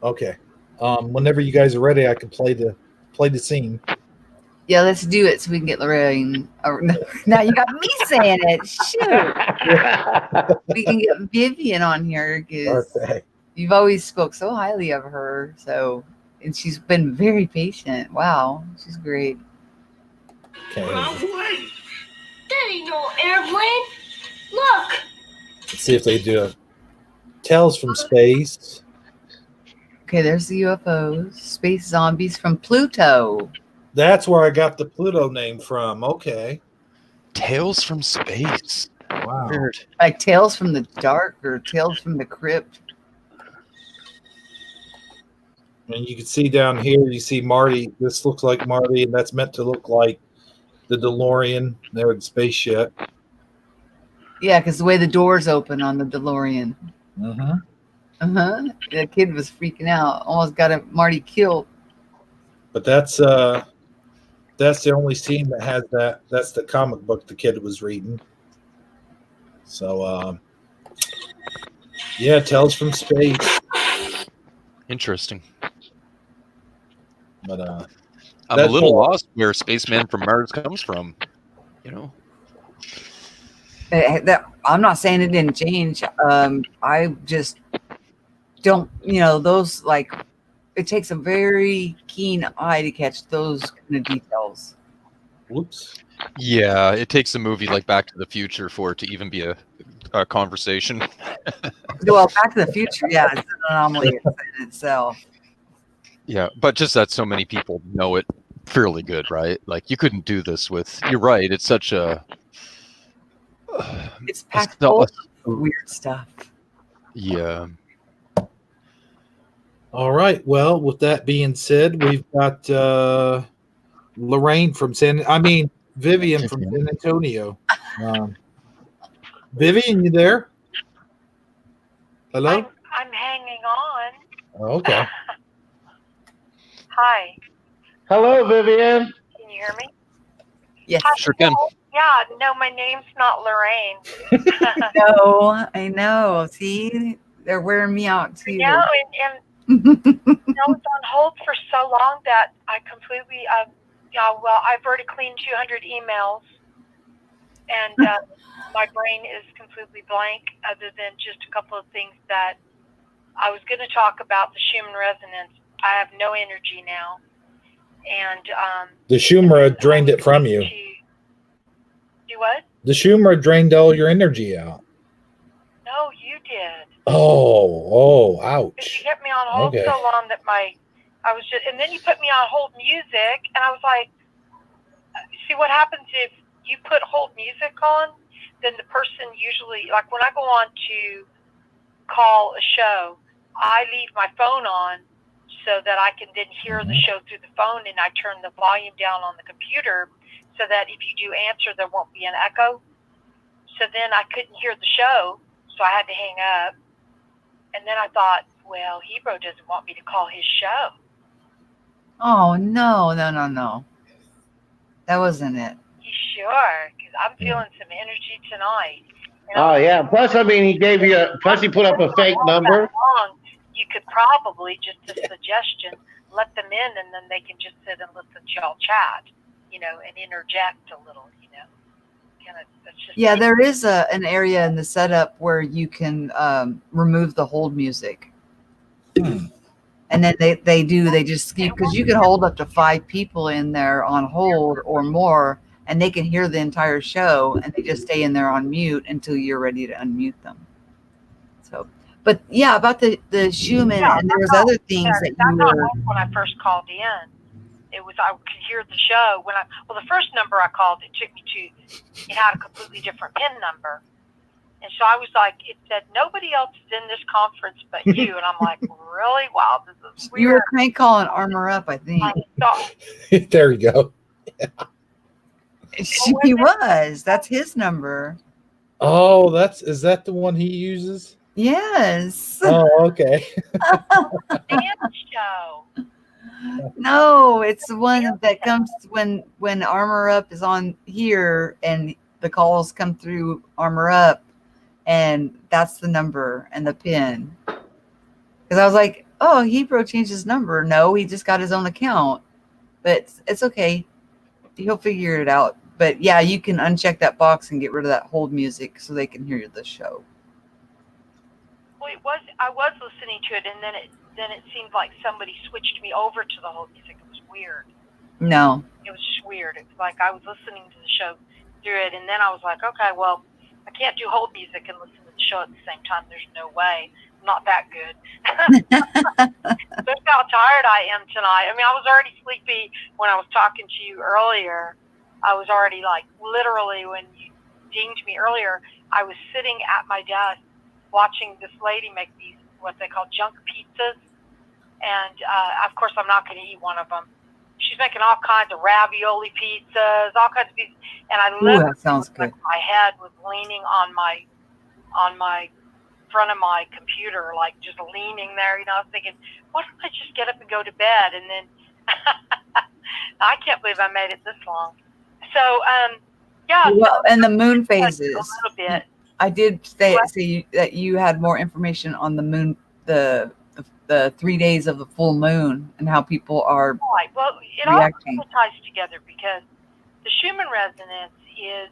Okay. Whenever you guys are ready, I can play the scene. Yeah, let's do it so we can get Lorraine. Now you got me saying it. Shoot. We can get Vivian on here because you've always spoke so highly of her. And she's been very patient. Wow, she's great. Okay. That ain't no airplane. Look. Let's see if they do a Tales from Space. Okay, there's the UFOs. Space zombies from Pluto. That's where I got the Pluto name from. Okay. Tales from Space. Wow. Weird. Like Tales from the Dark or Tales from the Crypt. And you can see down here, you see Marty. This looks like Marty, and that's meant to look like the DeLorean there with the spaceship. Yeah, because the way the doors open on the DeLorean. Uh-huh. The kid was freaking out. Almost got Marty killed. But that's the only scene that has that. That's the comic book the kid was reading. So, yeah, Tales from Space. Interesting. But I'm a little lost where Spaceman from Mars comes from. I'm not saying it didn't change. I just don't, those it takes a very keen eye to catch those kind of details. Whoops. Yeah, it takes a movie like Back to the Future for it to even be a conversation. Well, Back to the Future, yeah, it's an anomaly in itself. Yeah, but just that so many people know it fairly good, right? Like you couldn't do this with. You're right. It's such a. It's packed full of weird stuff. Yeah. All right. Well, with that being said, we've got Vivian from San Antonio. Vivian, you there? Hello? I'm hanging on. Okay. Hi. Hello, Vivian. Can you hear me? Yes. Sure can. Yeah, no, my name's not Lorraine. No, I know. See, they're wearing me out too. No, and I was on hold for so long that I completely, I've already cleaned 200 emails, and my brain is completely blank other than just a couple of things that I was going to talk about, the Schumann resonance. I have no energy now. And the Schumann drained it from you. Do what? The Schumann drained all your energy out. No, you did. Oh, ouch. You kept me on hold so long that and then you put me on hold music, and I was like, see what happens if you put hold music on, then the person usually, like when I go on to call a show, I leave my phone on so that I can then hear the show through the phone, and I turn the volume down on the computer so that if you do answer, there won't be an echo. So then I couldn't hear the show, so I had to hang up. And then I thought, well, Hebrew doesn't want me to call his show. Oh, no. That wasn't it. You sure? Because I'm feeling some energy tonight. And Oh yeah. Plus, I mean, he gave you. Plus, he put up a fake number. You could probably, just a suggestion, let them in, and then they can just sit and listen to y'all chat, and interject a little, Yeah, there is an area in the setup where you can remove the hold music. And then they just skip, because you can hold up to 5 people in there on hold or more, and they can hear the entire show, and they just stay in there on mute until you're ready to unmute them. So, but yeah, about the Schumann, and there was other things that you were. When I first called in, I could hear the show the first number I called, it had a completely different PIN number. And so I was like, it said, nobody else is in this conference but you. And I'm like, really? Wow, this is weird. You were crank calling Armor Up, I think. There you go. She was. That's his number. Oh, is that the one he uses? Yes. Oh, okay. Dance show. No, it's the one that comes when Armor Up is on here and the calls come through Armor Up, and that's the number and the PIN. Because I was like, oh, Hebrew changed his number. No, he just got his own account. But it's okay. He'll figure it out. But yeah, you can uncheck that box and get rid of that hold music so they can hear the show. Well, I was listening to it, and then it seemed like somebody switched me over to the hold music. It was weird. No. It was just weird. It's like I was listening to the show through it, and then I was like, okay, well, I can't do hold music and listen to the show at the same time. There's no way. I'm not that good. That's how tired I am tonight. I mean, I was already sleepy when I was talking to you earlier. I was already literally, when you dinged me earlier, I was sitting at my desk watching this lady make these, what they call junk pizzas. And, of course, I'm not going to eat one of them. She's making all kinds of ravioli pizzas, all kinds of pizzas. And I literally, that sounds good. My head was leaning on my front of my computer, just leaning there. I was thinking, why don't I just get up and go to bed? And then I can't believe I made it this long. So, yeah. Well, and the moon phases. A little bit. I did say that you had more information on the moon, the 3 days of the full moon, and how people are right. Well, it reacting. all ties together, because the Schumann resonance is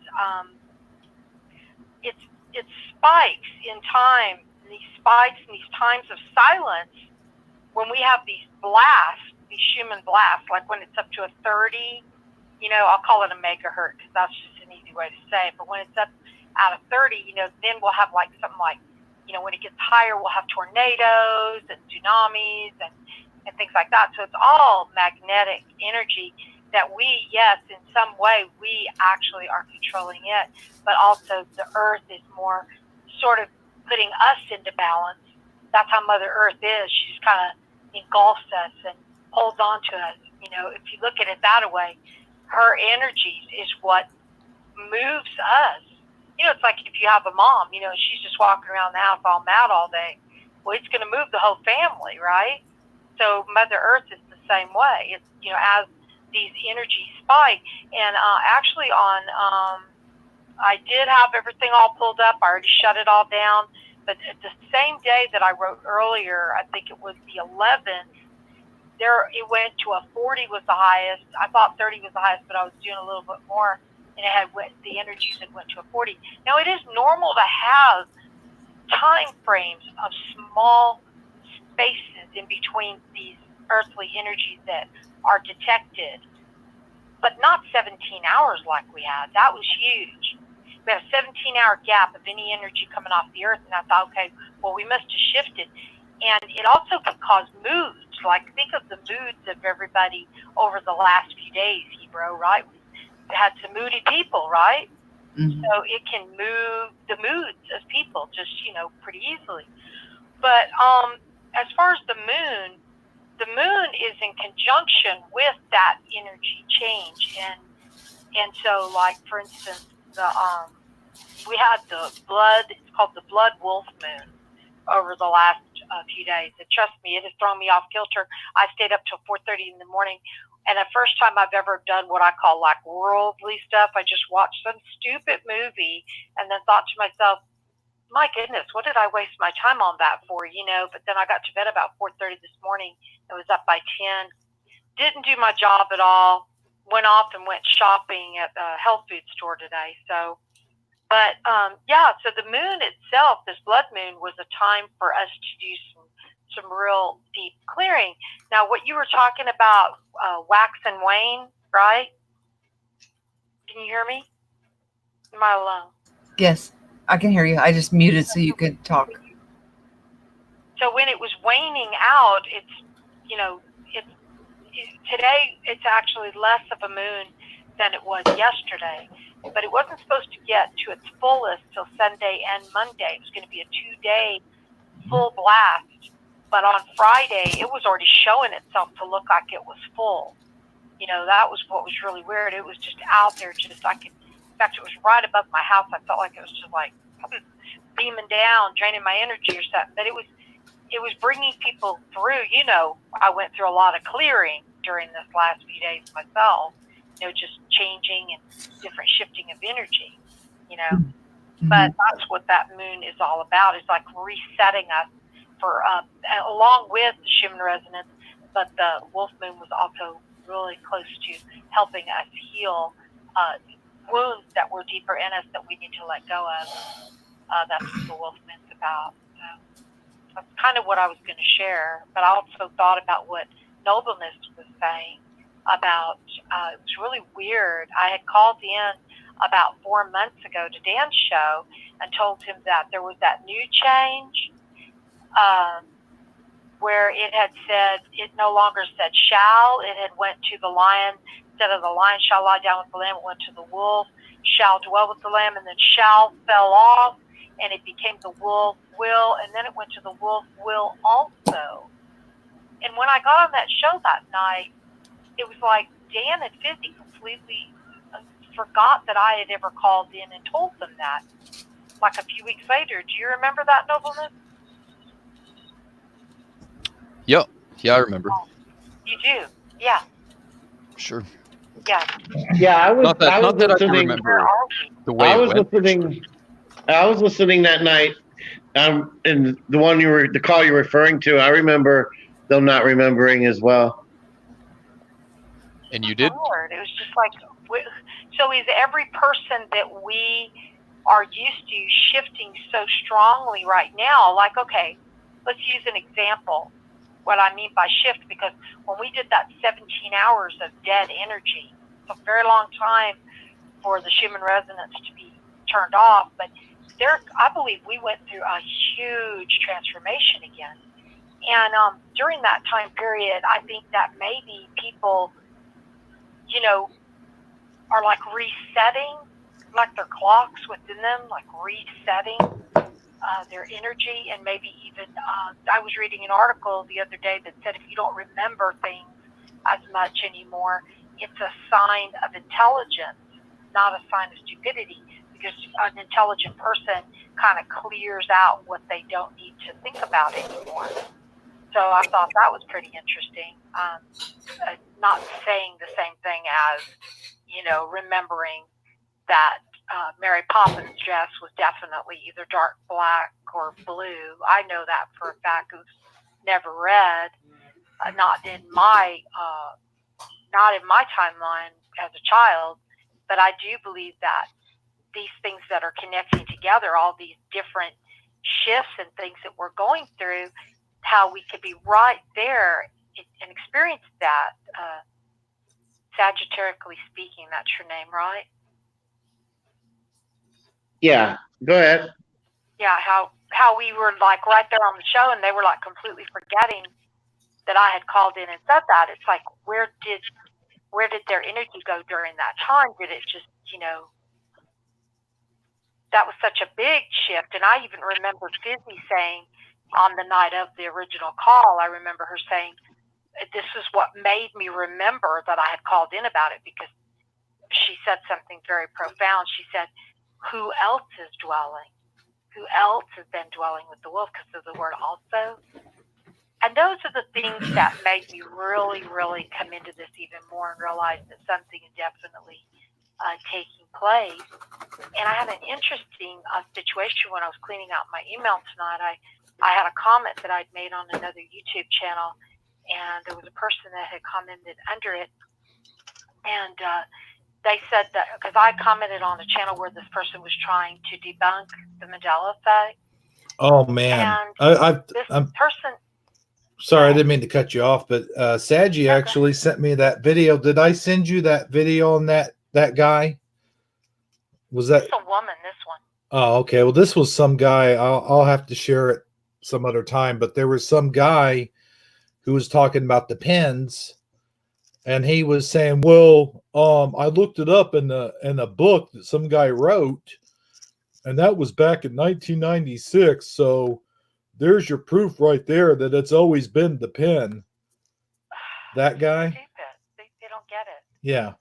it spikes in time. These spikes and these times of silence, when we have these blasts, these Schumann blasts, like when it's up to a 30, I'll call it a megahertz because that's just an easy way to say it. But when it's up at a 30, then we'll have something like, when it gets higher, we'll have tornadoes and tsunamis and things like that. So it's all magnetic energy that we, yes, in some way, we actually are controlling it, but also the earth is more sort of putting us into balance. That's how Mother Earth is. She just kind of engulfs us and holds on to us. If you look at it that way, her energies is what moves us. It's like if you have a mom, she's just walking around the house all mad all day. Well, it's going to move the whole family, right? So Mother Earth is the same way. It's, as these energies spike. And actually I did have everything all pulled up. I already shut it all down. But the same day that I wrote earlier, I think it was the 11th, it went to a 40 was the highest. I thought 30 was the highest, but I was doing a little bit more. And the energies had went to a 40. Now, it is normal to have time frames of small spaces in between these earthly energies that are detected, but not 17 hours like we had. That was huge. We had a 17-hour gap of any energy coming off the earth, and I thought, okay, well, we must have shifted. And it also can cause moods. Think of the moods of everybody over the last few days, Hebrew, right? We had some moody people, right? Mm-hmm. So it can move the moods of people just, pretty easily. But as far as the moon is in conjunction with that energy change. And so, for instance, we had the blood. It's called the blood wolf moon over the last few days. And trust me, it has thrown me off kilter. I stayed up till 4:30 in the morning. And the first time I've ever done what I call like worldly stuff, I just watched some stupid movie and then thought to myself, my goodness, what did I waste my time on that for, you know? But then I got to bed about 4:30 this morning and was up by 10. Didn't do my job at all. Went off and went shopping at the health food store today. So, but yeah, so the moon itself, this blood moon, was a time for us to do some real deep clearing. Now, what you were talking about, wax and wane, right? Can you hear me? Am I alone? Yes, I can hear you. I just muted so you could talk. So when it was waning out, today it's actually less of a moon than it was yesterday. But it wasn't supposed to get to its fullest till Sunday and Monday. It was going to be a 2-day full blast. But on Friday, it was already showing itself to look like it was full. You know, that was what was really weird. It was just out there, in fact, it was right above my house. I felt like it was just like beaming down, draining my energy or something. But it was bringing people through. You know, I went through a lot of clearing during this last few days myself. You know, just changing and different shifting of energy. You know, but that's what that moon is all about. It's like resetting us for, along with the Schumann resonance. But the wolf moon was also really close to helping us heal wounds that were deeper in us that we need to let go of. That's what the wolf moon's about. So that's kind of what I was going to share. But I also thought about what Nobleness was saying about, it was really weird. I had called in about 4 months ago to Dan's show and told him that there was that new change where it had said, it no longer said shall. It had went to the lion. Instead of the lion shall lie down with the lamb, it went to the wolf shall dwell with the lamb, and then shall fell off, and it became the wolf will, and then it went to the wolf will also. And when I got on that show that night, it was like Dan and Fizzy completely forgot that I had ever called in and told them that. Like a few weeks later, do you remember that, Nobleness? Yep. Yeah, I remember. You do? Yeah. Sure. Yeah. Yeah, I was Not that I can listening. remember the way I it was went. listening. I was listening that night. And the call you're referring to, I remember them not remembering as well. And you did? It was just like, so is every person that we are used to shifting so strongly right now, like, okay, let's use an example, what I mean by shift, because when we did that 17 hours of dead energy, it's a very long time for the Schumann resonance to be turned off, but I believe we went through a huge transformation again. And during that time period, I think that maybe people, you know, are like resetting, like their clocks within them, like resetting their energy. And maybe even, I was reading an article the other day that said if you don't remember things as much anymore, it's a sign of intelligence, not a sign of stupidity, because an intelligent person kind of clears out what they don't need to think about anymore. So I thought that was pretty interesting. Not saying the same thing as, you know, remembering that Mary Poppins' dress was definitely either dark black or blue. I know that for a fact. It was never read, not in my timeline as a child. But I do believe that these things that are connecting together, all these different shifts and things that we're going through, how we could be right there and experience that, Sagittariusly speaking. That's your name, right? Yeah, go ahead. Yeah, how we were like right there on the show, and they were like completely forgetting that I had called in and said that. It's like, where did their energy go during that time? Did it just, you know, that was such a big shift. And I even remember Fizzy saying on the night of the original call, I remember her saying, this is what made me remember that I had called in about it, because she said something very profound. She said, who else is dwelling? Who else has been dwelling with the wolf because of the word also? And those are the things that made me really, really come into this even more and realize that something is definitely taking place. And I had an interesting situation when I was cleaning out my email tonight. I had a comment that I'd made on another YouTube channel, and there was a person that had commented under it. And they said that because I commented on a channel where this person was trying to debunk the Mandela effect. Oh man, And I'm person. sorry, I didn't mean to cut you off, but Saji actually sent me that video. Did I send you that video on that guy? Was that It's a woman? This one. Oh, okay. Well, this was some guy. I'll have to share it some other time. But there was some guy who was talking about the pens, and he was saying, "Well, I looked it up in a book that some guy wrote, and that was back in 1996. So there's your proof right there that it's always been the pen." That guy. They don't get it. Yeah.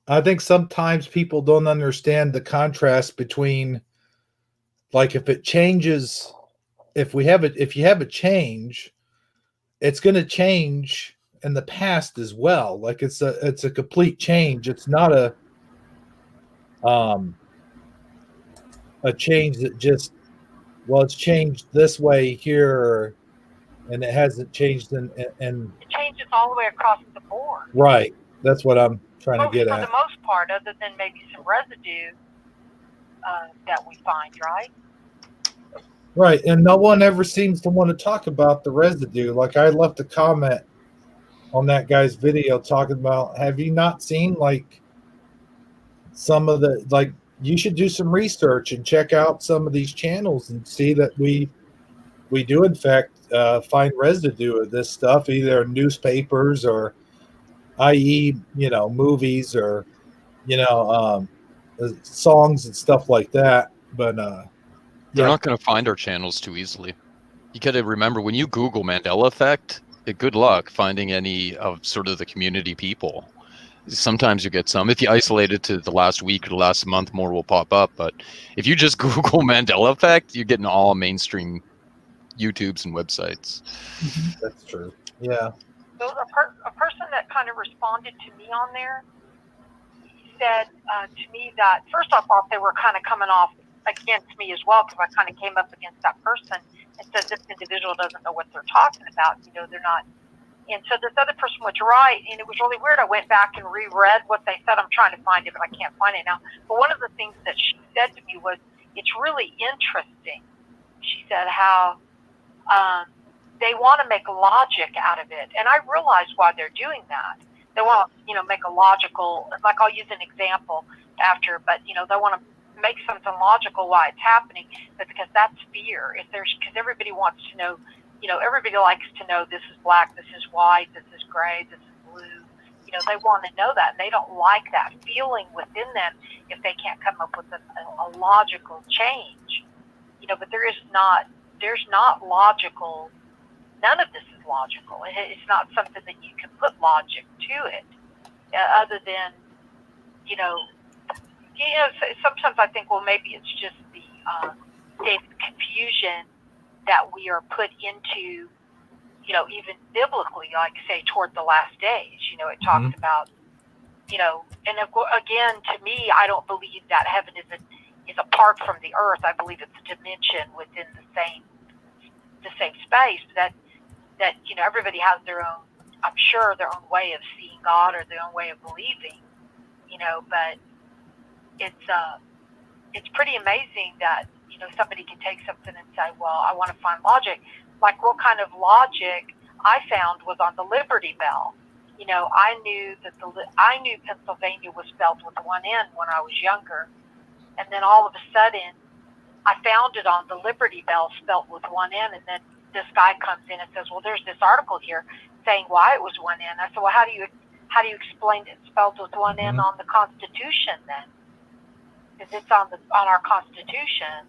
I think sometimes people don't understand the contrast between, like, if it changes, if you have a change, it's going to change in the past as well. Like it's a complete change. It's not a change that just, well, it's changed this way here and it hasn't changed in It changes all the way across the board. Right. That's what I'm trying to get For at. the most part, other than maybe some residue that we find, right? Right. And no one ever seems to want to talk about the residue. Like I left a comment on that guy's video talking about, have you not seen like some of the, like, you should do some research and check out some of these channels and see that we do in fact find residue of this stuff, either in newspapers or i.e. movies or songs and stuff like that. But they're not going to find our channels too easily. You got to remember, when you Google Mandela effect, good luck finding any of sort of the community people. Sometimes you get some. If you isolate it to the last week or the last month, more will pop up. But if you just Google Mandela effect, you're getting all mainstream YouTubes and websites. That's true. Yeah. So a person that kind of responded to me on there, he said to me that, first I thought they were kind of coming off against me as well, because I kind of came up against that person and said this individual doesn't know what they're talking about. They're not. And so this other person was right, and it was really weird. I went back and reread what they said. I'm trying to find it, but I can't find it now. But one of the things that she said to me was, it's really interesting. She said how they want to make logic out of it. And I realize why they're doing that. They want to, make a logical, like I'll use an example after, but, they want to make something logical why it's happening, but because that's fear. Because everybody wants to know, everybody likes to know this is black, this is white, this is gray, this is blue. They want to know that, and they don't like that feeling within them if they can't come up with a logical change. But there's not logical. None of this is logical. It's not something that you can put logic to it, other than, sometimes I think, well, maybe it's just the state of confusion that we are put into, even biblically, like say toward the last days. It talks about, and again, to me, I don't believe that heaven is apart from the earth. I believe it's a dimension within the same space. That everybody has their own, I'm sure, their own way of seeing God or their own way of believing. But it's pretty amazing that somebody can take something and say, well, I want to find logic. Like, what kind of logic I found was on the Liberty Bell. I knew Pennsylvania was spelled with one N when I was younger, and then all of a sudden I found it on the Liberty Bell spelled with one N, and then this guy comes in and says, well, there's this article here saying why it was one N. I said, well, how do you explain it spelled with one N on the Constitution then? Because it's on our Constitution.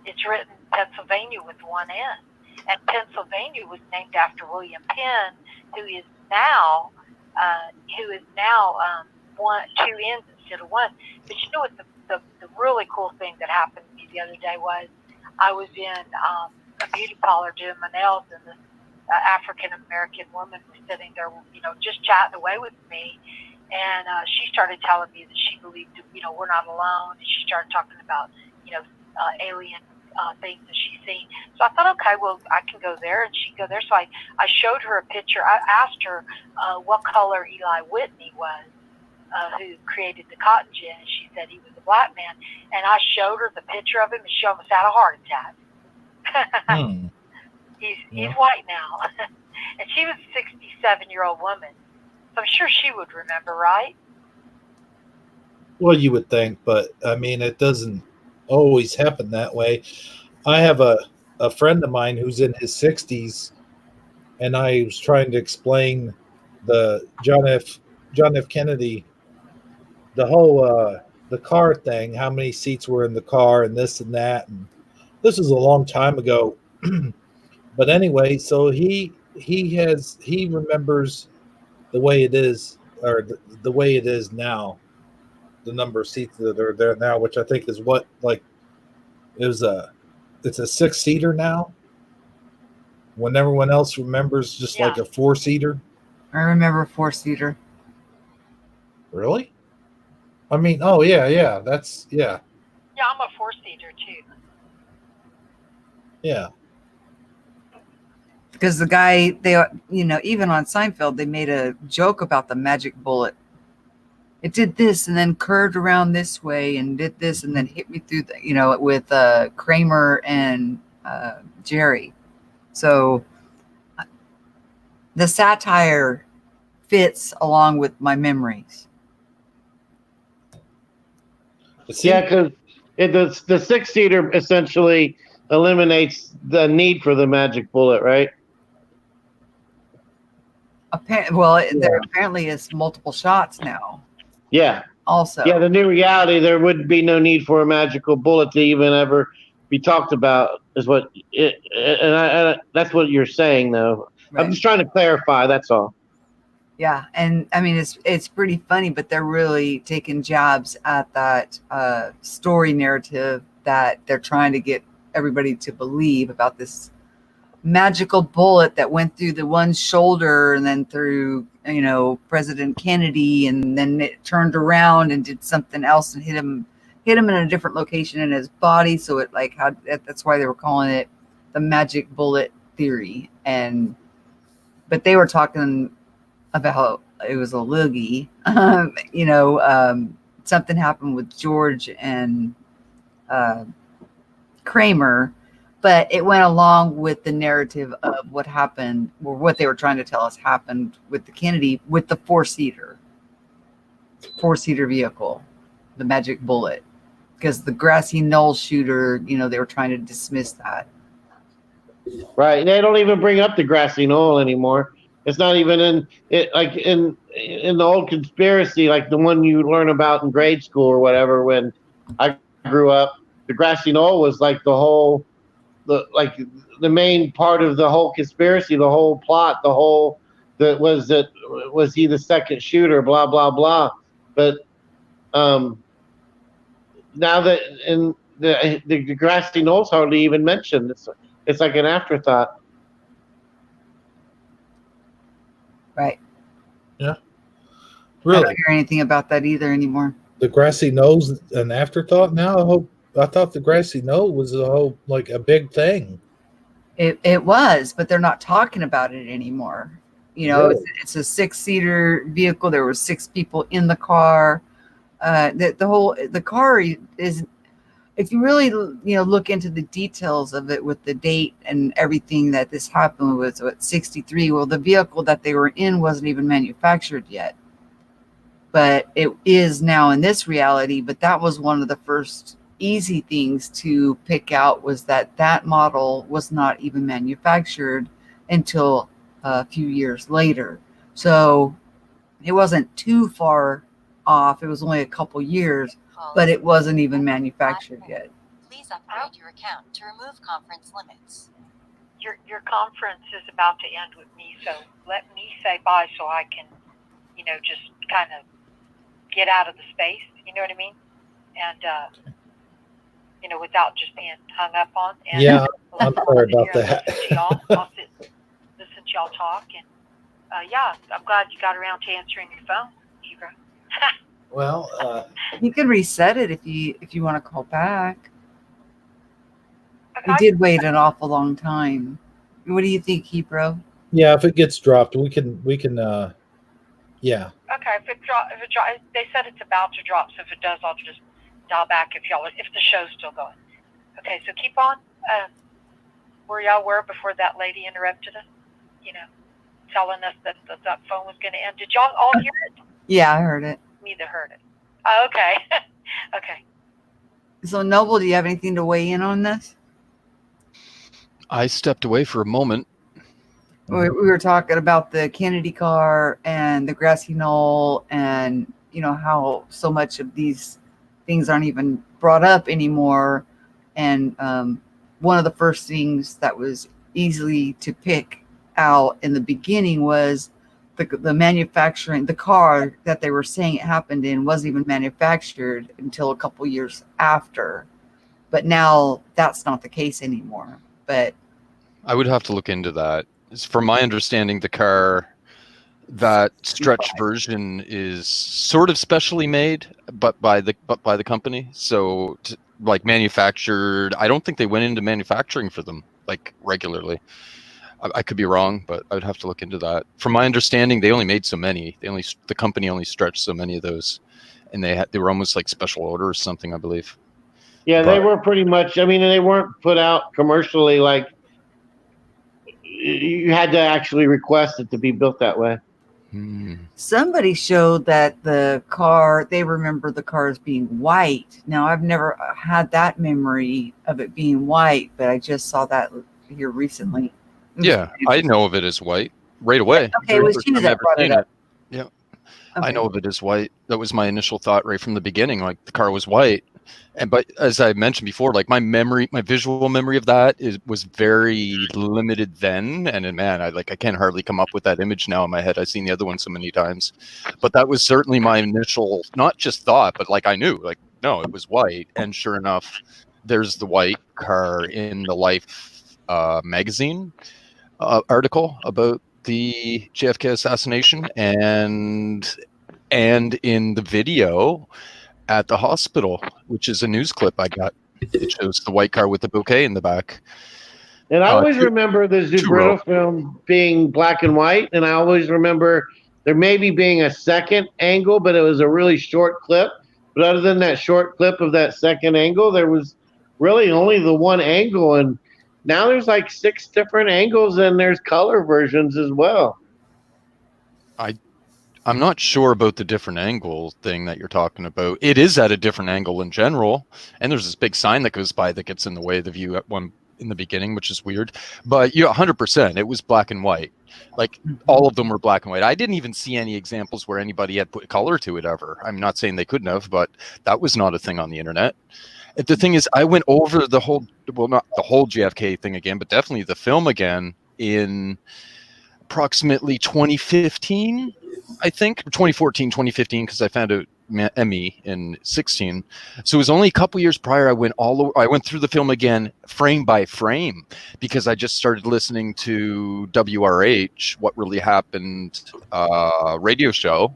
It's written Pennsylvania with one N. And Pennsylvania was named after William Penn, who is now two N's instead of one. But what the the really cool thing that happened to me the other day was I was in a beauty parlor doing my nails, and this African American woman was sitting there, just chatting away with me. And she started telling me that she believed, we're not alone. And she started talking about, alien things that she's seen. So I thought, okay, well, I can go there, and she can go there. So I showed her a picture. I asked her what color Eli Whitney was, who created the cotton gin, and she said he was a black man. And I showed her the picture of him, and she almost had a heart attack. He's white now. And she was a 67-year-old woman. So I'm sure she would remember, right? Well, you would think, but I mean, it doesn't always happen that way. I have a friend of mine who's in his 60s, and I was trying to explain the John F. Kennedy, the whole the car thing, how many seats were in the car, and this and that, and this was a long time ago. But anyway, so he remembers the way it is, or the way it is now, the number of seats that are there now, which I think is what, like, it's a 6-seater now, when everyone else remembers just like a 4-seater. I remember 4-seater. Really? I mean, oh yeah, that's Yeah, I'm a 4-seater too. Yeah. Because the guy, even on Seinfeld, they made a joke about the magic bullet. It did this and then curved around this way and did this and then hit me through with Kramer and Jerry. So the satire fits along with my memories. Yeah, because the 6-seater essentially eliminates the need for the magic bullet, right? There apparently is multiple shots now. Yeah. Also. Yeah, the new reality, there would be no need for a magical bullet to even ever be talked about, is what that's what you're saying, though. Right. I'm just trying to clarify. That's all. Yeah, and I mean it's pretty funny, but they're really taking jabs at that story narrative that they're trying to get everybody to believe about this magical bullet that went through the one shoulder and then through President Kennedy, and then it turned around and did something else and hit him in a different location in his body. So it that's why they were calling it the magic bullet theory. But they were talking about it was a loogie. Something happened with George and Kramer, but it went along with the narrative of what happened, or what they were trying to tell us happened with the Kennedy, with the 4-seater vehicle, the magic bullet, because the grassy knoll shooter, they were trying to dismiss that. Right. They don't even bring up the grassy knoll anymore. It's not even in it, like in the old conspiracy, like the one you learn about in grade school or whatever. When I grew up, the grassy knoll was like the main part of the whole conspiracy, the whole plot, was he the second shooter, blah blah blah. But now that in the grassy knoll's hardly even mentioned. It's like an afterthought. Right. Yeah. Really? I don't hear anything about that either anymore. The grassy knoll's an afterthought now? I thought the grassy knoll was a big thing. It was, but they're not talking about it anymore. Really? It's a 6-seater vehicle. There were 6 people in the car. The car is, if you really look into the details of it with the date and everything that this happened was 63. Well, the vehicle that they were in wasn't even manufactured yet, but it is now in this reality. But that was one of the first easy things to pick out, was that model was not even manufactured until a few years later. So it wasn't too far off. It was only a couple years, but it wasn't even manufactured yet. Please upgrade your account to remove conference limits. Your conference is about to end with me, so let me say bye so I can, just kind of get out of the space. You know what I mean? and without just being hung up on. And Yeah, I'm I'll sorry sit about here and that. listen to y'all. I'll listen to y'all talk, and yeah, I'm glad you got around to answering your phone, Hebrew. Well, You can reset it if you want to call back. We Okay. did wait an awful long time. What do you think, Hebrew? yeah, if it gets dropped, we can. Yeah. Okay, if it they said it's about to drop, so if it does, I'll just dial back if the show's still going. Okay, so keep on where y'all were before that lady interrupted us. Telling us that that phone was going to end. Did y'all all hear it? Yeah, I heard it. Me that heard it. Oh, okay. Okay. So, Noble, do you have anything to weigh in on this? I stepped away for a moment. We were talking about the Kennedy car and the grassy knoll, and how so much of these things aren't even brought up anymore. And one of the first things that was easily to pick out in the beginning was the manufacturing. The car that they were saying it happened in wasn't even manufactured until a couple years after. But now that's not the case anymore. But I would have to look into that. From my understanding, the car, that stretched version is sort of specially made, but by the company. So like manufactured. I don't think they went into manufacturing for them like regularly. I could be wrong, but I would have to look into that. From my understanding, they only made so many. The company only stretched so many of those, and they were almost like special order or something, I believe. Yeah, But they were pretty much. I mean, they weren't put out commercially. Like you had to actually request it to be built that way. somebody showed that they remember the cars being white. Now, I've never had that memory of it being white, but I just saw that here recently. Yeah, I know of it as white right away. Yeah, okay, it was you that brought it up. Yeah. Okay. I know of it as white. That was my initial thought right from the beginning. Like the car was white, but as I mentioned before, like my visual memory of that was very limited then. And man, I can't hardly come up with that image now in my head. I've seen the other one so many times, but that was certainly my initial, not just thought, but like I knew, like no, it was white. And sure enough, there's the white car in the Life magazine article about the JFK assassination, and in the video at the hospital, which is a news clip I got, it shows the white car with the bouquet in the back. And I always remember the Zubrito film being black and white, and I always remember there maybe being a second angle, but it was a really short clip. But other than that short clip of that second angle, there was really only the one angle, and now there's like 6 different angles, and there's color versions as well. I'm not sure about the different angle thing that you're talking about. It is at a different angle in general, and there's this big sign that goes by that gets in the way of the view at one in the beginning, which is weird. But 100%, it was black and white. Like all of them were black and white. I didn't even see any examples where anybody had put color to it ever. I'm not saying they couldn't have, but that was not a thing on the internet. The thing is, I went over not the whole JFK thing again, but definitely the film again in approximately 2015, I think, 2014, 2015, because I found out Emmy in 16. So it was only a couple years prior. I went through the film again, frame by frame, because I just started listening to WRH, What Really Happened, radio show.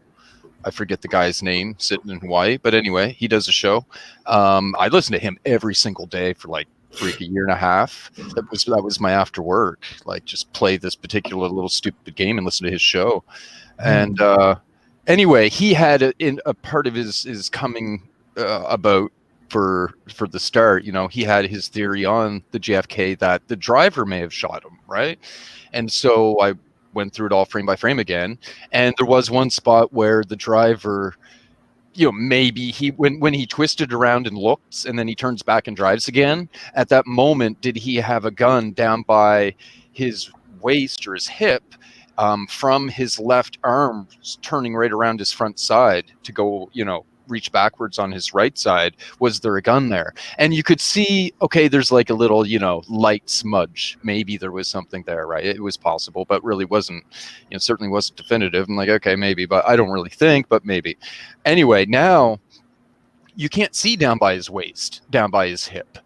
I forget the guy's name, sitting in Hawaii, but anyway, he does a show. I listened to him every single day for like a year and a half. That was my after work, like just play this particular little stupid game and listen to his show. And anyway, he had a part of his coming about for the start. He had his theory on the JFK that the driver may have shot him, right? And so I went through it all frame by frame again, and there was one spot where the driver, maybe when he twisted around and looked, and then he turns back and drives again. At that moment, did he have a gun down by his waist or his hip, from his left arm turning right around his front side to go, reach backwards on his right side? Was there a gun there? And you could see, okay, there's like a little, light smudge. Maybe there was something there, right? It was possible, but really wasn't, certainly wasn't definitive. I'm like, okay, maybe, but I don't really think, but maybe. Anyway, now you can't see down by his waist, down by his hip.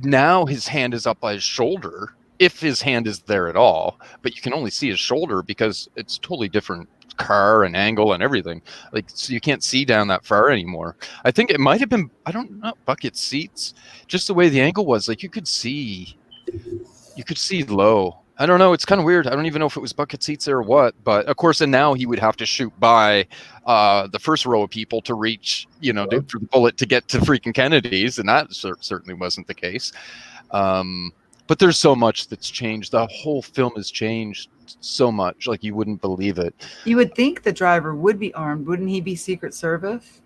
Now his hand is up by his shoulder, if his hand is there at all, but you can only see his shoulder because it's totally different car and angle and everything. Like, so you can't see down that far anymore. I think it might have been, I don't know, bucket seats, just the way the angle was. Like, you could see low. I don't know. It's kind of weird. I don't even know if it was bucket seats there or what. But of course, and now he would have to shoot by the first row of people to reach, for the bullet to get to freaking Kennedy's, and that certainly wasn't the case. But there's so much that's changed. The whole film has changed so much, like you wouldn't believe it. You would think the driver would be armed. Wouldn't he be Secret Service?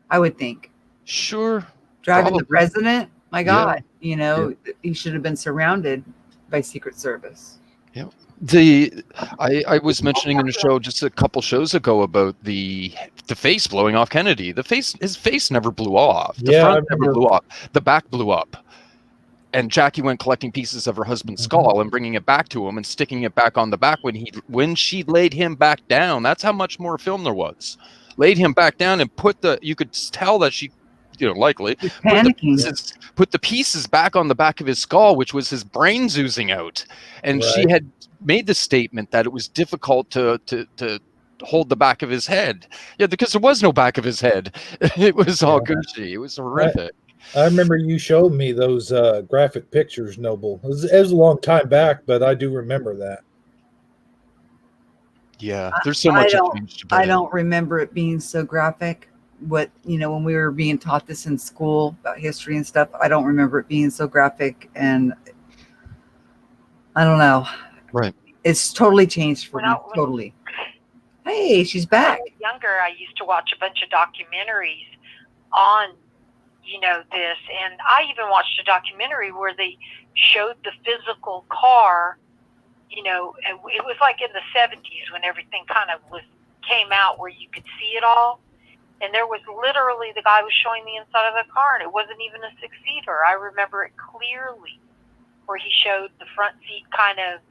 I would think. Sure. Driving probably. the president? My God. Yeah. He should have been surrounded by Secret Service. Yeah. I was mentioning in the show just a couple shows ago about the face blowing off Kennedy. His face never blew off. The front never blew off. The back blew up. And Jackie went collecting pieces of her husband's skull and bringing it back to him and sticking it back on the back when she laid him back down. That's how much more film there was. Laid him back down and you could tell that she, likely put the pieces back on the back of his skull, which was his brains oozing out. And she had made the statement that it was difficult to hold the back of his head. Yeah, because there was no back of his head. It was all gushy. It was horrific. I remember you showed me those graphic pictures, Noble. It was a long time back, but I do remember that. Yeah, there's so much. I don't remember it being so graphic. When we were being taught this in school about history and stuff, I don't remember it being so graphic, and I don't know. Right. It's totally changed for me. Totally. Hey, she's back. When I was younger, I used to watch a bunch of documentaries on this, and I even watched a documentary where they showed the physical car, and it was like in the 70s when everything kind of came out where you could see it all, and there was literally, the guy was showing the inside of the car, and it wasn't even a six-seater. I remember it clearly, where he showed the front seat kind of,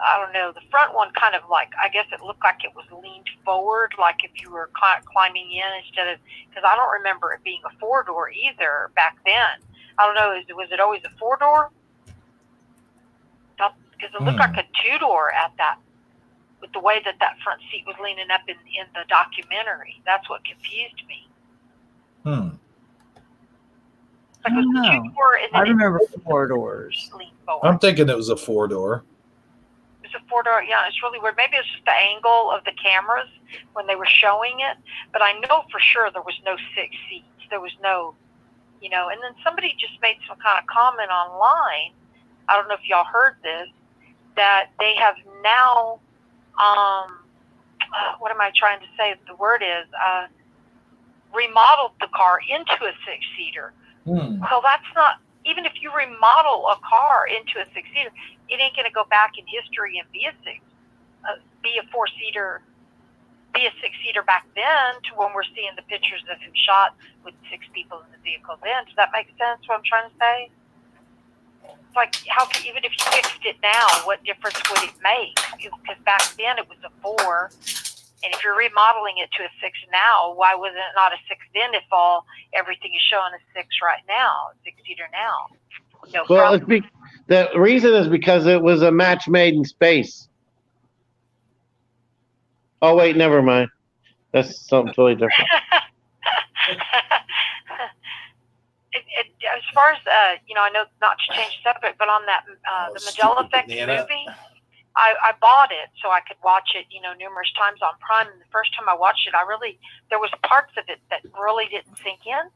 I don't know, the front one kind of like, I guess it looked like it was leaned forward, like if you were climbing in instead of, because I don't remember it being a four-door either back then. I don't know, was it always a four-door? Because it looked like a two-door at that, with the way that front seat was leaning up in the documentary. That's what confused me. Like it was a two-door, and then I remember four doors. I'm thinking it was a four-door. A four-door, yeah, it's really weird. Maybe it's just the angle of the cameras when they were showing it, but I know for sure there was no six seats. There was no, and then somebody just made some kind of comment online. I don't know if y'all heard this, that they have now, what am I trying to say? The word is remodeled the car into a six-seater. Well, that's not, even if you remodel a car into a six-seater, it ain't going to go back in history and be a four-seater, be a six-seater back then to when we're seeing the pictures of him shot with six people in the vehicle then. Does that make sense, what I'm trying to say? It's like, even if you fixed it now, what difference would it make? Because back then it was a four, and if you're remodeling it to a six now, why was it not a six then if everything is showing a six right now, six-seater now? Well, the reason is because it was a match made in space. Oh, wait, never mind. That's something totally different. As far as, I know not to change the subject, but on that, the Mandela Effect movie, I bought it so I could watch it, numerous times on Prime. And the first time I watched it, there was parts of it that really didn't sink in.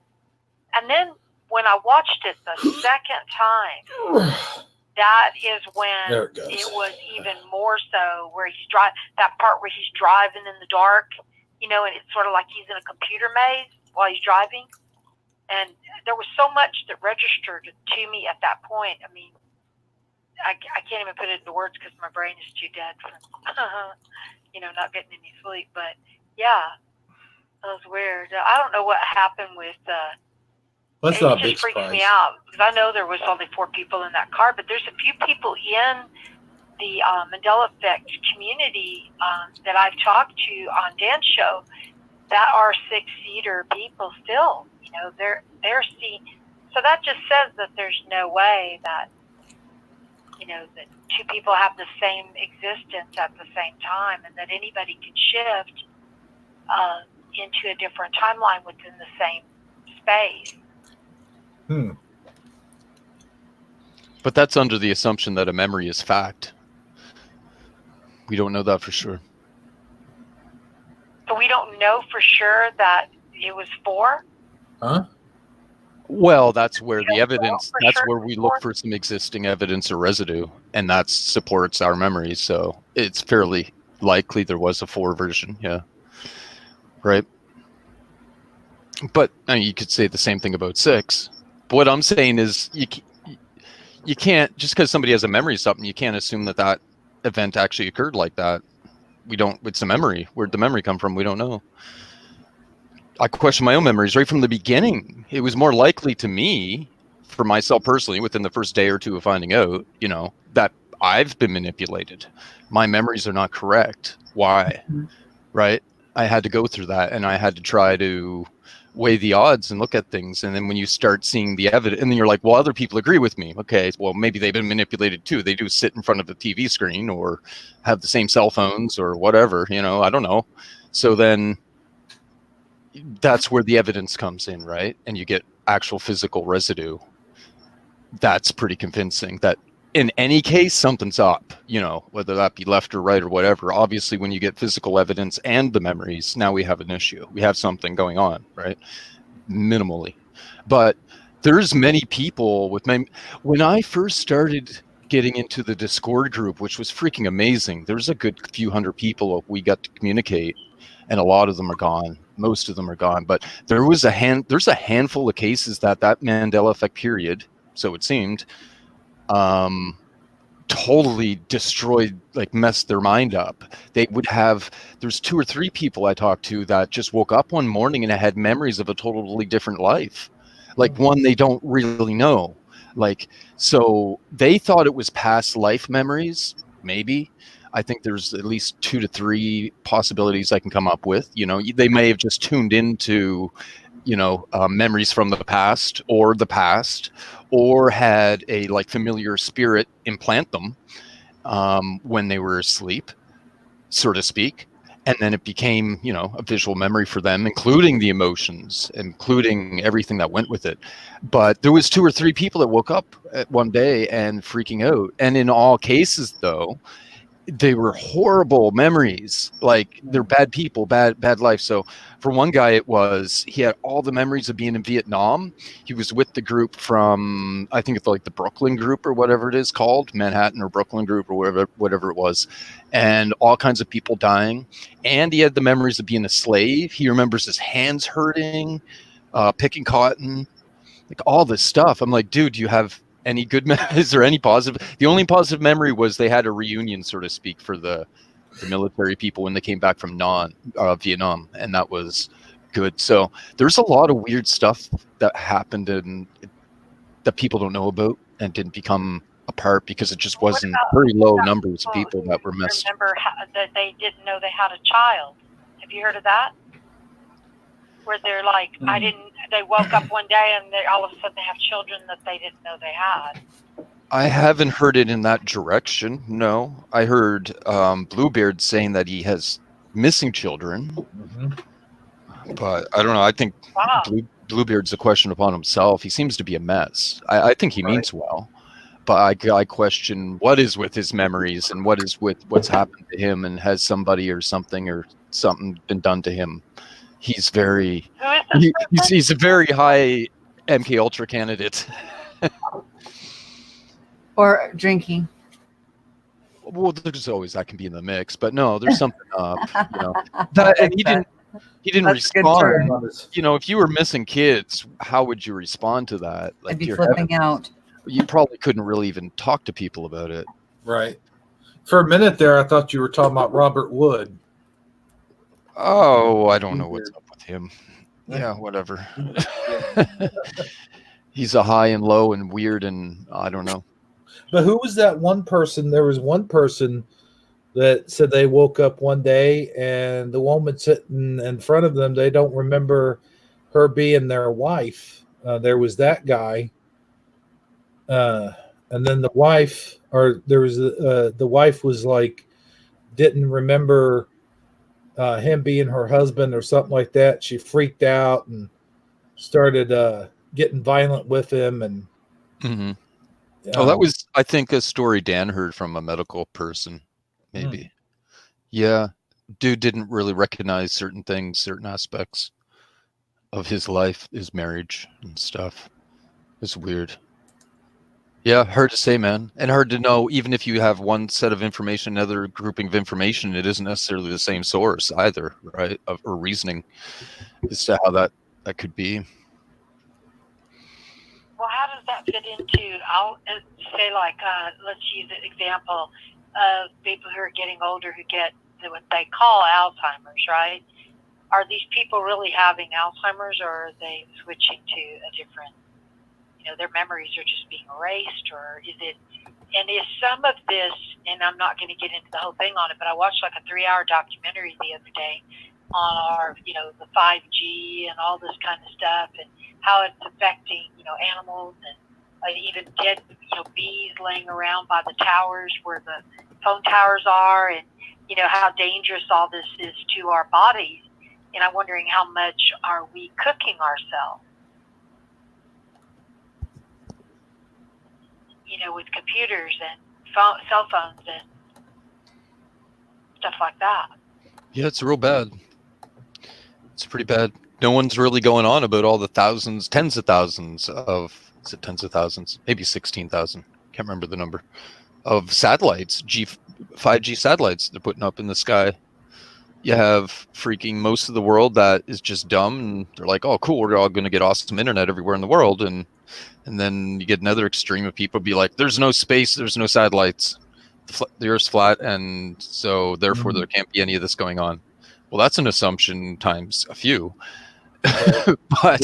And then when I watched it the second time, that is when it was even more so where that part where he's driving in the dark, and it's sort of like he's in a computer maze while he's driving. And there was so much that registered to me at that point. I mean, I can't even put it into words because my brain is too dead from, not getting any sleep. But yeah, that was weird. I don't know what happened with, That's not a big surprise. It just freaks me out because I know there was only 4 people in that car, but there's a few people in the Mandela Effect community that I've talked to on Dan's show that are 6-seater people still, they're seeing. So that just says that there's no way that, that two people have the same existence at the same time, and that anybody could shift into a different timeline within the same space. But that's under the assumption that a memory is fact. We don't know that for sure. So we don't know for sure that it was 4? Huh? Well, that's where the evidence, for that's sure where we look for some existing evidence or residue, and that supports our memories. So it's fairly likely there was a 4 version. Yeah. Right. But I mean, you could say the same thing about 6. But what I'm saying is you can't, just because somebody has a memory of something, you can't assume that that event actually occurred like that. We don't, it's a memory. Where'd the memory come from? We don't know. I question my own memories right from the beginning. It was more likely to me, for myself personally, within the first day or 2 of finding out, that I've been manipulated. My memories are not correct. Why? Right? I had to go through that, and I had to try to weigh the odds and look at things. And then when you start seeing the evidence, and then you're like, well, other people agree with me. Okay, well, maybe they've been manipulated too. They do sit in front of the TV screen or have the same cell phones or whatever, I don't know. So then that's where the evidence comes in, right? And you get actual physical residue. That's pretty convincing that in any case, something's up, whether that be left or right or whatever. Obviously, when you get physical evidence and the memories, now we have an issue. We have something going on, right? Minimally. But there's many people with when I first started getting into the Discord group, which was freaking amazing, there's a good few hundred people we got to communicate, and a lot of them are gone. Most of them are gone. But there's a handful of cases that Mandela effect period, so it seemed, totally destroyed, like messed their mind up. There's 2 or 3 people I talked to that just woke up one morning and had memories of a totally different life, like one they don't really know. Like, so they thought it was past life memories, maybe. I think there's at least 2 to 3 possibilities I can come up with. They may have just tuned into memories from the past, or had a familiar spirit implant them when they were asleep, so to speak. And then it became, a visual memory for them, including the emotions, including everything that went with it. But there was 2 or 3 people that woke up one day and freaking out. And in all cases, though, they were horrible memories. Like, they're bad people, bad life. So for one guy, he had all the memories of being in Vietnam. He was with the group from, I think it's like the Brooklyn group or whatever it is called, Manhattan or Brooklyn group or whatever it was, and all kinds of people dying. And he had the memories of being a slave. He remembers his hands hurting, picking cotton, like all this stuff. I'm like, dude, do you have any good is there any positive? The only positive memory was they had a reunion, so to speak, for the military people when they came back from Vietnam, and that was good. So there's a lot of weird stuff that happened and that people don't know about and didn't become a part because it just wasn't very low numbers of people that were missed. Remember that they didn't know they had a child. Have you heard of that? Where they're like, they woke up one day and all of a sudden they have children that they didn't know they had. I haven't heard it in that direction. No, I heard Bluebeard saying that he has missing children, but I don't know. I think Bluebeard's a question upon himself. He seems to be a mess. I think he means well, but I question what is with his memories and what is with what's happened to him, and has somebody or something been done to him. He's he's a very high MK Ultra candidate. Or drinking. Well, there's always that can be in the mix, but no, there's something up. And he didn't respond. If you were missing kids, how would you respond to that? Like, I'd be flipping out. You probably couldn't really even talk to people about it. Right. For a minute there, I thought you were talking about Robert Wood. Oh, I don't know what's up with him. Yeah, whatever. He's a high and low and weird, and I don't know. But who was that one person? There was one person that said they woke up one day and the woman sitting in front of them, they don't remember her being their wife. There was that guy. And then the wife, or there was the wife was like, didn't remember him being her husband or something like that. She freaked out and started getting violent with him. And Mm-hmm. Oh, that was, I think, a story Dan heard from a medical person, maybe. Yeah. Dude didn't really recognize certain things, certain aspects of his life, his marriage and stuff. It's weird. Yeah, hard to say, man. And hard to know, even if you have one set of information, another grouping of information, it isn't necessarily the same source either, right? Or reasoning as to how that could be. Well, how does that fit into, I'll say like, let's use an example of people who are getting older who get what they call Alzheimer's, right? Are these people really having Alzheimer's, or are they switching to a different, their memories are just being erased, or is it, and is some of this, and I'm not going to get into the whole thing on it, but I watched like a 3-hour documentary the other day on our, the 5G and all this kind of stuff, and how it's affecting, animals, and even dead, bees laying around by the towers where the phone towers are, and, how dangerous all this is to our bodies. And I'm wondering how much are we cooking ourselves, with computers and cell phones and stuff like that. Yeah, it's real bad. It's pretty bad. No one's really going on about all the thousands, tens of thousands of, is it tens of thousands? Maybe 16,000. Can't remember the number of satellites, 5G satellites they're putting up in the sky. You have freaking most of the world that is just dumb, and they're like, oh, cool, we're all going to get awesome internet everywhere in the world. And then you get another extreme of people be like, there's no space, there's no satellites, the Earth's flat, and so therefore there can't be any of this going on. Well, that's an assumption times a few. But,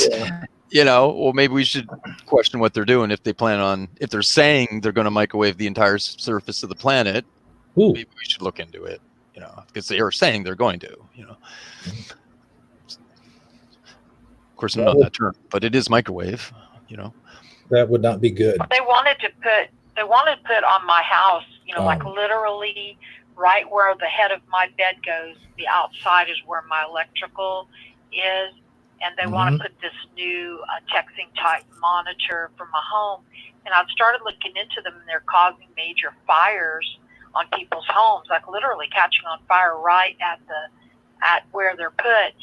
well, maybe we should question what they're doing if they're saying they're going to microwave the entire surface of the planet. Ooh. Maybe we should look into it, because they are saying they're going to, Of course, not that term, but it is microwave, That would not be good. They wanted to put on my house, like literally right where the head of my bed goes, the outside is where my electrical is. And they want to put this new texting type monitor for my home. And I've started looking into them, and they're causing major fires on people's homes, like literally catching on fire right at where they're put.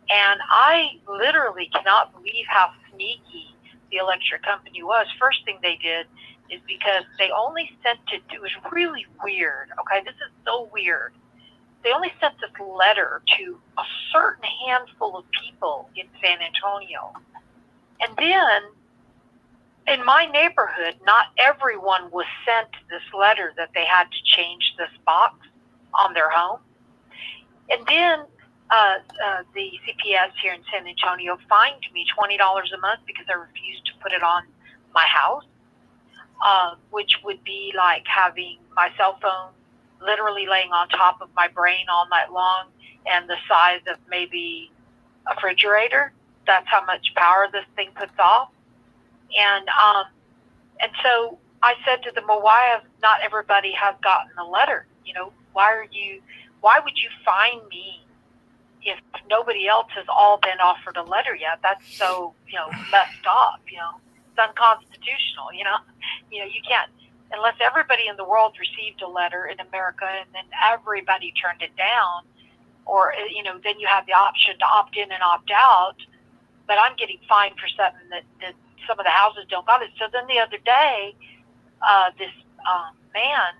And I literally cannot believe how sneaky the electric company was. First thing they did is, because they only sent it was really weird. Okay, this is so weird. They only sent this letter to a certain handful of people in San Antonio. And then in my neighborhood, not everyone was sent this letter that they had to change this box on their home. And then the CPS here in San Antonio fined me $20 a month because I refused to put it on my house, which would be like having my cell phone literally laying on top of my brain all night long, and the size of maybe a refrigerator. That's how much power this thing puts off. And so I said to them, well, why have not everybody has gotten a letter? Why would you fine me if nobody else has all been offered a letter yet? That's so, messed up, it's unconstitutional, you can't, unless everybody in the world received a letter in America and then everybody turned it down, or, then you have the option to opt in and opt out. But I'm getting fined for something that some of the houses don't got it. So then the other day, this man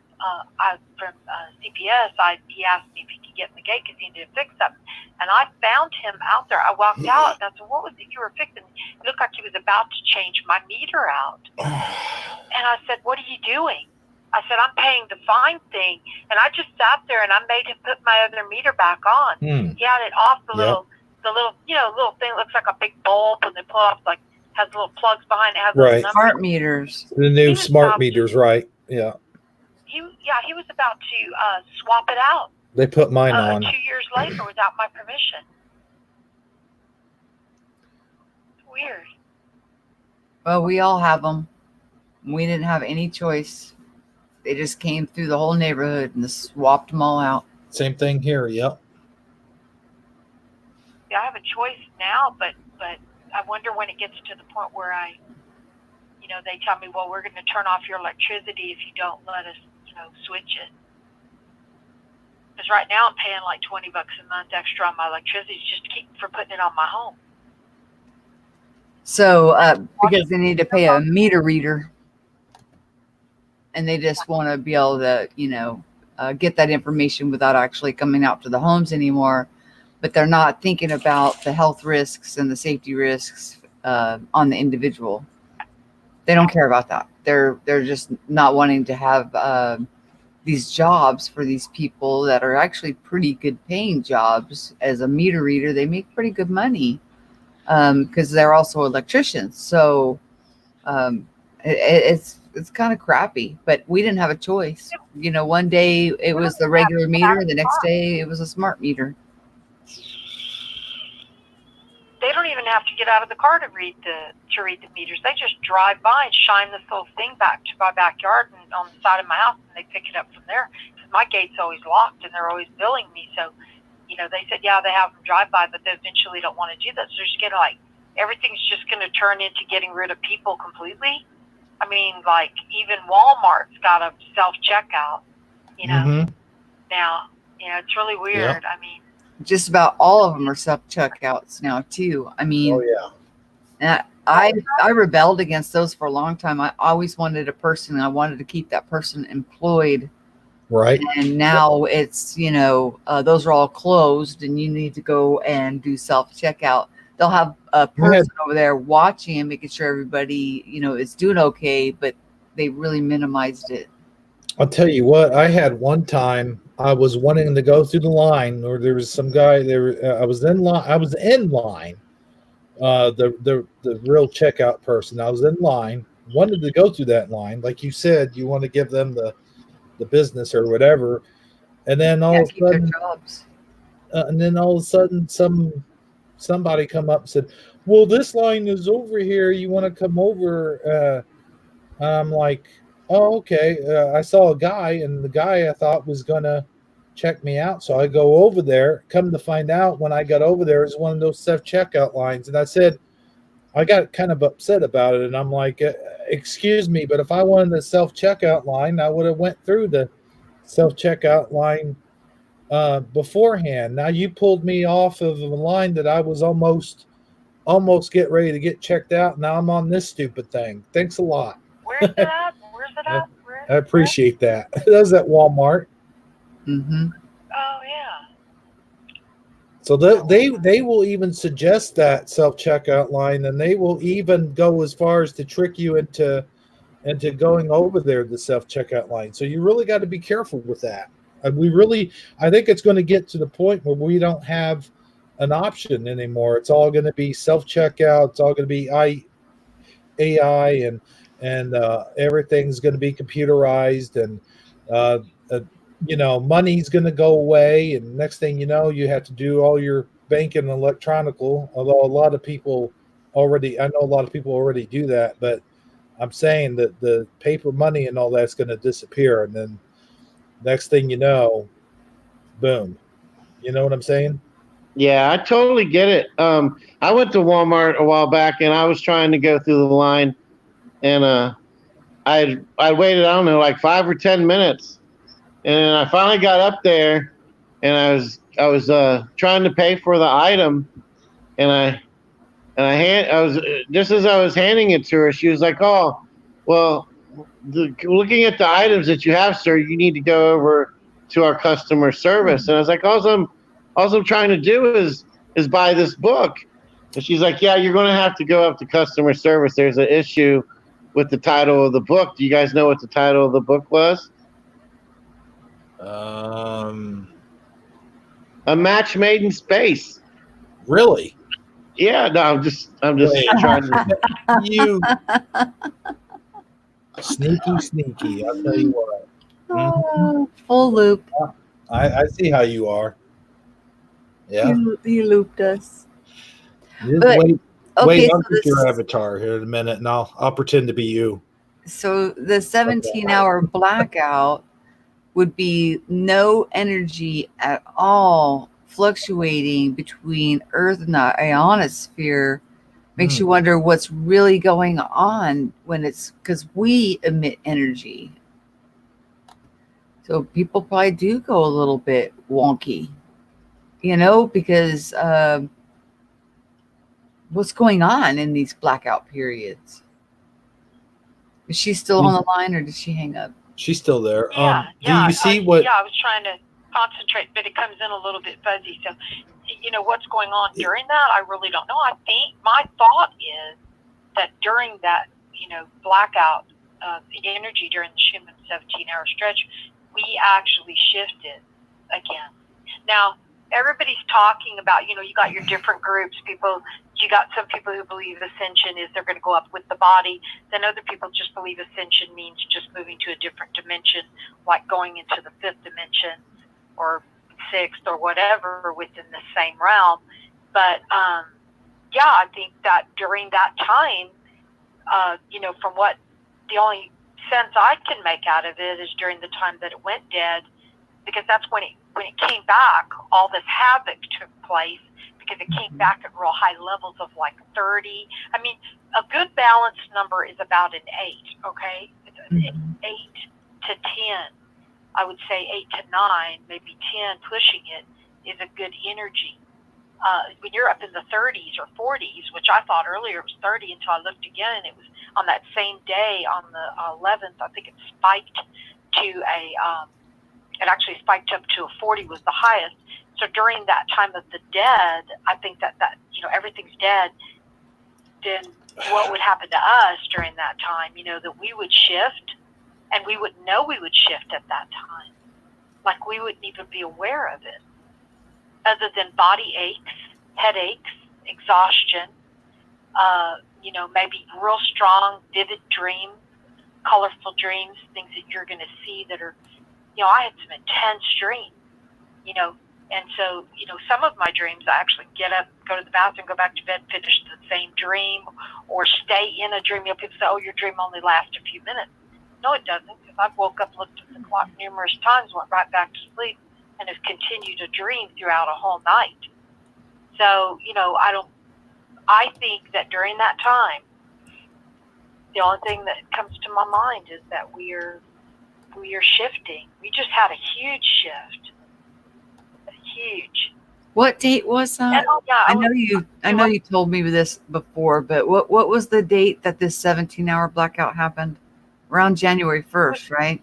from CPS, he asked me if he could get in the gate because he needed to fix something. And I found him out there. I walked out, and I said, what was it you were fixing? It looked like he was about to change my meter out. And I said, what are you doing? I said, I'm paying the fine thing. And I just sat there, and I made him put my other meter back on. He had it off the little thing that looks like a big bulb, and they pull off, like, has little plugs behind it. Has right. Smart meters. The new smart meters, right? Yeah. Yeah, he was about to swap it out They put mine on. 2 years later without my permission. It's weird. Well, we all have them. We didn't have any choice. They just came through the whole neighborhood and swapped them all out. Same thing here. Yep. Yeah, I have a choice now, but I wonder when it gets to the point where they tell me, well, we're going to turn off your electricity if you don't let us, switch it. Because right now I'm paying like $20 a month extra on my electricity just for putting it on my home. So, because they need to pay a meter reader, and they just want to be able to, get that information without actually coming out to the homes anymore. But they're not thinking about the health risks and the safety risks on the individual. They don't care about that. They're just not wanting to have these jobs for these people that are actually pretty good paying jobs. As a meter reader, they make pretty good money because they're also electricians. So it's kind of crappy, but we didn't have a choice. One day it was the regular meter, the next day it was a smart meter. They don't even have to get out of the car to read the meters. They just drive by and shine this little thing back to my backyard and on the side of my house, and they pick it up from there. Because my gate's always locked, and they're always billing me. So, they said, yeah, they have them drive by, but they eventually don't want to do that. So they're just going to everything's just going to turn into getting rid of people completely. I mean, even Walmart's got a self-checkout, Now, it's really weird. Yeah. I mean, just about all of them are self-checkouts now too. I mean, Oh yeah. I rebelled against those for a long time. I always wanted a person, and I wanted to keep that person employed. Right. And now it's, those are all closed, and you need to go and do self-checkout. They'll have a person over there watching and making sure everybody, is doing okay, but they really minimized it. I'll tell you what, I had one time I was wanting to go through the line, or there was some guy there. I was in line. The real checkout person. I was in line, wanted to go through that line. Like you said, you want to give them the business or whatever. And then all of a sudden, somebody come up and said, well, this line is over here. You want to come over? And I'm like, oh, okay. I saw a guy, and the guy I thought was going to check me out. So I go over there. Come to find out, when I got over there, is one of those self-checkout lines. And I got kind of upset about it. And I'm like, excuse me, but if I wanted the self-checkout line, I would have went through the self-checkout line beforehand. Now you pulled me off of a line that I was almost get ready to get checked out. Now I'm on this stupid thing. Thanks a lot. Where's it at? Where's it at? I appreciate that. That was at Walmart. Mm-hmm. Oh yeah. So they will even suggest that self-checkout line, and they will even go as far as to trick you into going over there, the self-checkout line. So you really got to be careful with that. I think it's going to get to the point where we don't have an option anymore. It's all going to be self-checkout. It's all going to be AI, and everything's going to be computerized, and money's going to go away. And next thing you know, you have to do all your banking electronical. Although I know a lot of people already do that, but I'm saying that the paper money and all that's going to disappear. And then next thing you know, boom. You know what I'm saying? Yeah, I totally get it. I went to Walmart a while back, and I was trying to go through the line, and I waited, I don't know, like 5 or 10 minutes, and I finally got up there, and I was trying to pay for the item, and I was just as I was handing it to her, she was like, "Oh, well, looking at the items that you have, sir, you need to go over to our customer service." And I was like, all I'm trying to do is buy this book. And she's like, "Yeah, you're going to have to go up to customer service. There's an issue with the title of the book." Do you guys know what the title of the book was? A Match Made in Space. Really? Yeah, no, I'm just trying to. You sneaky. I'll tell you what. Oh, full loop. I see how you are. Yeah. He looped us. Just But wait. okay, Wait, so I'll get your avatar here in a minute, and I'll pretend to be you. so the 17-hour blackout would be no energy at all fluctuating between Earth and the ionosphere. Makes you wonder what's really going on when it's because we emit energy. So people probably do go a little bit wonky, because what's going on in these blackout periods? Is she still on the line or did she hang up? She's still there. Do Yeah, you see what? Yeah, I was trying to concentrate, but it comes in a little bit fuzzy. So, what's going on during that, I really don't know. I think my thought is that during that, blackout of energy during the Schumann 17-hour stretch, we actually shifted again. Now, everybody's talking about, you got your different groups. You got some people who believe ascension is they're going to go up with the body. Then other people just believe ascension means just moving to a different dimension, like going into the fifth dimension or sixth or whatever within the same realm. But I think that during that time, from what the only sense I can make out of it is during the time that it went dead, because that's when it came back, all this havoc took place, because it came back at real high levels of like 30. I mean, a good balanced number is about an 8, okay? It's 8 to 10. I would say 8 to 9, maybe 10, pushing it is a good energy. When you're up in the 30s or 40s, which I thought earlier it was 30 until I looked again, and it was on that same day on the 11th, I think it spiked to it actually spiked up to a 40 was the highest. So during that time of the dead, I think that everything's dead. Then what would happen to us during that time? That we would shift, and we wouldn't know we would shift at that time. Like we wouldn't even be aware of it. Other than body aches, headaches, exhaustion, maybe real strong, vivid dreams, colorful dreams, things that you're going to see that are, I had some intense dreams, and so, some of my dreams, I actually get up, go to the bathroom, go back to bed, finish the same dream, or stay in a dream. People say, oh, your dream only lasts a few minutes. No, it doesn't, because I've woke up, looked at the clock numerous times, went right back to sleep, and have continued to dream throughout a whole night. So, I think that during that time, the only thing that comes to my mind is that we are shifting. We just had a huge shift. Huge. What date was that? I know you told me this before, but what was the date that this 17-hour blackout happened? Around January 1st, right?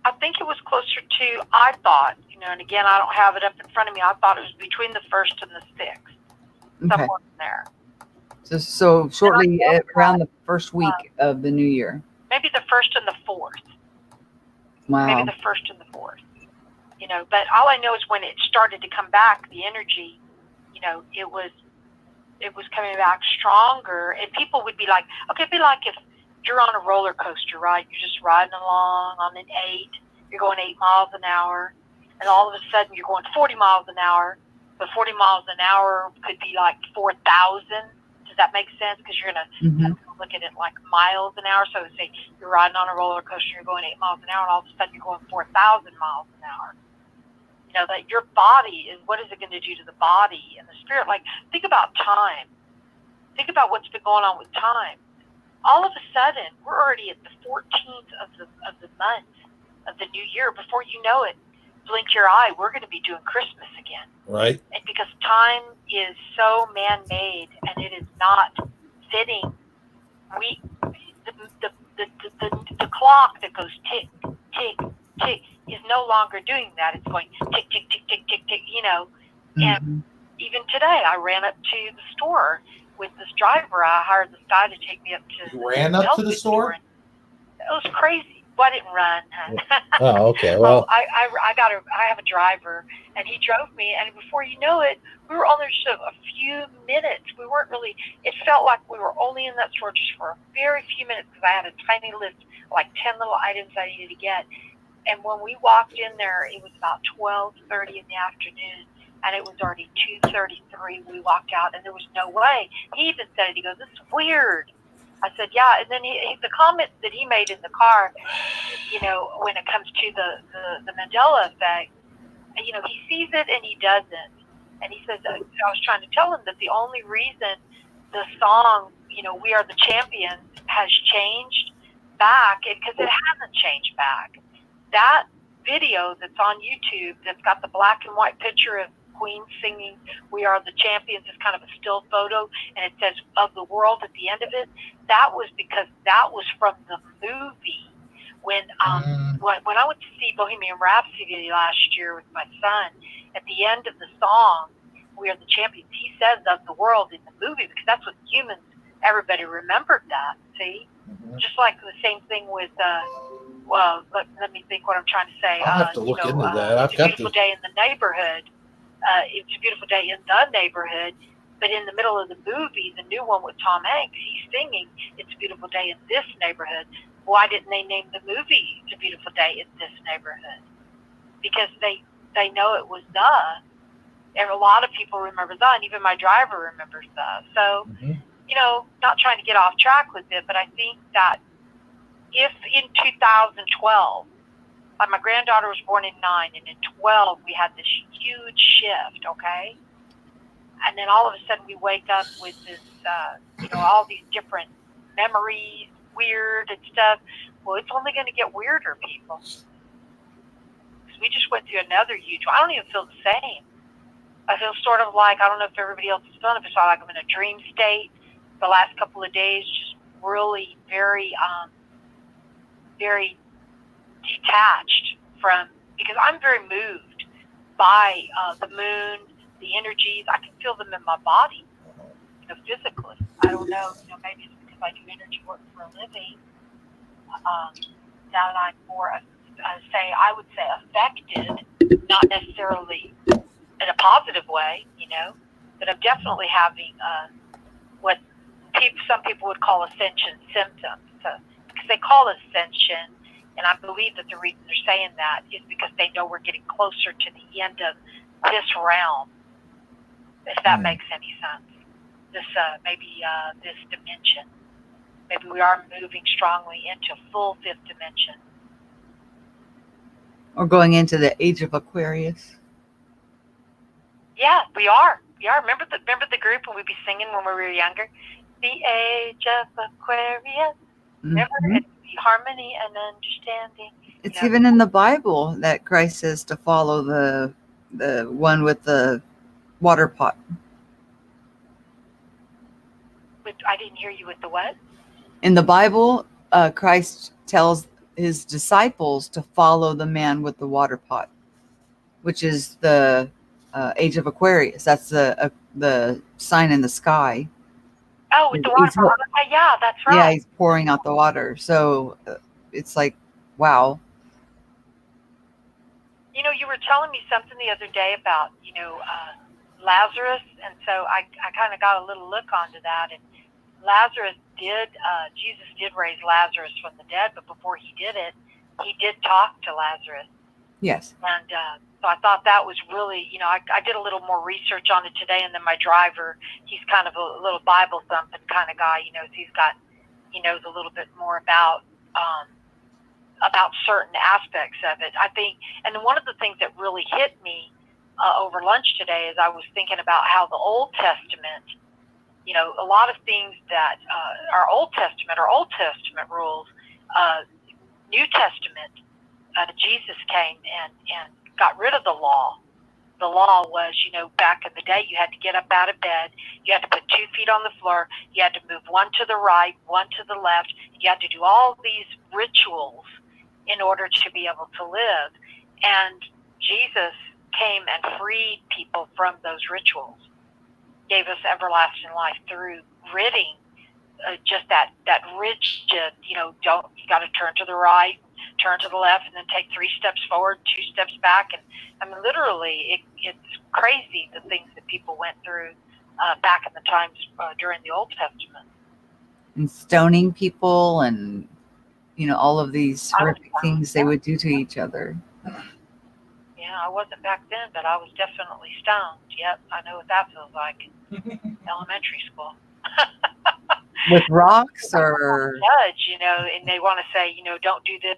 I think it was closer to, I thought, and again, I don't have it up in front of me. I thought it was between the 1st and the 6th, somewhere in there. So shortly around the first week of the new year. Maybe the 1st and the 4th. Wow. Maybe the 1st and the 4th. But all I know is when it started to come back, the energy, it was coming back stronger, and people would be like, okay, it'd be like if you're on a roller coaster, right? You're just riding along on an 8, you're going 8 miles an hour, and all of a sudden you're going 40 miles an hour, but 40 miles an hour could be like 4,000. Does that make sense? Because you're going to look at it like miles an hour. So say you're riding on a roller coaster, you're going 8 miles an hour, and all of a sudden you're going 4,000 miles an hour. That your body is, what is it going to do to the body and the spirit? Like, think about time. Think about what's been going on with time. All of a sudden, we're already at the 14th of the month of the new year. Before you know it, blink your eye, we're going to be doing Christmas again. Right. And because time is so man-made and it is not fitting, the clock that goes tick, tick, tick is no longer doing that. It's going tick, tick, tick, tick, tick, tick, And even today, I ran up to the store with this driver. I hired this guy to take me up to You ran up to the store? It was crazy. Well, I didn't run. Oh, okay. Well, Well, I have a driver, and he drove me, and before you know it, we were only just a few minutes. We weren't really. It felt like we were only in that store just for a very few minutes because I had a tiny list, like 10 little items I needed to get. And when we walked in there, it was about 12:30 in the afternoon, and it was already 2:33. We walked out, and there was no way. He even said it. He goes, "This is weird." I said, "Yeah." And then the comment that he made in the car, you know, when it comes to the Mandela effect, you know, he sees it and he doesn't. And he says, I was trying to tell him that the only reason the song, you know, "We Are the Champions" has changed back, because it hasn't changed back. That video that's on YouTube that's got the black and white picture of Queen singing "We Are the Champions" is kind of a still photo, and it says "of the world" at the end of it. That was because that was from the movie. When I went to see Bohemian Rhapsody last year with my son, at the end of the song "We Are the Champions," he says "of the world" in the movie, because that's what humans, everybody remembered that. See, just like the same thing with well, let me think what I'm trying to say. I'll have to look into that. It's a Beautiful Day in the Neighborhood. It's a Beautiful Day in the Neighborhood. But in the middle of the movie, the new one with Tom Hanks, he's singing "It's a Beautiful Day in This Neighborhood." Why didn't they name the movie "It's a Beautiful Day in This Neighborhood"? Because they know it was the. And a lot of people remember the, and even my driver remembers the. So, you know, not trying to get off track with it, but I think that if in 2012, like my granddaughter was born in 9, and in 12 we had this huge shift, okay? And then all of a sudden we wake up with this, you know, all these different memories, weird and stuff. Well, it's only going to get weirder, people. Because we just went through another huge one. I don't even feel the same. I feel sort of like, I don't know if everybody else is feeling it, but it's like I'm in a dream state. The last couple of days, just really very, very detached from, because I'm very moved by the moon, the energies. I can feel them in my body, you know, physically. I don't know, you know, maybe it's because I do energy work for a living, that I'm more, I would say affected, not necessarily in a positive way, you know, but I'm definitely having what some people would call ascension symptoms. So, because they call it ascension, and I believe that the reason they're saying that is because they know we're getting closer to the end of this realm, if that makes any sense. This this dimension. Maybe we are moving strongly into full fifth dimension. Or going into the age of Aquarius. Yeah, we are. Remember the group when we'd be singing when we were younger? The age of Aquarius. Remember, it's the harmony and understanding. It's even in the Bible that Christ says to follow the one with the water pot. I didn't hear you with the what? In the Bible, Christ tells his disciples to follow the man with the water pot, which is the age of Aquarius. That's the sign in the sky. Oh, with the water pot. Yeah, that's right. Yeah, he's pouring out the water. So it's like, wow. You know, you were telling me something the other day about, you know, Lazarus, and so I kind of got a little look onto that. And Jesus did raise Lazarus from the dead, but before he did it, he did talk to Lazarus. Yes. And so I thought that was really, you know, I did a little more research on it today, and then my driver, he's kind of a little Bible thumping kind of guy, you know, so he knows a little bit more about certain aspects of it. I think, and one of the things that really hit me over lunch today is I was thinking about how the Old Testament, you know, a lot of things that are Old Testament rules. New Testament, Jesus came and got rid of the law. The law was, you know, back in the day, you had to get up out of bed, you had to put 2 feet on the floor, you had to move one to the right, one to the left, you had to do all these rituals in order to be able to live. And Jesus came and freed people from those rituals, gave us everlasting life through ridding just that rigid, you know, you got to turn to the right, turn to the left, and then take 3 steps forward, 2 steps back. And I mean, literally, it's crazy the things that people went through back in the times during the Old Testament. And stoning people and, all of these horrific things they would do to each other. Yeah, I wasn't back then, but I was definitely stoned. Yep, I know what that feels like. Elementary school. With rocks or? Judge, and they want to say, don't do this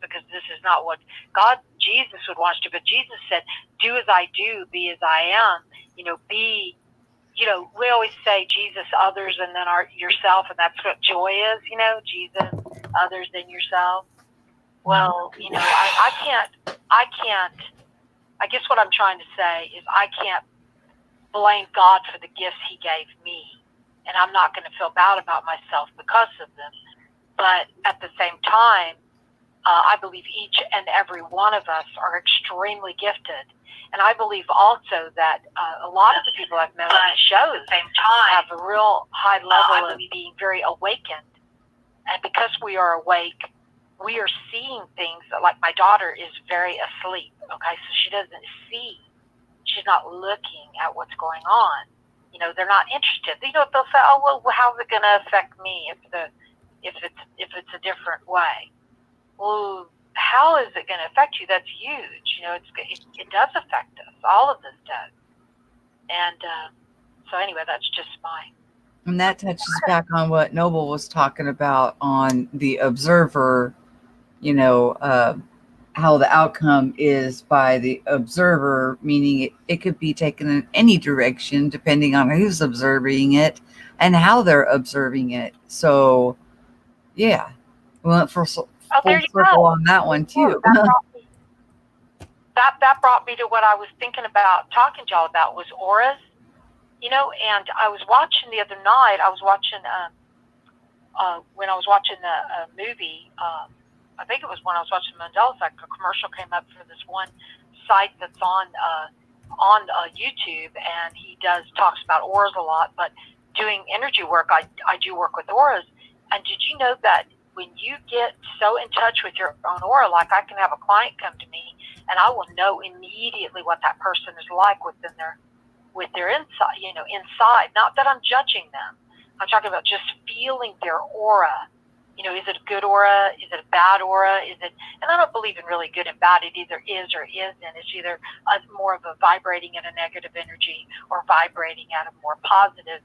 because this is not what Jesus would want you to. But Jesus said, do as I do, be as I am. Be, we always say Jesus, others, and then yourself, and that's what joy is. Jesus, others, then yourself. Well, I can't. I guess what I'm trying to say is I can't blame God for the gifts He gave me. And I'm not going to feel bad about myself because of them. But at the same time, I believe each and every one of us are extremely gifted. And I believe also that a lot of the people I've met on the show have a real high level of being very awakened. And because we are awake, we are seeing things that, like my daughter is very asleep. Okay, so she doesn't see. She's not looking at what's going on. They're not interested. They'll say, "Oh, well, how's it going to affect me if it's a different way?" Well, how is it going to affect you? That's huge. It does affect us. All of this does. And so, anyway, that's just mine. And that touches back on what Noble was talking about on the observer. How the outcome is by the observer, meaning it could be taken in any direction depending on who's observing it and how they're observing it. So, yeah, we went for full circle on that one too. That brought me to what I was thinking about talking to y'all about was auras, and I was watching the other night. I was watching when I was watching the movie. I think it was when I was watching Mandela Effect, a commercial came up for this one site that's on YouTube, and he talks about auras a lot. But doing energy work, I do work with auras. And did you know that when you get so in touch with your own aura, like I can have a client come to me, and I will know immediately what that person is like with their inside. Inside. Not that I'm judging them. I'm talking about just feeling their aura. Is it a good aura? Is it a bad aura? And I don't believe in really good and bad. It either is or isn't. It's either more of a vibrating at a negative energy or vibrating at a more positive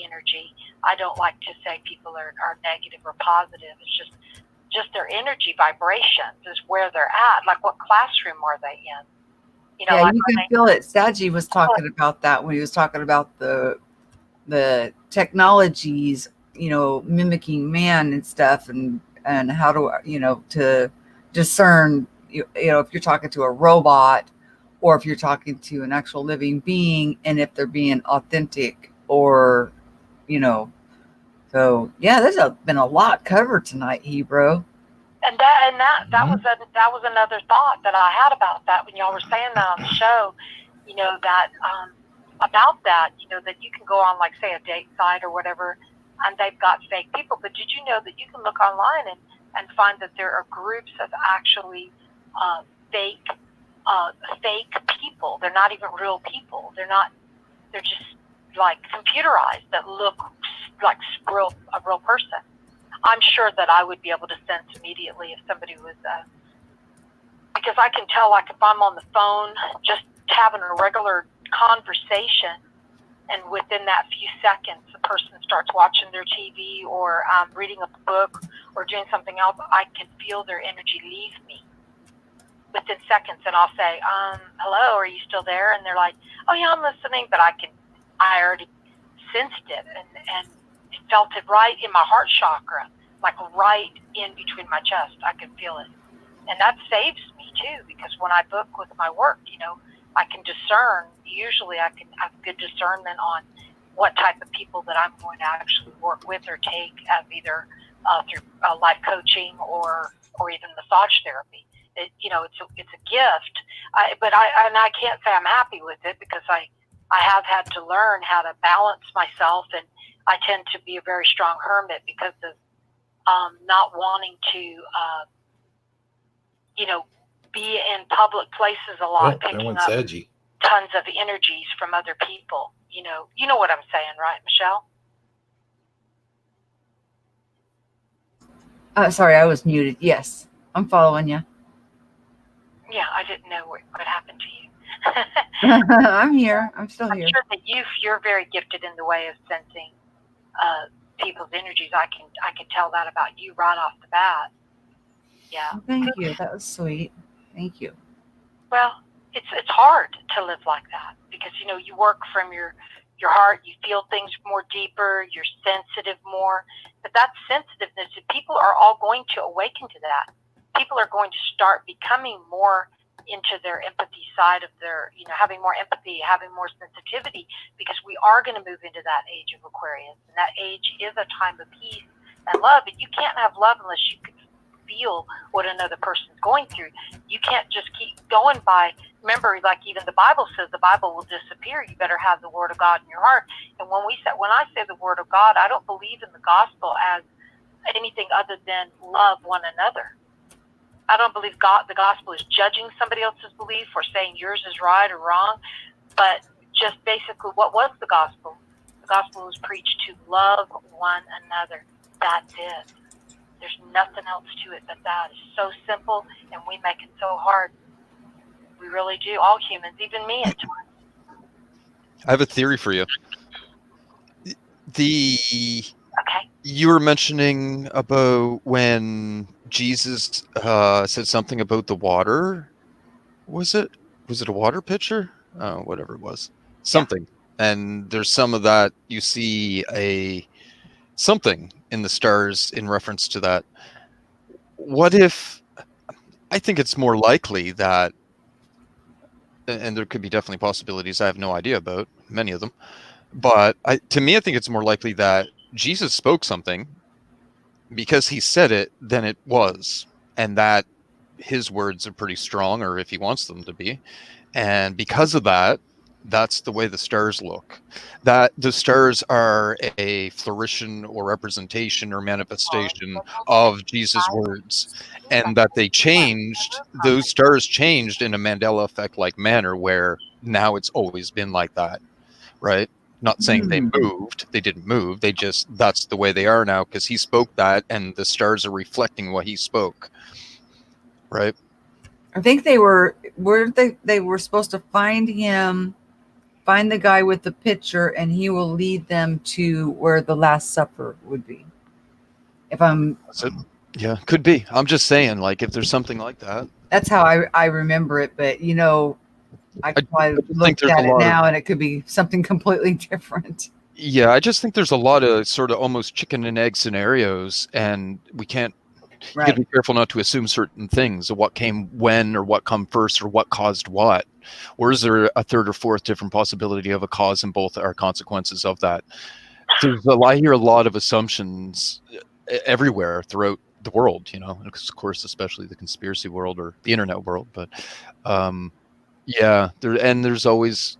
energy. I don't like to say people are negative or positive. It's just their energy vibrations is where they're at. Like, what classroom are they in? You can feel it. Saji was talking about that when he was talking about the technologies, mimicking man and stuff, and how to discern, if you're talking to a robot or if you're talking to an actual living being, and if they're being authentic or, so yeah, there's been a lot covered tonight, Hebrew. And that was another thought that I had about that when y'all were saying that on the show, that about that, that you can go on, like, say, a date site or whatever, and they've got fake people. But did you know that you can look online and find that there are groups of actually fake people? They're not even real people. They're just like computerized that look like a real person. I'm sure that I would be able to sense immediately if somebody was, because I can tell, like, if I'm on the phone, just having a regular conversation, and within that few seconds, the person starts watching their TV or reading a book or doing something else, I can feel their energy leave me within seconds. And I'll say, hello, are you still there? And they're like, oh yeah, I'm listening. But I already sensed it and felt it right in my heart chakra, like right in between my chest. I can feel it. And that saves me too, because when I book with my work, I can discern. Usually I can have good discernment on what type of people that I'm going to actually work with or take as either through life coaching or even massage therapy. It's a gift, but I can't say I'm happy with it, because I have had to learn how to balance myself, and I tend to be a very strong hermit because of not wanting to be in public places a lot, That picking one's up edgy. tons of energies from other people. You know what I'm saying, right, Michelle? Sorry, I was muted. Yes, I'm following you. Yeah, I didn't know what happened to you. I'm here. I'm still I'm here. sure that you're very gifted in the way of sensing people's energies. I can tell that about you right off the bat. Yeah. Well, thank you. That was sweet. Thank you. Well, it's hard to live like that because you work from your heart. You feel things more deeper. You're sensitive more. But that sensitiveness, people are all going to awaken to that. People are going to start becoming more into their empathy side of their, having more empathy, having more sensitivity, because we are going to move into that age of Aquarius. And that age is a time of peace and love. And you can't have love unless you can feel what another person's going through. You can't just keep going by, remember, like even the Bible says, the Bible will disappear. You better have the Word of God in your heart. And when I say the Word of God, I don't believe in the gospel as anything other than love one another. I don't believe the gospel is judging somebody else's belief or saying yours is right or wrong, but just basically, what was the gospel? The gospel was preached to love one another. That's it. There's nothing else to it but that. It's so simple, and we make it so hard. We really do. All humans, even me at times. I have a theory for you. You were mentioning about when Jesus said something about the water. Was it a water pitcher? Whatever it was. Something. Yeah. And there's some of that. You see something in the stars in reference to that. What if, I think it's more likely that, and there could be definitely possibilities I have no idea about, many of them, but to me, I think it's more likely that Jesus spoke something, because he said it, then it was, and that his words are pretty strong, or if he wants them to be, and because of that, that's the way the stars look. That the stars are a flourishing or representation or manifestation of Jesus' words, and that they changed, those stars changed in a Mandela effect like manner, where now it's always been like that, right? Not saying they moved, they didn't move, they just, that's the way they are now, because he spoke that, and the stars are reflecting what he spoke, right? I think they were supposed to find the guy with the pitcher, and he will lead them to where the Last Supper would be. Yeah, could be. I'm just saying, like, if there's something like that. That's how I remember it, but I could probably look at it now, and it could be something completely different. Yeah, I just think there's a lot of sort of almost chicken and egg scenarios, and we can't. You got to be careful not to assume certain things of what came when, or what come first, or what caused what. Or is there a third or fourth different possibility of a cause, and both are consequences of that? I hear a lot of assumptions everywhere throughout the world, and of course, especially the conspiracy world or the internet world. But yeah, there's always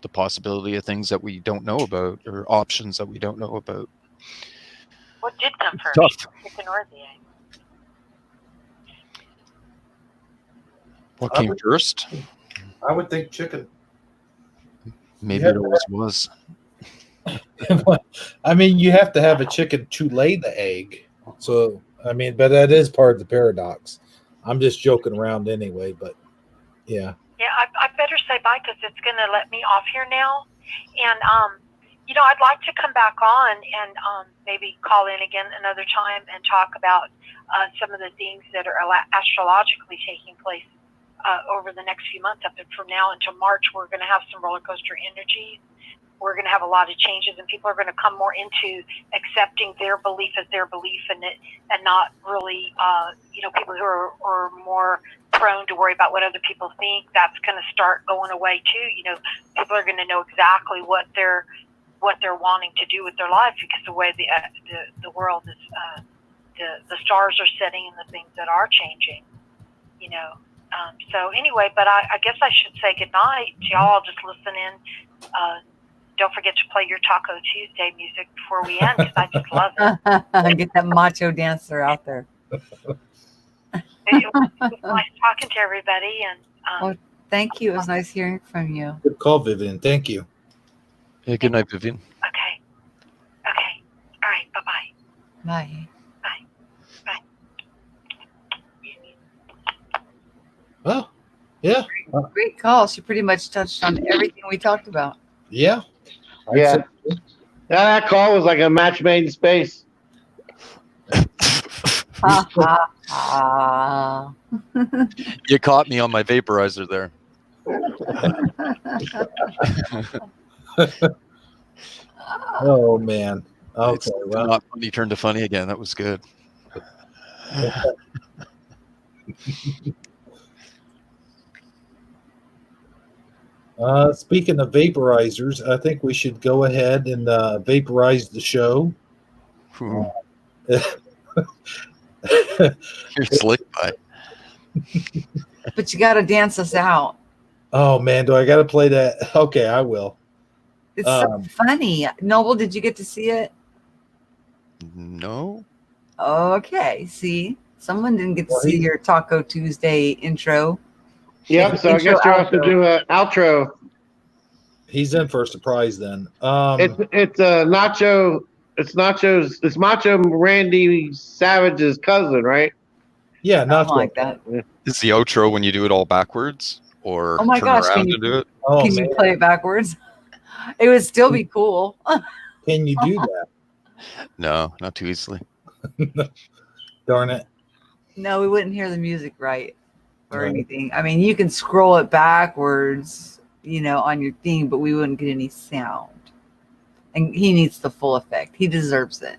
the possibility of things that we don't know about, or options that we don't know about. What did come first, chicken or the egg? What came first? I would think chicken. Maybe it always was. I mean, you have to have a chicken to lay the egg. So, I mean, but that is part of the paradox. I'm just joking around anyway, but yeah. Yeah, I better say bye because it's going to let me off here now. And, I'd like to come back on and maybe call in again another time and talk about some of the things that are astrologically taking place over the next few months. Up and from now until March, we're going to have some roller coaster energy. We're going to have a lot of changes, and people are going to come more into accepting their belief as their belief, and not really, people who are more prone to worry about what other people think. That's going to start going away too. People are going to know exactly what they're wanting to do with their life, because the way the world is, the stars are setting, and the things that are changing. So anyway, but I guess I should say goodnight to y'all. I'll just listen in. Don't forget to play your Taco Tuesday music before we end, because I just love it. Get that macho dancer out there. Who was nice talking to everybody, and Well, thank you. It was nice hearing from you. Good call, Vivian. Thank you. Hey, good night, Vivian. okay, all right, bye-bye. Bye. Well, yeah. Great call. She pretty much touched on everything we talked about. Yeah. Yeah. That call was like a match made in space. Ha ha ha. You caught me on my vaporizer there. Oh man. Okay. It's Well, not funny turned to funny again. That was good. speaking of vaporizers, I think we should go ahead and vaporize the show. You're slick, but But you got to dance us out. Oh man, do I got to play that? Okay, I will. It's so funny. Noble, did you get to see it? no. Okay. See, someone didn't get to see your Taco Tuesday intro. Yep. So I guess you're also do an outro. He's in for a surprise then. It's Nacho. It's Nacho's. It's Macho Randy Savage's cousin, right? Yeah, Not like that. Is the outro when you do it all backwards or Oh my turn gosh, around to do it? Oh, can you play it backwards? It would still be cool. Can you do that? No, not too easily. Darn it. No, we wouldn't hear the music right or anything. I mean, you can scroll it backwards, on your thing, but we wouldn't get any sound. And he needs the full effect. He deserves it.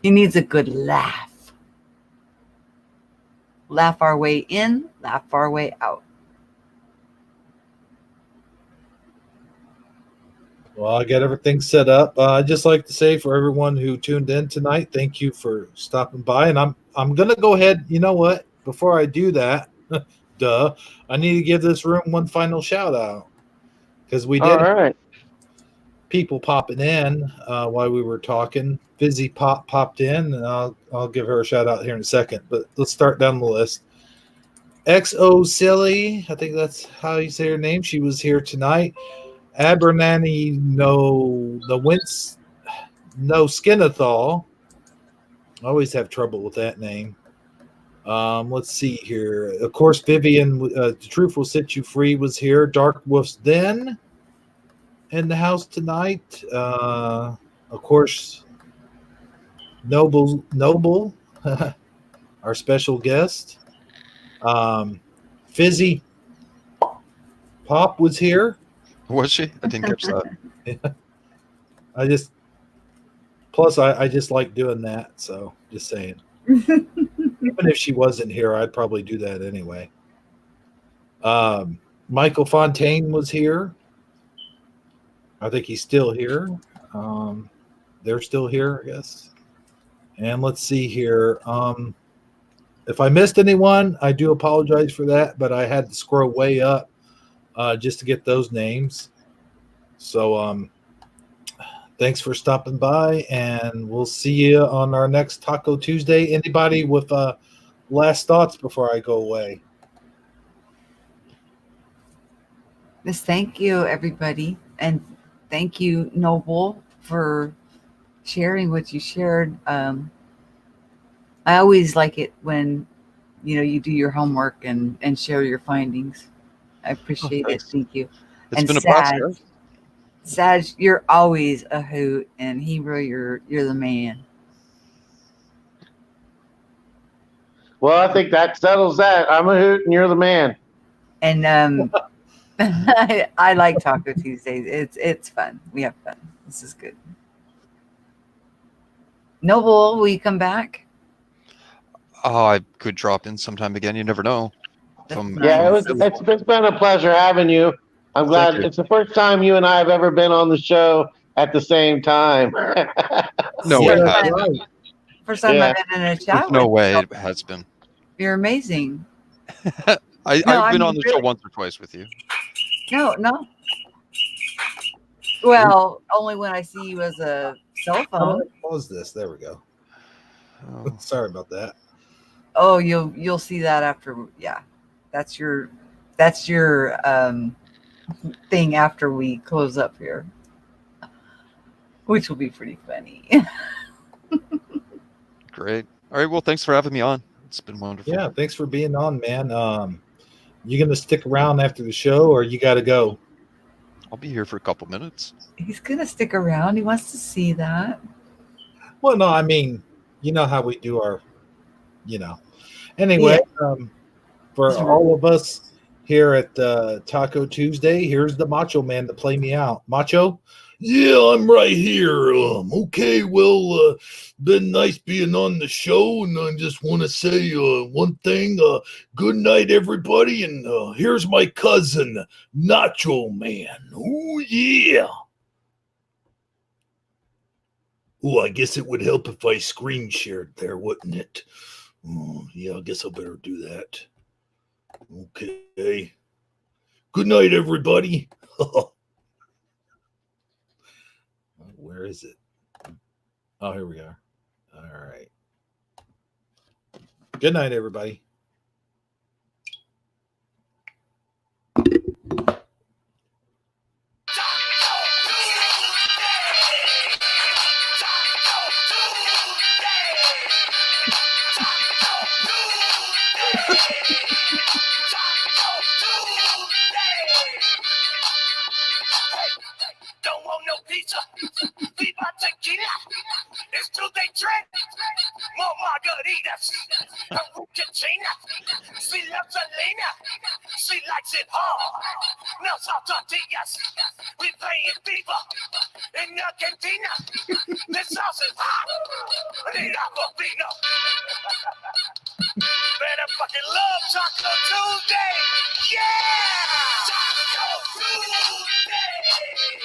He needs a good laugh. Laugh our way in, laugh our way out. Well, I got everything set up. I'd just like to say for everyone who tuned in tonight, thank you for stopping by. And I'm gonna go ahead. You know what? Before I do that, I need to give this room one final shout out because we did. All right. People popping in while we were talking. Fizzy popped in, and I'll give her a shout out here in a second. But let's start down the list. XO Silly, I think that's how you say her name. She was here tonight. Abernany no Skinnathal. I always have trouble with that name. Let's see here. Of course, Vivian, the Truth Will Set You Free was here. Dark Wolf's Den in the house tonight. Of course, Noble, our special guest. Fizzy Pop was here. Was she? I didn't catch that. I just like doing that, so just saying. Even if she wasn't here, I'd probably do that anyway. Michael Fontaine was here. I think he's still here. They're still here, I guess. And let's see here. If I missed anyone, I do apologize for that, but I had to scroll way up just to get those names. So thanks for stopping by, and we'll see you on our next Taco Tuesday. Anybody with last thoughts before I go away? Miss, thank you, everybody. And thank you, Noble, for sharing what you shared. I always like it when, you do your homework and share your findings. I appreciate it. Thank you. It's been a pleasure. Sag, you're always a hoot, and Hebrew, you're the man. Well, I think that settles that. I'm a hoot, and you're the man. And I like Taco Tuesdays. It's fun. We have fun. This is good. Noble, will you come back? Oh, I could drop in sometime again. You never know. Yeah, it's been a pleasure having you. I'm glad it's the first time you and I have ever been on the show at the same time. No way. Right. First time I've been in a chat. There's no way it has been. You're amazing. I've been on the show once or twice with you. No. Well, only when I see you as a cell phone. What was this? There we go. Oh. Sorry about that. Oh, you'll see that after. Yeah, that's your thing after we close up here, which will be pretty funny. Great. All right. Well, thanks for having me on. It's been wonderful. Yeah, thanks for being on, man. You gonna stick around after the show, or you got to go? I'll be here for a couple minutes. He's gonna stick around. He wants to see that. Well, no, I mean, you know how we do our, you know. Anyway, for all of us here at Taco Tuesday, here's the Macho Man to play me out. Macho? Yeah, I'm right here. Okay, well, been nice being on the show, and I just want to say one thing. Good night, everybody, and here's my cousin, Nacho Man. Oh yeah. Oh, I guess it would help if I screen shared there, wouldn't it? Oh, yeah, I guess I better do that. Okay. Good night, everybody. Where is it? Oh, here we are. All right. Good night, everybody. Don't want no pizza. Viva tequila. It's till they drink. More margaritas. Argentina. She loves Selena. She likes it hard. No salt tortillas. We playing Viva in Argentina. This sauce is hot. I need aquafina. Man, I fucking love Taco Tuesday. Yeah! Taco Tuesday!